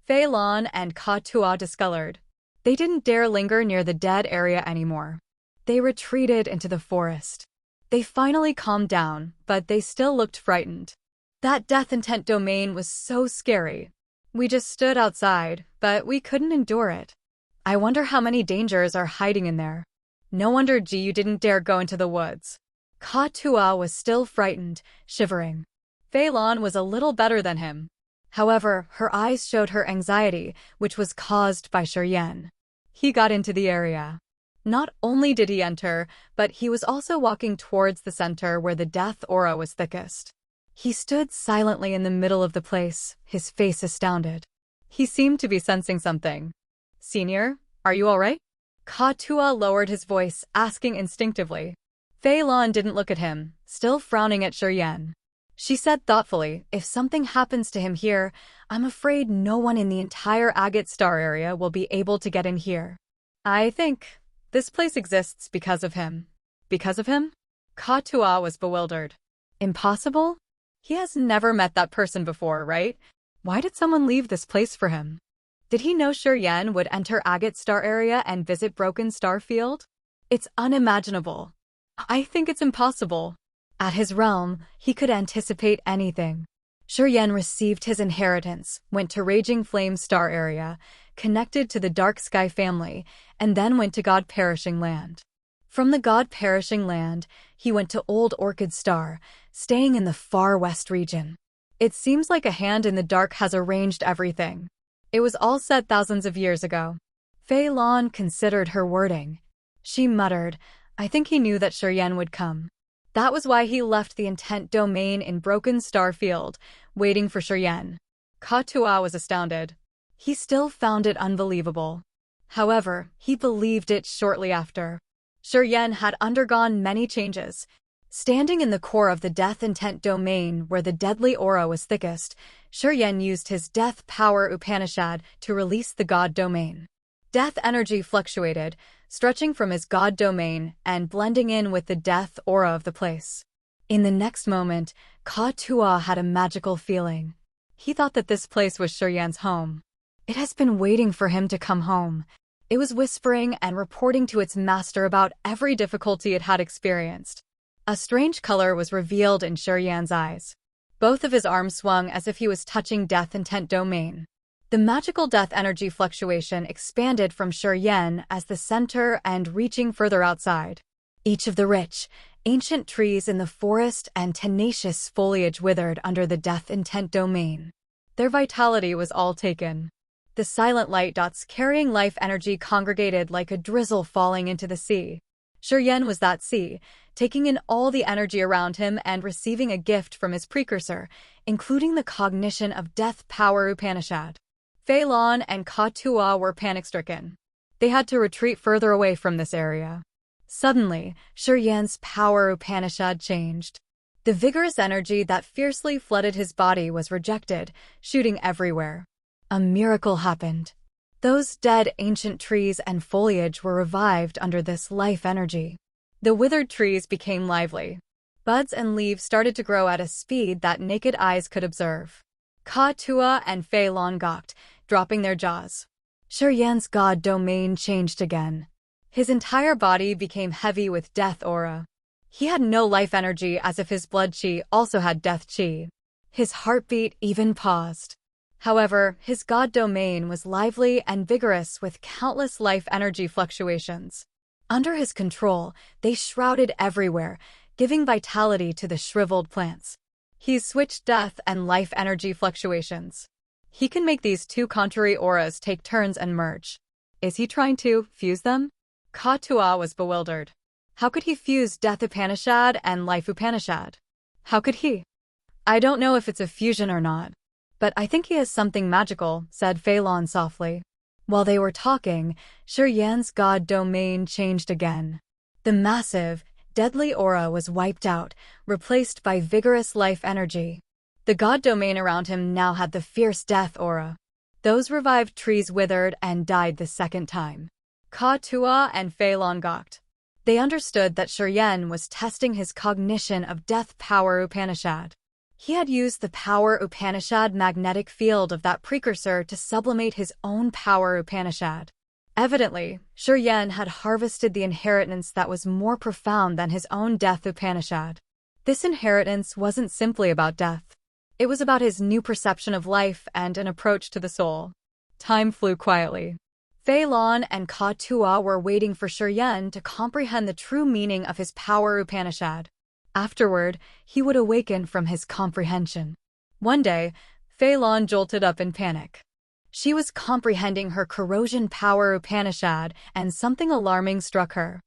Feilong and Katua discolored. They didn't dare linger near the dead area anymore. They retreated into the forest. They finally calmed down, but they still looked frightened. That death intent domain was so scary. We just stood outside, but we couldn't endure it. I wonder how many dangers are hiding in there. No wonder Jiyu didn't dare go into the woods. Katua was still frightened, shivering. Feilong was a little better than him. However, her eyes showed her anxiety, which was caused by Shiryen. He got into the area. Not only did he enter, but he was also walking towards the center where the death aura was thickest. He stood silently in the middle of the place, his face astounded. He seemed to be sensing something. Senior, are you all right? Katua lowered his voice, asking instinctively. Feilong didn't look at him, still frowning at Shiryen. She said thoughtfully, if something happens to him here, I'm afraid no one in the entire Agate Star area will be able to get in here. I think this place exists because of him. Because of him? Katua was bewildered. Impossible? He has never met that person before, right? Why did someone leave this place for him? Did he know Shiryen would enter Agate Star area and visit Broken Star Field? It's unimaginable. I think it's impossible. At his realm, he could anticipate anything. Shiryen received his inheritance, went to Raging Flame Star area, connected to the Dark Sky family, and then went to God Perishing Land. From the god-perishing land, he went to Old Orchid Star, staying in the far west region. It seems like a hand in the dark has arranged everything. It was all set thousands of years ago. Fei Lan considered her wording. She muttered, I think he knew that Shuryen would come. That was why he left the intent domain in Broken Star Field, waiting for Shuryen. Ka-Tua was astounded. He still found it unbelievable. However, he believed it shortly after. Shuryen had undergone many changes. Standing in the core of the Death Intent domain where the deadly aura was thickest, Shuryen used his Death Power Upanishad to release the God domain. Death energy fluctuated, stretching from his God domain and blending in with the death aura of the place. In the next moment, Ka-Tua had a magical feeling. He thought that this place was Shuryen's home. It has been waiting for him to come home. It was whispering and reporting to its master about every difficulty it had experienced. A strange color was revealed in Shuryen's eyes. Both of his arms swung as if he was touching Death Intent domain. The magical death energy fluctuation expanded from Shuryen as the center and reaching further outside. Each of the rich, ancient trees in the forest and tenacious foliage withered under the Death Intent domain. Their vitality was all taken. The silent light dots carrying life energy congregated like a drizzle falling into the sea. Shuryen was that sea, taking in all the energy around him and receiving a gift from his precursor, including the cognition of Death Power Upanishad. Fei Lan and Ka-Tua were panic-stricken. They had to retreat further away from this area. Suddenly, Shuryen's power Upanishad changed. The vigorous energy that fiercely flooded his body was rejected, shooting everywhere. A miracle happened. Those dead ancient trees and foliage were revived under this life energy. The withered trees became lively. Buds and leaves started to grow at a speed that naked eyes could observe. Ka-Tua and Fei Lan gawked, dropping their jaws. Shuryen's god domain changed again. His entire body became heavy with death aura. He had no life energy as if his blood chi also had death chi. His heartbeat even paused. However, his god domain was lively and vigorous with countless life energy fluctuations. Under his control, they shrouded everywhere, giving vitality to the shriveled plants. He switched death and life energy fluctuations. He can make these two contrary auras take turns and merge. Is he trying to fuse them? Ka-Tua was bewildered. How could he fuse Death Upanishad and Life Upanishad? How could he? I don't know if it's a fusion or not. But I think he has something magical, said Fei Lan softly. While they were talking, Shuryen's god domain changed again. The massive, deadly aura was wiped out, replaced by vigorous life energy. The god domain around him now had the fierce death aura. Those revived trees withered and died the second time. Ka-Tua and Fei Lan gawked. They understood that Shuryen was testing his cognition of Death Power Upanishad. He had used the Power Upanishad magnetic field of that precursor to sublimate his own Power Upanishad. Evidently, Shuryen had harvested the inheritance that was more profound than his own Death Upanishad. This inheritance wasn't simply about death. It was about his new perception of life and an approach to the soul. Time flew quietly. Fei Lan and Ka-Tua were waiting for Shuryen to comprehend the true meaning of his Power Upanishad. Afterward, he would awaken from his comprehension. One day, Fei Lan jolted up in panic. She was comprehending her corrosion Power Upanishad and something alarming struck her.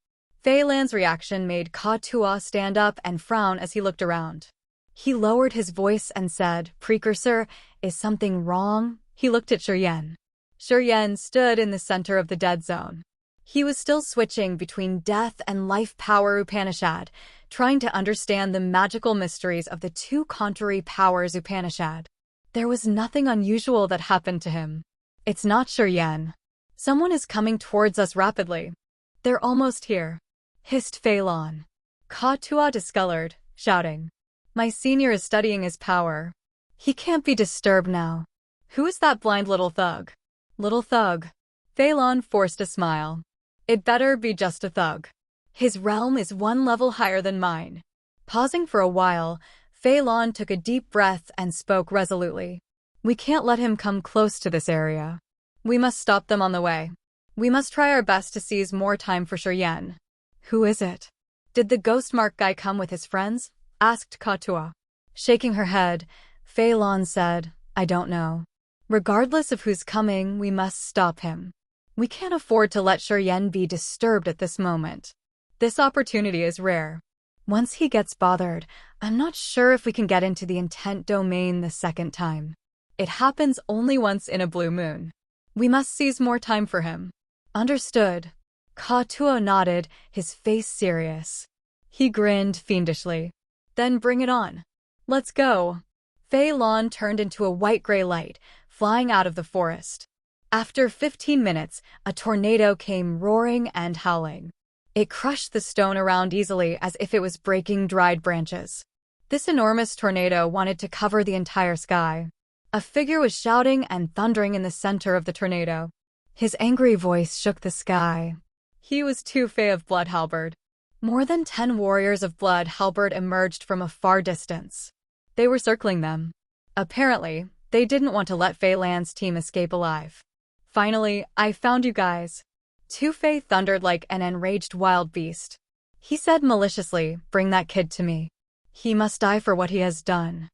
Fei Lan's reaction made Ka-Tua stand up and frown as he looked around. He lowered his voice and said, "Precursor, is something wrong?" He looked at Shuryen. Shuryen stood in the center of the dead zone. He was still switching between death and life Power Upanishad, trying to understand the magical mysteries of the two contrary powers Upanishad. There was nothing unusual that happened to him. It's not Shuryen. Someone is coming towards us rapidly. They're almost here, hissed Fei Lan. Ka-Tua discolored, shouting. My senior is studying his power. He can't be disturbed now. Who is that blind little thug? Little thug. Fei Lan forced a smile. It better be just a thug. His realm is one level higher than mine. Pausing for a while, Fei Lan took a deep breath and spoke resolutely. We can't let him come close to this area. We must stop them on the way. We must try our best to seize more time for Shuryen. Who is it? Did the ghost mark guy come with his friends? Asked Katua. Shaking her head, Fei Lan said, I don't know. Regardless of who's coming, we must stop him. We can't afford to let Shuryen be disturbed at this moment. This opportunity is rare. Once he gets bothered, I'm not sure if we can get into the intent domain the second time. It happens only once in a blue moon. We must seize more time for him. Understood. Katua nodded, his face serious. He grinned fiendishly. Then bring it on. Let's go. Fei Lan turned into a white-gray light, flying out of the forest. After 15 minutes, a tornado came roaring and howling. It crushed the stone around easily as if it was breaking dried branches. This enormous tornado wanted to cover the entire sky. A figure was shouting and thundering in the center of the tornado. His angry voice shook the sky. He was Tu-Fei of Blood Halberd. More than 10 warriors of Blood Halberd emerged from a far distance. They were circling them. Apparently, they didn't want to let Fei Lan's team escape alive. Finally, I found you guys. Tu-Fei thundered like an enraged wild beast. He said maliciously, bring that kid to me. He must die for what he has done.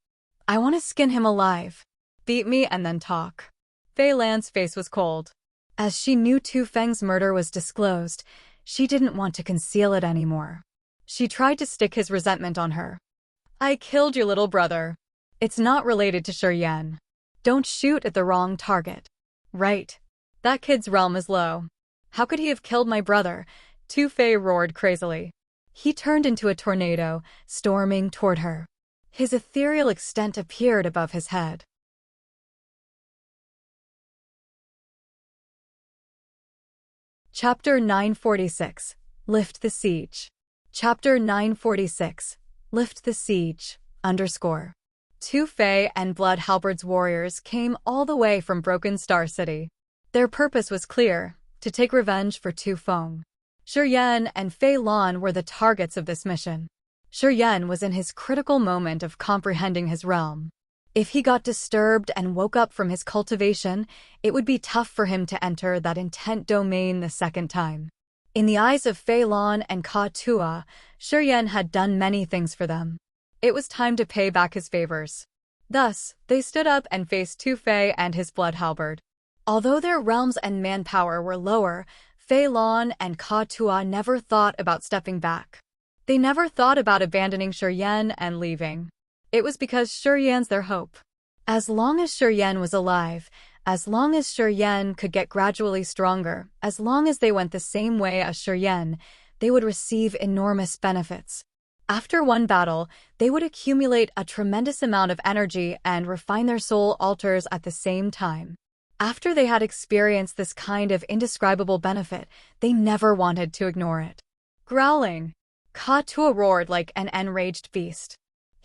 I want to skin him alive. Beat me and then talk. Fei Lan's face was cold. As she knew Tu Feng's murder was disclosed, she didn't want to conceal it anymore. She tried to stick his resentment on her. I killed your little brother. It's not related to Shuryen. Don't shoot at the wrong target. Right. That kid's realm is low. How could he have killed my brother? Tu-Fei roared crazily. He turned into a tornado, storming toward her. His ethereal extent appeared above his head. Chapter 946. Lift the Siege. Chapter 946. Lift the Siege, _ Tu-Fei and Blood Halberd's warriors came all the way from Broken Star City. Their purpose was clear, to take revenge for Tu Feng. Shuryen and Fei Lan were the targets of this mission. Shuryen was in his critical moment of comprehending his realm. If he got disturbed and woke up from his cultivation, it would be tough for him to enter that intent domain the second time. In the eyes of Fei Lan and Katua, Shuryen had done many things for them. It was time to pay back his favors. Thus, they stood up and faced Tu-Fei and his Blood Halberd. Although their realms and manpower were lower, Fei Lan and Katua never thought about stepping back. They never thought about abandoning Shuryen and leaving. It was because Shuryen's their hope. As long as Shuryen was alive, as long as Shuryen could get gradually stronger, as long as they went the same way as Shuryen, they would receive enormous benefits. After one battle, they would accumulate a tremendous amount of energy and refine their soul altars at the same time. After they had experienced this kind of indescribable benefit, they never wanted to ignore it. Growling, Katua roared like an enraged beast.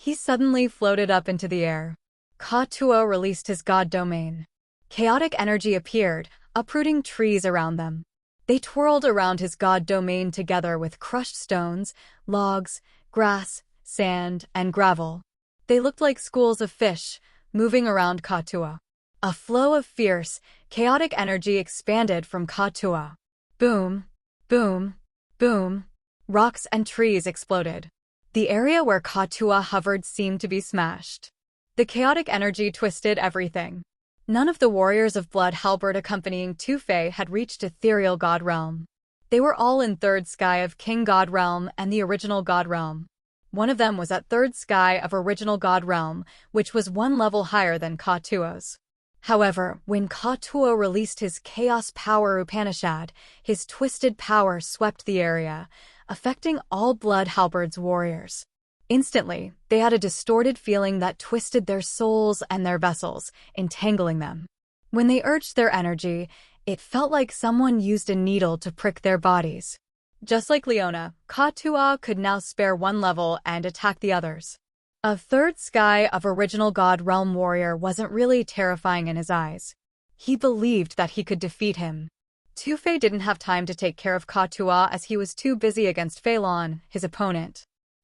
He suddenly floated up into the air. Katua released his god domain. Chaotic energy appeared, uprooting trees around them. They twirled around his god domain together with crushed stones, logs, grass, sand, and gravel. They looked like schools of fish, moving around Katua. A flow of fierce, chaotic energy expanded from Katua. Boom, boom, boom. Rocks and trees exploded. The area where Katua hovered seemed to be smashed. The chaotic energy twisted everything. None of the warriors of Blood Halberd accompanying Tu-Fei had reached Ethereal God Realm. They were all in Third Sky of King God Realm and the Original God Realm. One of them was at Third Sky of Original God Realm, which was one level higher than Katua's. However, when Katua released his Chaos Power Upanishad, his twisted power swept the area, affecting all Blood Halberd's warriors. Instantly, they had a distorted feeling that twisted their souls and their vessels, entangling them. When they urged their energy, it felt like someone used a needle to prick their bodies. Just like Leona, Katua could now spare one level and attack the others. A Third Sky of Original God Realm warrior wasn't really terrifying in his eyes. He believed that he could defeat him. Tu-Fei didn't have time to take care of Katua as he was too busy against Fei Lan, his opponent.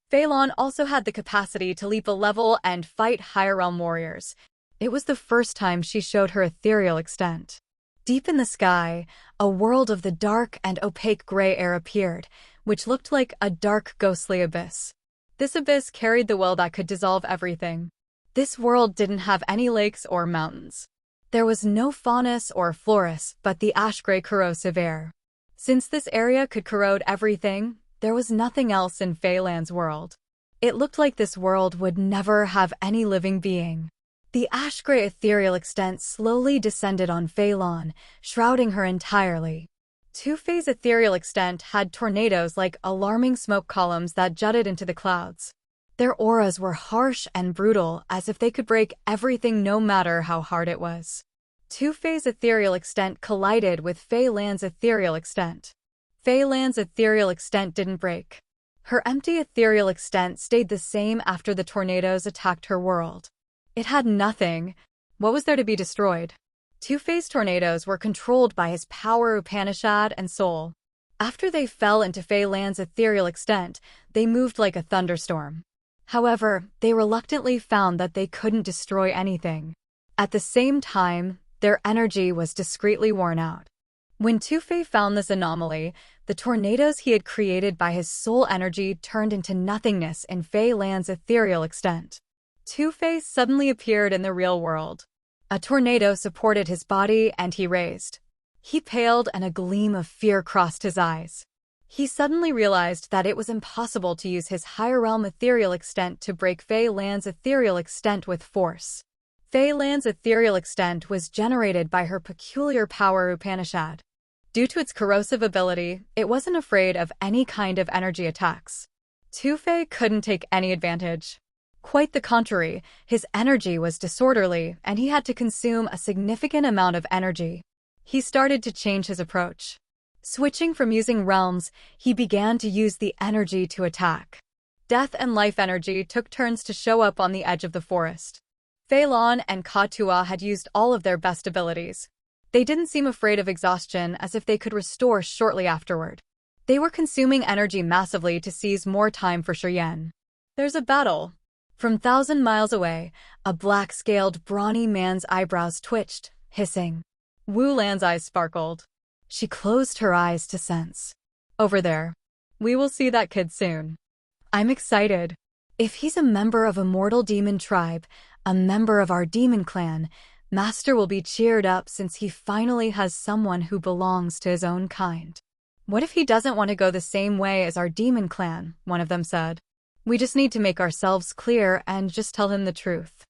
Fei Lan also had the capacity to leap a level and fight higher realm warriors. It was the first time she showed her ethereal extent. Deep in the sky, a world of the dark and opaque gray air appeared, which looked like a dark, ghostly abyss. This abyss carried the will that could dissolve everything. This world didn't have any lakes or mountains. There was no faunus or floris, but the ash-gray corrosive air. Since this area could corrode everything, there was nothing else in Feyland's world. It looked like this world would never have any living being. The ash-gray ethereal extent slowly descended on Phelan, shrouding her entirely. Two-phase ethereal extent had tornadoes like alarming smoke columns that jutted into the clouds. Their auras were harsh and brutal, as if they could break everything no matter how hard it was. Two-phase ethereal extent collided with Phelan's ethereal extent. Phelan's ethereal extent didn't break. Her empty ethereal extent stayed the same after the tornadoes attacked her world. It had nothing. What was there to be destroyed? Two-phase tornadoes were controlled by his power, Upanishad, and soul. After they fell into Phelan's ethereal extent, they moved like a thunderstorm. However, they reluctantly found that they couldn't destroy anything. At the same time, their energy was discreetly worn out. When Two-Fei found this anomaly, the tornadoes he had created by his soul energy turned into nothingness in Phelan's ethereal extent. Two-Fei suddenly appeared in the real world. A tornado supported his body and he raised. He paled and a gleam of fear crossed his eyes. He suddenly realized that it was impossible to use his higher realm ethereal extent to break Phelan's ethereal extent with force. Phelan's ethereal extent was generated by her peculiar power Upanishad. Due to its corrosive ability, it wasn't afraid of any kind of energy attacks. Two-Fei couldn't take any advantage. Quite the contrary, his energy was disorderly and he had to consume a significant amount of energy. He started to change his approach. Switching from using realms, he began to use the energy to attack. Death and life energy took turns to show up on the edge of the forest. Phelan and Katua had used all of their best abilities. They didn't seem afraid of exhaustion, as if they could restore shortly afterward. They were consuming energy massively to seize more time for Shiryen. There's a battle. From 1,000 miles away, a black-scaled, brawny man's eyebrows twitched, hissing. Wu Lan's eyes sparkled. She closed her eyes to sense. Over there. We will see that kid soon. I'm excited. If he's a member of Immortal Demon Tribe, a member of our demon clan, Master will be cheered up since he finally has someone who belongs to his own kind. What if he doesn't want to go the same way as our demon clan? One of them said. We just need to make ourselves clear and just tell him the truth.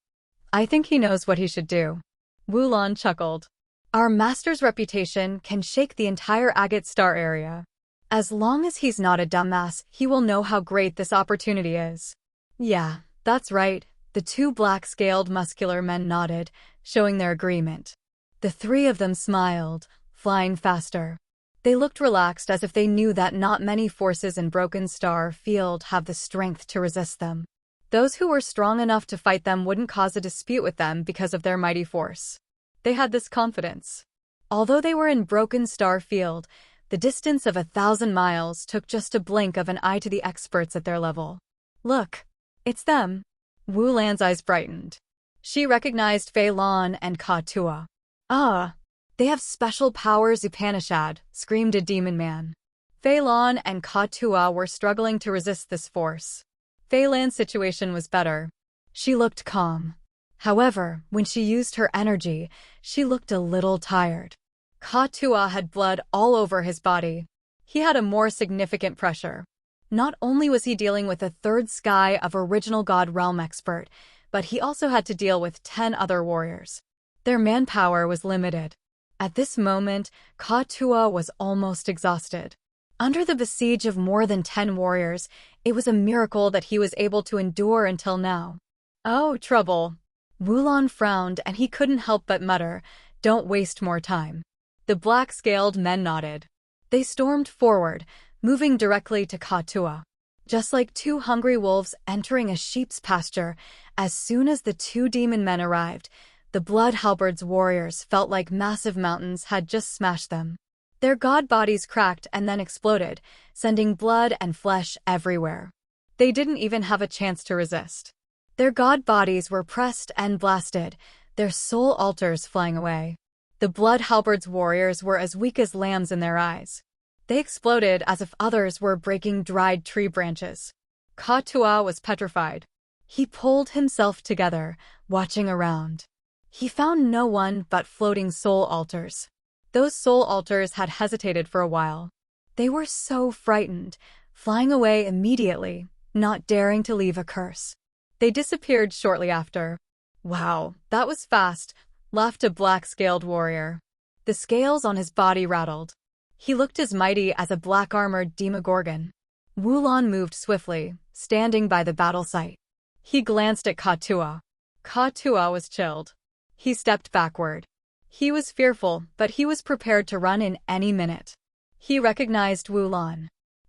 I think he knows what he should do. Wu Lan chuckled. Our master's reputation can shake the entire Agate Star area. As long as he's not a dumbass, he will know how great this opportunity is. Yeah, that's right. The two black-scaled muscular men nodded, showing their agreement. The three of them smiled, flying faster. They looked relaxed as if they knew that not many forces in Broken Star Field have the strength to resist them. Those who were strong enough to fight them wouldn't cause a dispute with them because of their mighty force. They had this confidence. Although they were in Broken Star Field, the distance of 1,000 miles took just a blink of an eye to the experts at their level. Look, it's them. Wu Lan's eyes brightened. She recognized Phelan and Katua. Ah, they have special powers Upanishad, screamed a demon man. Phelan and Katua were struggling to resist this force. Phelan's situation was better. She looked calm. However, when she used her energy, she looked a little tired. Katua had blood all over his body. He had a more significant pressure. Not only was he dealing with a third sky of original God realm expert, but he also had to deal with 10 other warriors. Their manpower was limited. At this moment, Katua was almost exhausted. Under the besiege of more than 10 warriors, it was a miracle that he was able to endure until now. Oh, trouble. Wu Lan frowned and he couldn't help but mutter, don't waste more time. The black-scaled men nodded. They stormed forward, moving directly to Katua. Just like two hungry wolves entering a sheep's pasture, as soon as the two demon men arrived, the Blood Halberd's warriors felt like massive mountains had just smashed them. Their god bodies cracked and then exploded, sending blood and flesh everywhere. They didn't even have a chance to resist. Their god bodies were pressed and blasted, their soul altars flying away. The Blood Halberd's warriors were as weak as lambs in their eyes. They exploded as if others were breaking dried tree branches. Ka-Tua was petrified. He pulled himself together, watching around. He found no one but floating soul altars. Those soul altars had hesitated for a while. They were so frightened, flying away immediately, not daring to leave a curse. They disappeared shortly after. "Wow, that was fast," laughed a black-scaled warrior. The scales on his body rattled. He looked as mighty as a black-armored demogorgon. Wulon moved swiftly, standing by the battle site. He glanced at Ka-Tua. Ka-Tua was chilled. He stepped backward. He was fearful, but he was prepared to run in any minute. He recognized Wulon.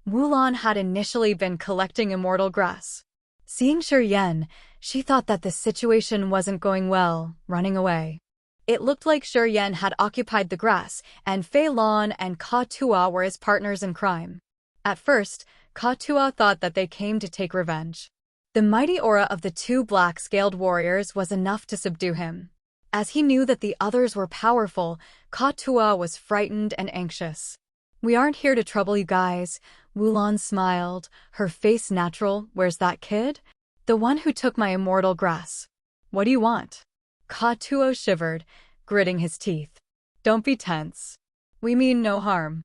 Wulon had initially been collecting immortal grass. Seeing Shiryen, she thought that the situation wasn't going well, running away. It looked like Shiryen had occupied the grass, and Fei Lan and Ka-Tua were his partners in crime. At first, Ka-Tua thought that they came to take revenge. The mighty aura of the two black-scaled warriors was enough to subdue him. As he knew that the others were powerful, Ka-Tua was frightened and anxious. "We aren't here to trouble you guys," Wulon smiled, her face natural. "Where's that kid? The one who took my immortal grass. What do you want?" Ka-Tua shivered, gritting his teeth. "Don't be tense. We mean no harm."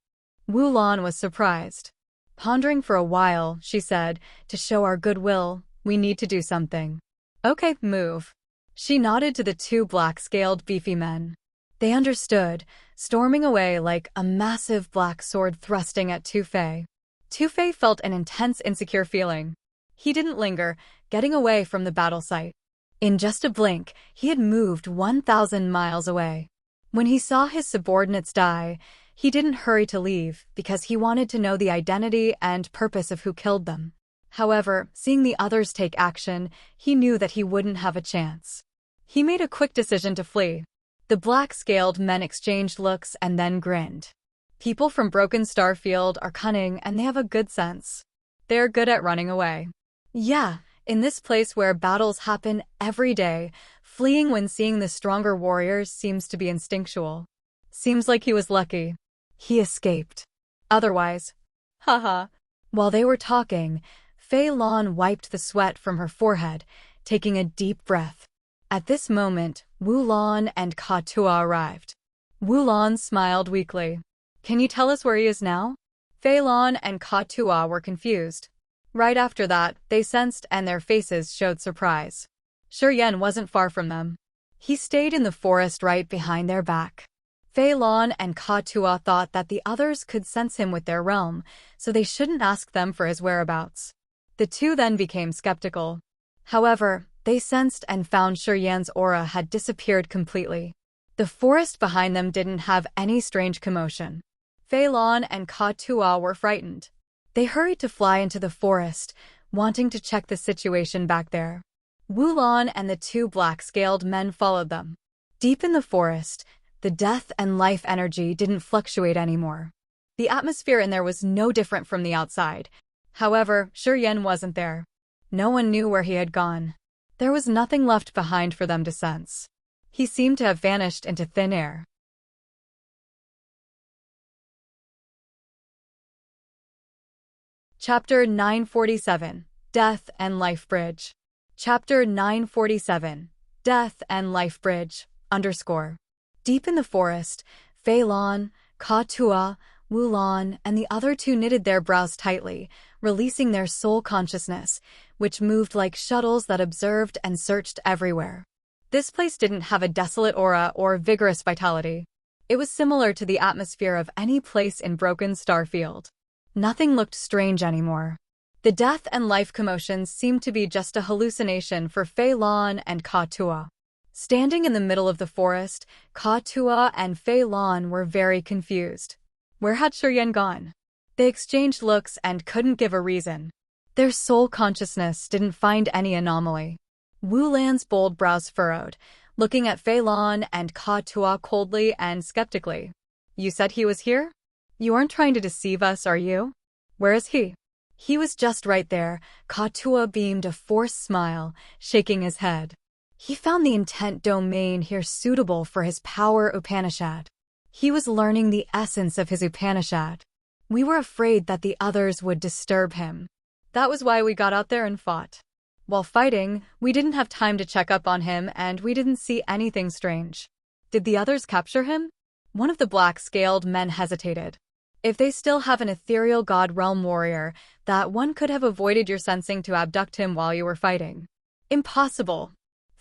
Wulon was surprised. Pondering for a while, she said, "To show our goodwill, we need to do something." "Okay, move." She nodded to the two black-scaled beefy men. They understood, storming away like a massive black sword thrusting at Tu-Fei. Tu-Fei felt an intense insecure feeling. He didn't linger, getting away from the battle site. In just a blink, he had moved 1,000 miles away. When he saw his subordinates die, he didn't hurry to leave because he wanted to know the identity and purpose of who killed them. However, seeing the others take action, he knew that he wouldn't have a chance. He made a quick decision to flee. The black-scaled men exchanged looks and then grinned. People from Broken Starfield are cunning and they have a good sense. They're good at running away. Yeah, in this place where battles happen every day, fleeing when seeing the stronger warriors seems to be instinctual. Seems like he was lucky. He escaped. Otherwise, haha. While they were talking, Fei Lan wiped the sweat from her forehead, taking a deep breath. At this moment, Wulon and Ka-Tua arrived. Wulon smiled weakly. "Can you tell us where he is now?" Fei Lan and Ka-Tua were confused. Right after that, they sensed and their faces showed surprise. Shiryen wasn't far from them. He stayed in the forest right behind their back. Fei Lan and Ka-Tua thought that the others could sense him with their realm, so they shouldn't ask them for his whereabouts. The two then became skeptical. However, they sensed and found Shiryen's aura had disappeared completely. The forest behind them didn't have any strange commotion. Fei Lan and Ka-Tua were frightened. They hurried to fly into the forest, wanting to check the situation back there. Wulon and the two black-scaled men followed them. Deep in the forest, the death and life energy didn't fluctuate anymore. The atmosphere in there was no different from the outside. However, Shiryen wasn't there. No one knew where he had gone. There was nothing left behind for them to sense. He seemed to have vanished into thin air. Chapter 947, Death and Life Bridge. Chapter 947, Death and Life Bridge, _ Deep in the forest, Fei Lan, Ka-Tua, Wulon, and the other two knitted their brows tightly, releasing their soul consciousness, which moved like shuttles that observed and searched everywhere. This place didn't have a desolate aura or vigorous vitality. It was similar to the atmosphere of any place in Broken Starfield. Nothing looked strange anymore. The death and life commotions seemed to be just a hallucination for Fei Lan and Ka-Tua. Standing in the middle of the forest, Ka-Tua and Fei Lan were very confused. Where had Shiryen gone? They exchanged looks and couldn't give a reason. Their soul consciousness didn't find any anomaly. Wulan's bold brows furrowed, looking at Fei Lan and Ka-Tua coldly and skeptically. "You said he was here? You aren't trying to deceive us, are you? Where is he?" "He was just right there." Ka-Tua beamed a forced smile, shaking his head. He found the intent domain here suitable for his power Upanishad. He was learning the essence of his Upanishad. We were afraid that the others would disturb him. That was why we got out there and fought. While fighting, we didn't have time to check up on him and we didn't see anything strange. Did the others capture him? One of the black-scaled men hesitated. If they still have an ethereal god realm warrior, that one could have avoided your sensing to abduct him while you were fighting. Impossible.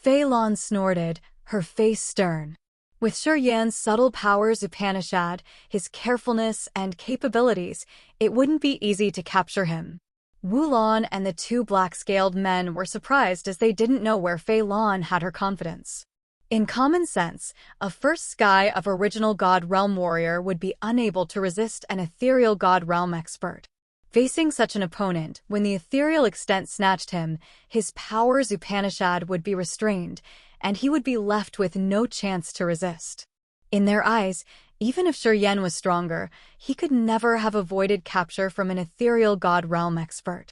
Fei Lan snorted, her face stern. With Shuryan's subtle powers Upanishad, his carefulness and capabilities, it wouldn't be easy to capture him. Wu Lan and the two black-scaled men were surprised as they didn't know where Fei Lan had her confidence. In common sense, a first sky of original God Realm warrior would be unable to resist an ethereal God Realm expert. Facing such an opponent, when the ethereal extent snatched him, his powers Upanishad would be restrained, and he would be left with no chance to resist. In their eyes, even if Shuryan was stronger, he could never have avoided capture from an ethereal God Realm expert.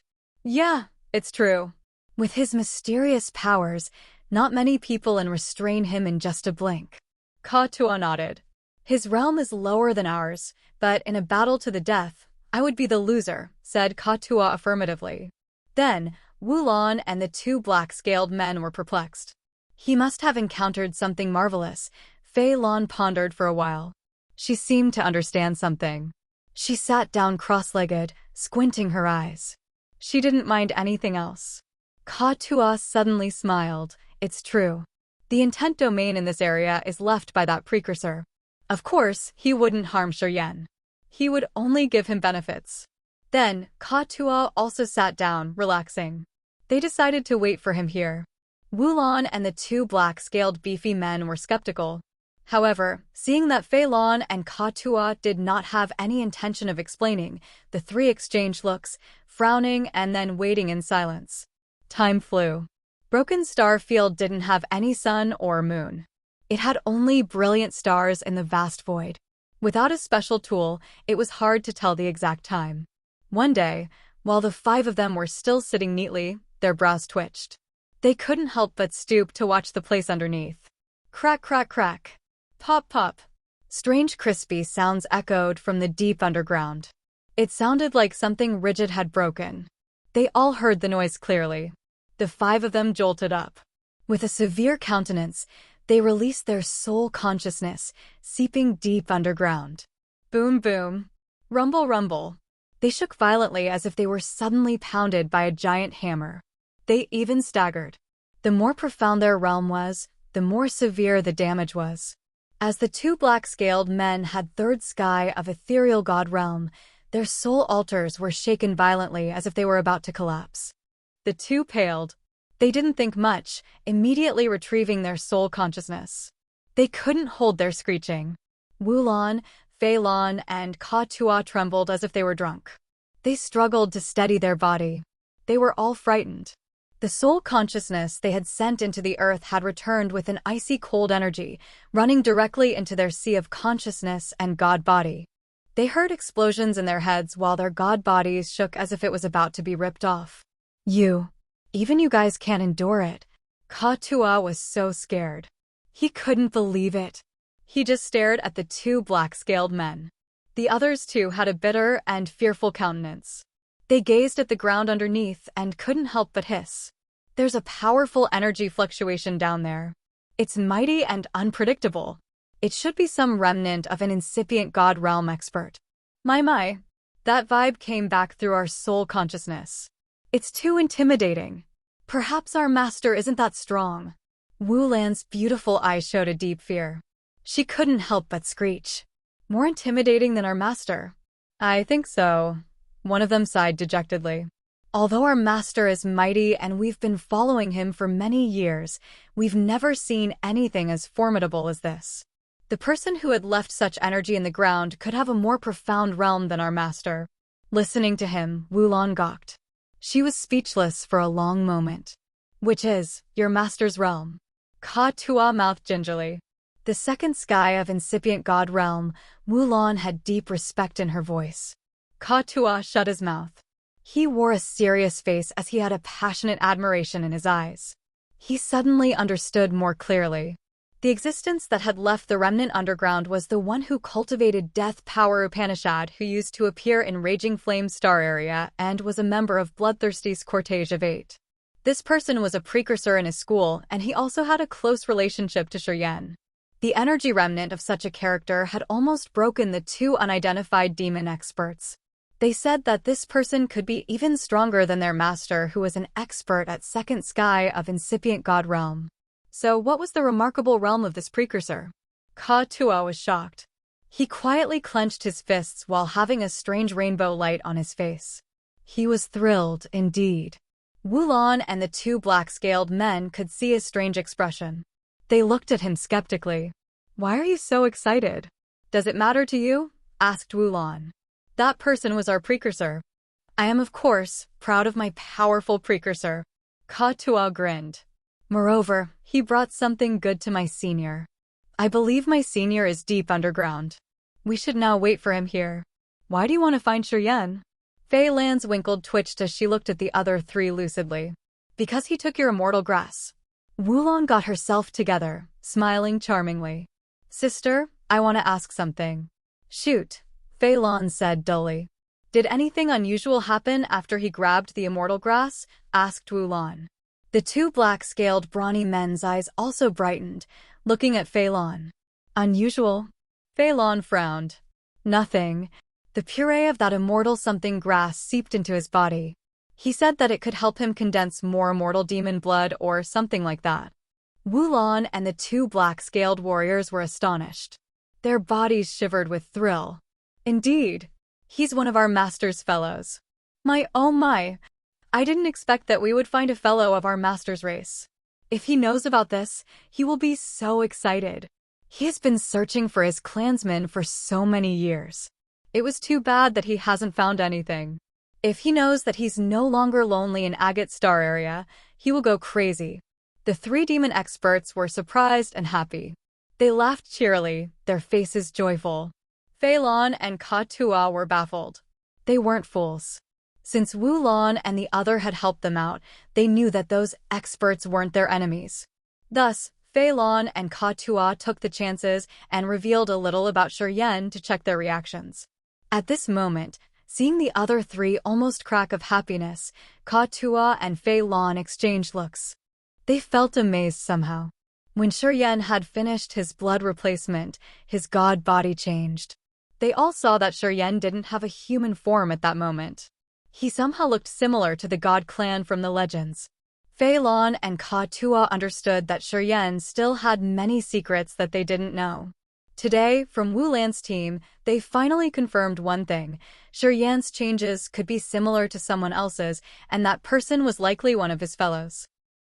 Yeah, it's true. With his mysterious powers, not many people can restrain him in just a blink. Ka-Tua nodded. His realm is lower than ours, but in a battle to the death, I would be the loser, said Ka-Tua affirmatively. Then, Wu Lan and the two black-scaled men were perplexed. He must have encountered something marvelous. Fei Lan pondered for a while. She seemed to understand something. She sat down cross-legged, squinting her eyes. She didn't mind anything else. Ka-Tua suddenly smiled. It's true. The intent domain in this area is left by that precursor. Of course, he wouldn't harm Shuryan. He would only give him benefits. Then, Ka-Tua also sat down, relaxing. They decided to wait for him here. Wu Lan and the two black-scaled beefy men were skeptical. However, seeing that Fei Lan and Ka-Tua did not have any intention of explaining, the three exchanged looks, frowning and then waiting in silence. Time flew. Broken Star Field didn't have any sun or moon. It had only brilliant stars in the vast void. Without a special tool, it was hard to tell the exact time. One day, while the five of them were still sitting neatly, their brows twitched. They couldn't help but stoop to watch the place underneath. Crack, crack, crack. Pop, pop. Strange crispy sounds echoed from the deep underground. It sounded like something rigid had broken. They all heard the noise clearly. The five of them jolted up. With a severe countenance, they released their soul consciousness, seeping deep underground. Boom, boom. Rumble, rumble. They shook violently as if they were suddenly pounded by a giant hammer. They even staggered. The more profound their realm was, the more severe the damage was. As the two black-scaled men had third sky of ethereal god realm, their soul altars were shaken violently as if they were about to collapse. The two paled. They didn't think much, immediately retrieving their soul consciousness. They couldn't hold their screeching. Wu Lan, Fei Lan, and Ka-Tua trembled as if they were drunk. They struggled to steady their body. They were all frightened. The soul consciousness they had sent into the earth had returned with an icy cold energy, running directly into their sea of consciousness and god body. They heard explosions in their heads while their god bodies shook as if it was about to be ripped off. Even you guys can't endure it. Ka-Tua was so scared. He couldn't believe it. He just stared at the two black-scaled men. The others too had a bitter and fearful countenance. They gazed at the ground underneath and couldn't help but hiss. There's a powerful energy fluctuation down there. It's mighty and unpredictable. It should be some remnant of an incipient god realm expert. My. That vibe came back through our soul consciousness. It's too intimidating. Perhaps our master isn't that strong. Wu Lan's beautiful eyes showed a deep fear. She couldn't help but screech. More intimidating than our master? I think so. One of them sighed dejectedly. Although our master is mighty and we've been following him for many years, we've never seen anything as formidable as this. The person who had left such energy in the ground could have a more profound realm than our master. Listening to him, Wu Lan gawked. She was speechless for a long moment. Which is your master's realm? Ka-Tua mouthed gingerly. The second sky of incipient god realm, Wu Lan had deep respect in her voice. Ka-Tua shut his mouth. He wore a serious face as he had a passionate admiration in his eyes. He suddenly understood more clearly. The existence that had left the remnant underground was the one who cultivated death power Upanishad, who used to appear in Raging Flame Star area and was a member of Bloodthirsty's Cortege of Eight. This person was a precursor in his school, and he also had a close relationship to Shiryen. The energy remnant of such a character had almost broken the two unidentified demon experts. They said that this person could be even stronger than their master, who was an expert at second sky of incipient god realm. So what was the remarkable realm of this precursor? Ka Tua was shocked. He quietly clenched his fists while having a strange rainbow light on his face. He was thrilled, indeed. Wulan and the two black-scaled men could see his strange expression. They looked at him skeptically. "Why are you so excited? Does it matter to you?" asked Wulan. "That person was our precursor." "I am, of course, proud of my powerful precursor." Ka Tua grinned. "Moreover, he brought something good to my senior. I believe my senior is deep underground. We should now wait for him here." "Why do you want to find Shiryen?" Fei Lan's wrinkled twitched as she looked at the other three lucidly. "Because he took your immortal grass." Wulan got herself together, smiling charmingly. "Sister, I want to ask something." "Shoot," Fei Lan said dully. "Did anything unusual happen after he grabbed the immortal grass?" asked Wulan. The two black-scaled brawny men's eyes also brightened, looking at Fei Lan. "Unusual?" Fei Lan frowned. "Nothing. The puree of that immortal something grass seeped into his body. He said that it could help him condense more immortal demon blood or something like that." Wulan and the two black-scaled warriors were astonished. Their bodies shivered with thrill. "Indeed. He's one of our master's fellows." "My oh my. I didn't expect that we would find a fellow of our master's race. If he knows about this, he will be so excited. He has been searching for his clansmen for so many years. It was too bad that he hasn't found anything. If he knows that he's no longer lonely in Agate Star area, he will go crazy." The three demon experts were surprised and happy. They laughed cheerily, their faces joyful. Fei Lan and Ka Tua were baffled. They weren't fools. Since Wulan and the other had helped them out, they knew that those experts weren't their enemies. Thus, Fei Lan and Ka Tua took the chances and revealed a little about Shiryen to check their reactions. At this moment, seeing the other three almost crack of happiness, Ka Tua and Fei Lan exchanged looks. They felt amazed somehow. When Shiryen had finished his blood replacement, his god body changed. They all saw that Shiryen didn't have a human form at that moment. He somehow looked similar to the god clan from the legends. Fei Lan and Ka Tua understood that Shiryen still had many secrets that they didn't know. Today, from Wulan's team, they finally confirmed one thing: Shiryen's changes could be similar to someone else's, and that person was likely one of his fellows.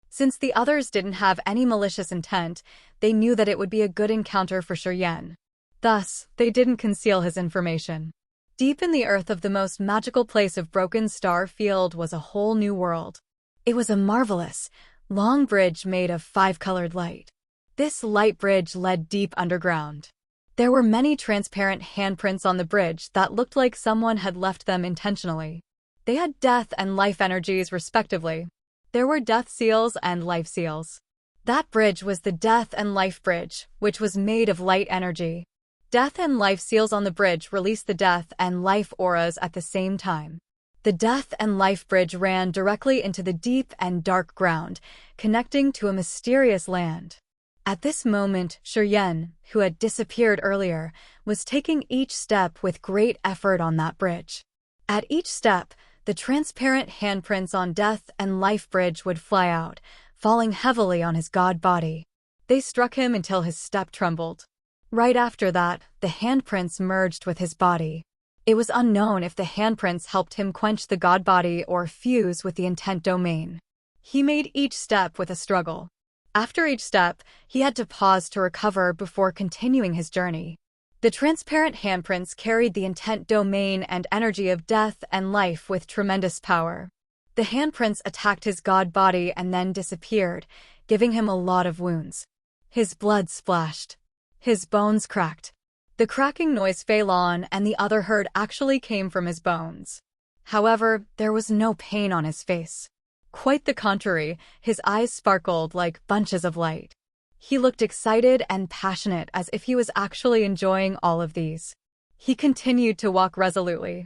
Since the others didn't have any malicious intent, they knew that it would be a good encounter for Shiryen. Thus, they didn't conceal his information. Deep in the earth of the most magical place of Broken Star Field was a whole new world. It was a marvelous, long bridge made of 5-colored light. This light bridge led deep underground. There were many transparent handprints on the bridge that looked like someone had left them intentionally. They had death and life energies respectively. There were death seals and life seals. That bridge was the death and life bridge, which was made of light energy. Death and life seals on the bridge released the death and life auras at the same time. The death and life bridge ran directly into the deep and dark ground, connecting to a mysterious land. At this moment, Shiryen, who had disappeared earlier, was taking each step with great effort on that bridge. At each step, the transparent handprints on Death and Life Bridge would fly out, falling heavily on his god body. They struck him until his step trembled. Right after that, the handprints merged with his body. It was unknown if the handprints helped him quench the god body or fuse with the intent domain. He made each step with a struggle. After each step, he had to pause to recover before continuing his journey. The transparent handprints carried the intent domain and energy of death and life with tremendous power. The handprints attacked his god body and then disappeared, giving him a lot of wounds. His blood splashed. His bones cracked. The cracking noise Fei Lan and the other heard actually came from his bones. However, there was no pain on his face. Quite the contrary, his eyes sparkled like bunches of light. He looked excited and passionate, as if he was actually enjoying all of these. He continued to walk resolutely.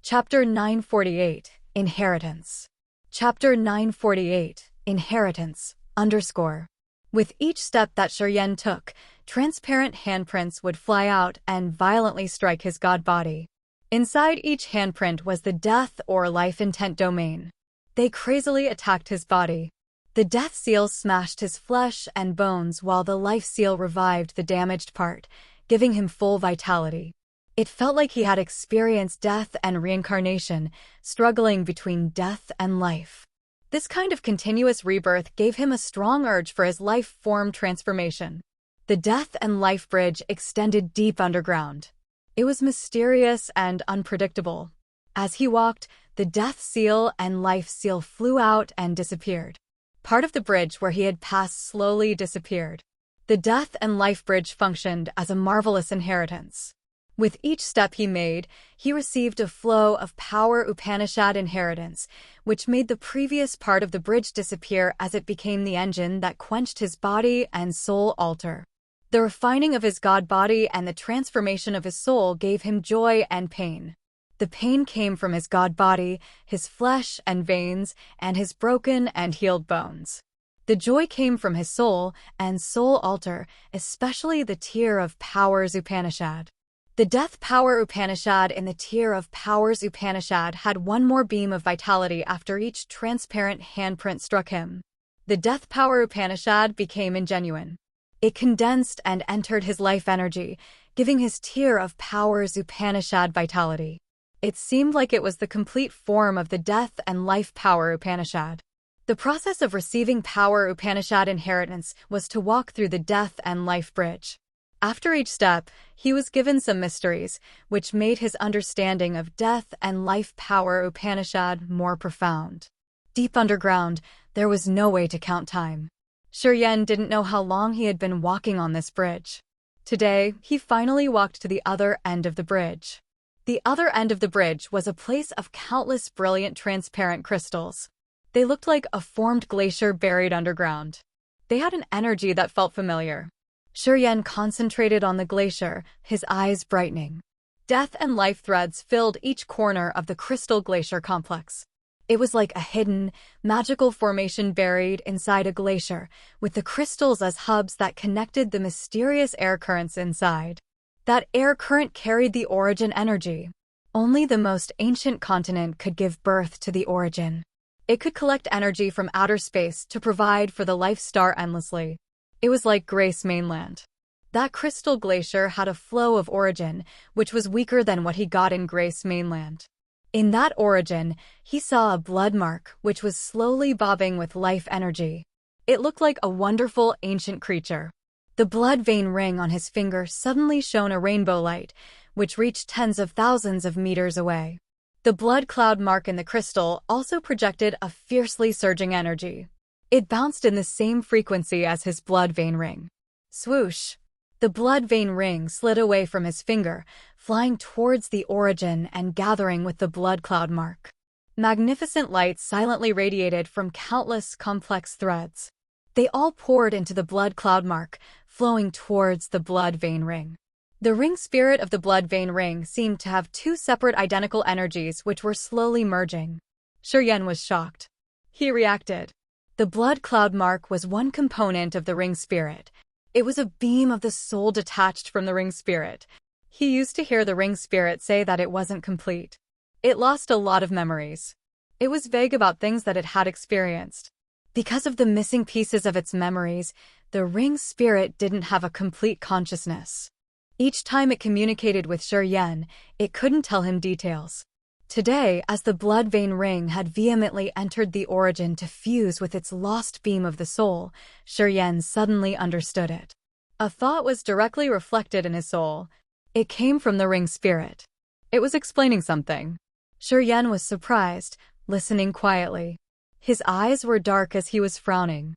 Chapter 948, Inheritance. Chapter 948, Inheritance, _. With each step that Shiryen took, transparent handprints would fly out and violently strike his god body. Inside each handprint was the death or life intent domain. They crazily attacked his body. The death seal smashed his flesh and bones, while the life seal revived the damaged part, giving him full vitality. It felt like he had experienced death and reincarnation, struggling between death and life. This kind of continuous rebirth gave him a strong urge for his life form transformation. The death and life bridge extended deep underground. It was mysterious and unpredictable. As he walked, the death seal and life seal flew out and disappeared. Part of the bridge where he had passed slowly disappeared. The death and life bridge functioned as a marvelous inheritance. With each step he made, he received a flow of power Upanishad inheritance, which made the previous part of the bridge disappear as it became the engine that quenched his body and soul altar. The refining of his god body and the transformation of his soul gave him joy and pain. The pain came from his god body, his flesh and veins, and his broken and healed bones. The joy came from his soul and soul altar, especially the tier of powers Upanishad. The Death Power Upanishad in the tier of Powers Upanishad had one more beam of vitality after each transparent handprint struck him. The Death Power Upanishad became ingenuine. It condensed and entered his life energy, giving his tier of Powers Upanishad vitality. It seemed like it was the complete form of the Death and Life Power Upanishad. The process of receiving Power Upanishad inheritance was to walk through the Death and Life bridge. After each step, he was given some mysteries, which made his understanding of Death and Life Power Upanishad more profound. Deep underground, there was no way to count time. Shiryen didn't know how long he had been walking on this bridge. Today, he finally walked to the other end of the bridge. The other end of the bridge was a place of countless brilliant transparent crystals. They looked like a formed glacier buried underground. They had an energy that felt familiar. Shiryen concentrated on the glacier, his eyes brightening. Death and life threads filled each corner of the crystal glacier complex. It was like a hidden, magical formation buried inside a glacier, with the crystals as hubs that connected the mysterious air currents inside. That air current carried the origin energy. Only the most ancient continent could give birth to the origin. It could collect energy from outer space to provide for the life star endlessly. It was like Grace Mainland. That crystal glacier had a flow of origin, which was weaker than what he got in Grace Mainland. In that origin, he saw a blood mark which was slowly bobbing with life energy. It looked like a wonderful ancient creature. The blood vein ring on his finger suddenly shone a rainbow light, which reached tens of thousands of meters away. The blood cloud mark in the crystal also projected a fiercely surging energy. It bounced in the same frequency as his blood vein ring. Swoosh! The blood vein ring slid away from his finger, flying towards the origin and gathering with the blood cloud mark. Magnificent light silently radiated from countless complex threads. They all poured into the blood cloud mark, flowing towards the blood vein ring. The ring spirit of the blood vein ring seemed to have two separate identical energies which were slowly merging. Shiryen was shocked. He reacted. The blood cloud mark was one component of the ring spirit. It was a beam of the soul detached from the ring spirit. He used to hear the ring spirit say that it wasn't complete. It lost a lot of memories. It was vague about things that it had experienced. Because of the missing pieces of its memories, the ring spirit didn't have a complete consciousness. Each time it communicated with Shiryen, it couldn't tell him details. Today, as the blood vein ring had vehemently entered the origin to fuse with its lost beam of the soul, Shiryen suddenly understood it. A thought was directly reflected in his soul. It came from the ring spirit. It was explaining something. Shiryen was surprised, listening quietly. His eyes were dark as he was frowning.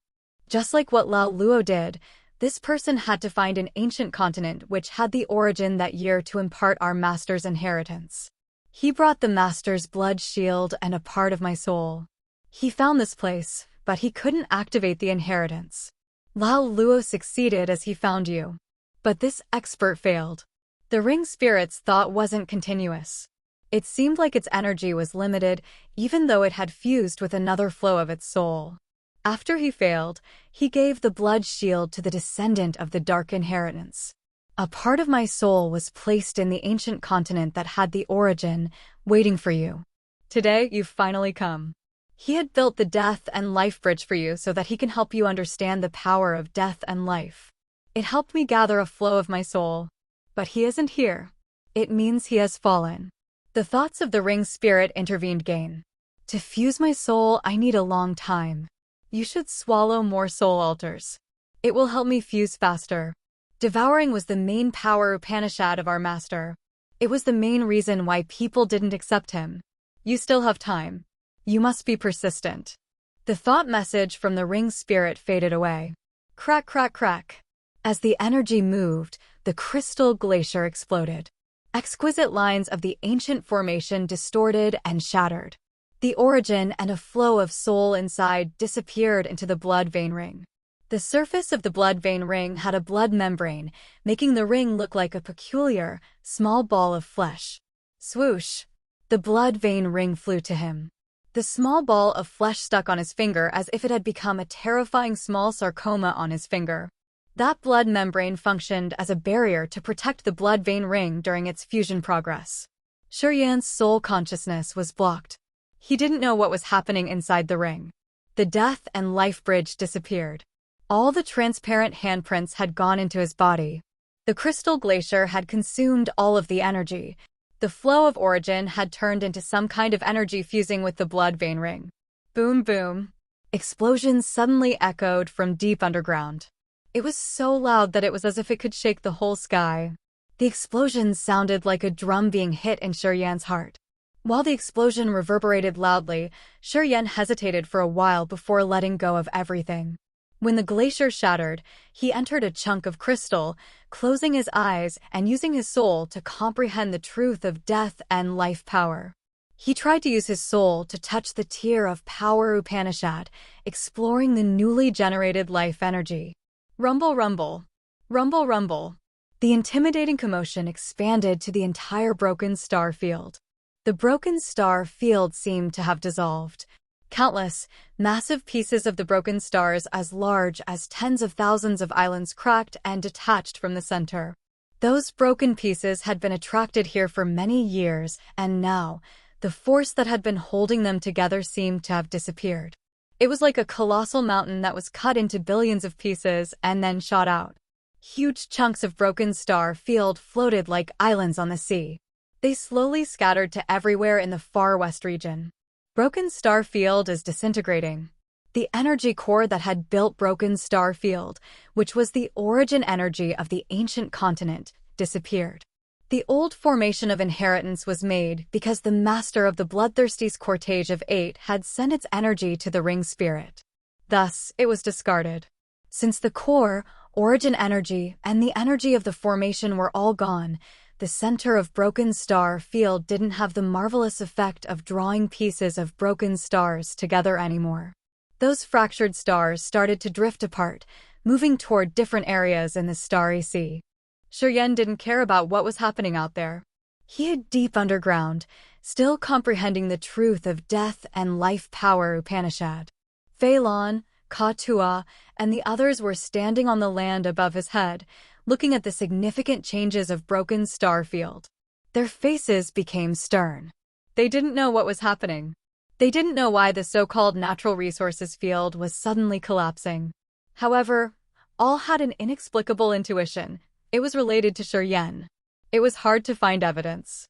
Just like what Lao Luo did, This person had to find an ancient continent which had the origin that year to impart our master's inheritance. He brought the master's blood shield and a part of my soul. He found this place, but he couldn't activate the inheritance. Lao Luo succeeded as he found you. But this expert failed. The ring spirit's thought wasn't continuous. It seemed like its energy was limited, even though it had fused with another flow of its soul. After he failed, he gave the blood shield to the descendant of the dark inheritance. A part of my soul was placed in the ancient continent that had the origin, waiting for you. Today, you've finally come. He had built the death and life bridge for you so that he can help you understand the power of death and life. It helped me gather a flow of my soul. But he isn't here. It means he has fallen. The thoughts of the ring spirit intervened again. To fuse my soul, I need a long time. You should swallow more soul altars. It will help me fuse faster. Devouring was the main power Upanishad of our master. It was the main reason why people didn't accept him. You still have time. You must be persistent. The thought message from the ring spirit faded away. Crack, crack, crack. As the energy moved, the crystal glacier exploded. Exquisite lines of the ancient formation distorted and shattered. The origin and a flow of soul inside disappeared into the blood vein ring. The surface of the blood vein ring had a blood membrane, making the ring look like a peculiar, small ball of flesh. Swoosh! The blood vein ring flew to him. The small ball of flesh stuck on his finger as if it had become a terrifying small sarcoma on his finger. That blood membrane functioned as a barrier to protect the blood vein ring during its fusion progress. Shuryan's soul consciousness was blocked. He didn't know what was happening inside the ring. The death and life bridge disappeared. All the transparent handprints had gone into his body. The crystal glacier had consumed all of the energy. The flow of origin had turned into some kind of energy fusing with the blood vein ring. Boom, boom. Explosions suddenly echoed from deep underground. It was so loud that it was as if it could shake the whole sky. The explosions sounded like a drum being hit in Shuryan's heart. While the explosion reverberated loudly, Shuryan hesitated for a while before letting go of everything. When the glacier shattered, he entered a chunk of crystal, closing his eyes and using his soul to comprehend the truth of death and life power. He tried to use his soul to touch the tier of power Upanishad, exploring the newly generated life energy. Rumble, rumble. Rumble, rumble. The intimidating commotion expanded to the entire broken star field. The broken star field seemed to have dissolved. Countless, massive pieces of the broken stars as large as tens of thousands of islands cracked and detached from the center. Those broken pieces had been attracted here for many years, and now, the force that had been holding them together seemed to have disappeared. It was like a colossal mountain that was cut into billions of pieces and then shot out. Huge chunks of broken star field floated like islands on the sea. They slowly scattered to everywhere in the far west region. Broken star field is disintegrating. The energy core that had built broken star field, which was the origin energy of the ancient continent, disappeared. The old formation of inheritance was made because the master of the bloodthirsty's cortege of 8 had sent its energy to the ring spirit. Thus, it was discarded. Since the core, origin energy, and the energy of the formation were all gone, the center of broken star field didn't have the marvelous effect of drawing pieces of broken stars together anymore. Those fractured stars started to drift apart, moving toward different areas in the starry sea. Shuryan didn't care about what was happening out there. He hid deep underground, still comprehending the truth of death and life power Upanishad. Phelan, Ka-Tua, and the others were standing on the land above his head, looking at the significant changes of broken star field. Their faces became stern. They didn't know what was happening. They didn't know why the so-called natural resources field was suddenly collapsing. However, all had an inexplicable intuition. It was related to Shuryan. It was hard to find evidence.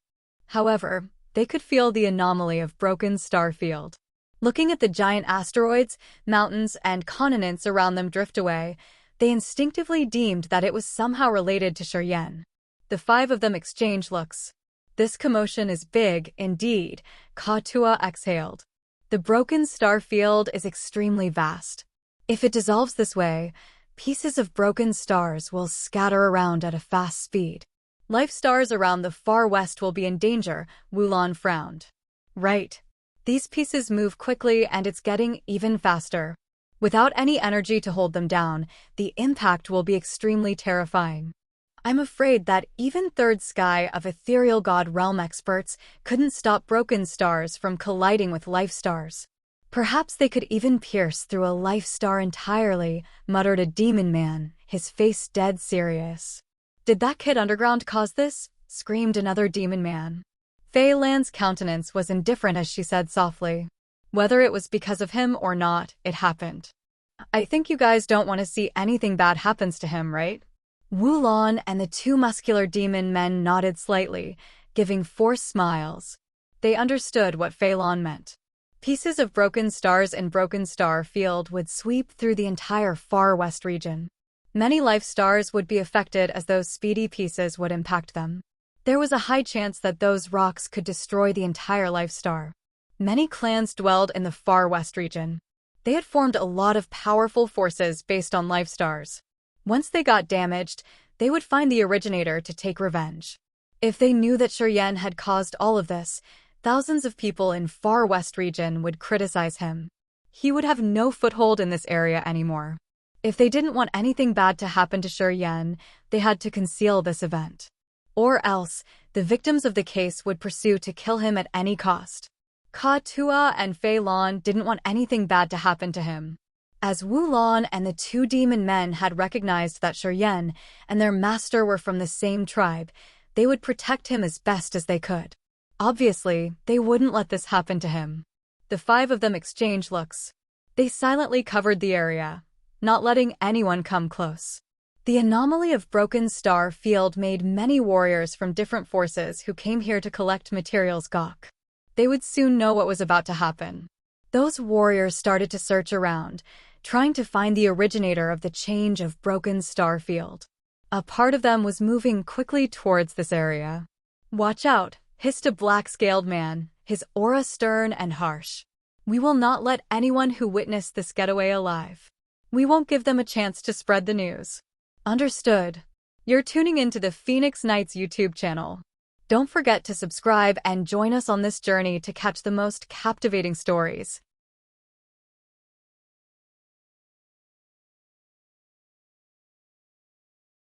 However, they could feel the anomaly of broken star field. Looking at the giant asteroids, mountains, and continents around them drift away, they instinctively deemed that it was somehow related to Shuryan. The 5 of them exchanged looks. This commotion is big, indeed, Ka-Tua exhaled. The broken star field is extremely vast. If it dissolves this way, Pieces of broken stars will scatter around at a fast speed. Life stars around the far west will be in danger, Wulon frowned. Right. These pieces move quickly and it's getting even faster. Without any energy to hold them down, the impact will be extremely terrifying. I'm afraid that even third sky of ethereal god realm experts couldn't stop broken stars from colliding with life stars. Perhaps they could even pierce through a life star entirely, muttered a demon man, his face dead serious. Did that kid underground cause this? Screamed another demon man. Fei Lan's countenance was indifferent as she said softly. Whether it was because of him or not, it happened. I think you guys don't want to see anything bad happens to him, right? Wulon and the two muscular demon men nodded slightly, giving forced smiles. They understood what Fei Lan meant. Pieces of broken stars in Broken Star Field would sweep through the entire far west region. Many life stars would be affected as those speedy pieces would impact them. There was a high chance that those rocks could destroy the entire life star. Many clans dwelled in the far west region. They had formed a lot of powerful forces based on life stars. Once they got damaged, they would find the originator to take revenge. If they knew that Shuryen had caused all of this, thousands of people in far west region would criticize him. He would have no foothold in this area anymore. If they didn't want anything bad to happen to Shuryen, they had to conceal this event. Or else, the victims of the case would pursue to kill him at any cost. Ka Tua and Fei Lan didn't want anything bad to happen to him. As Wulon and the two demon men had recognized that Shuryen and their master were from the same tribe, they would protect him as best as they could. Obviously, they wouldn't let this happen to him. The five of them exchanged looks. They silently covered the area, not letting anyone come close. The anomaly of Broken Star Field made many warriors from different forces who came here to collect materials gawk. They would soon know what was about to happen. Those warriors started to search around, trying to find the originator of the change of Broken Star Field. A part of them was moving quickly towards this area. Watch out, hissed a black-scaled man, his aura stern and harsh. We will not let anyone who witnessed this get away alive. We won't give them a chance to spread the news. Understood. You're tuning into the Phoenix Knights YouTube channel. Don't forget to subscribe and join us on this journey to catch the most captivating stories.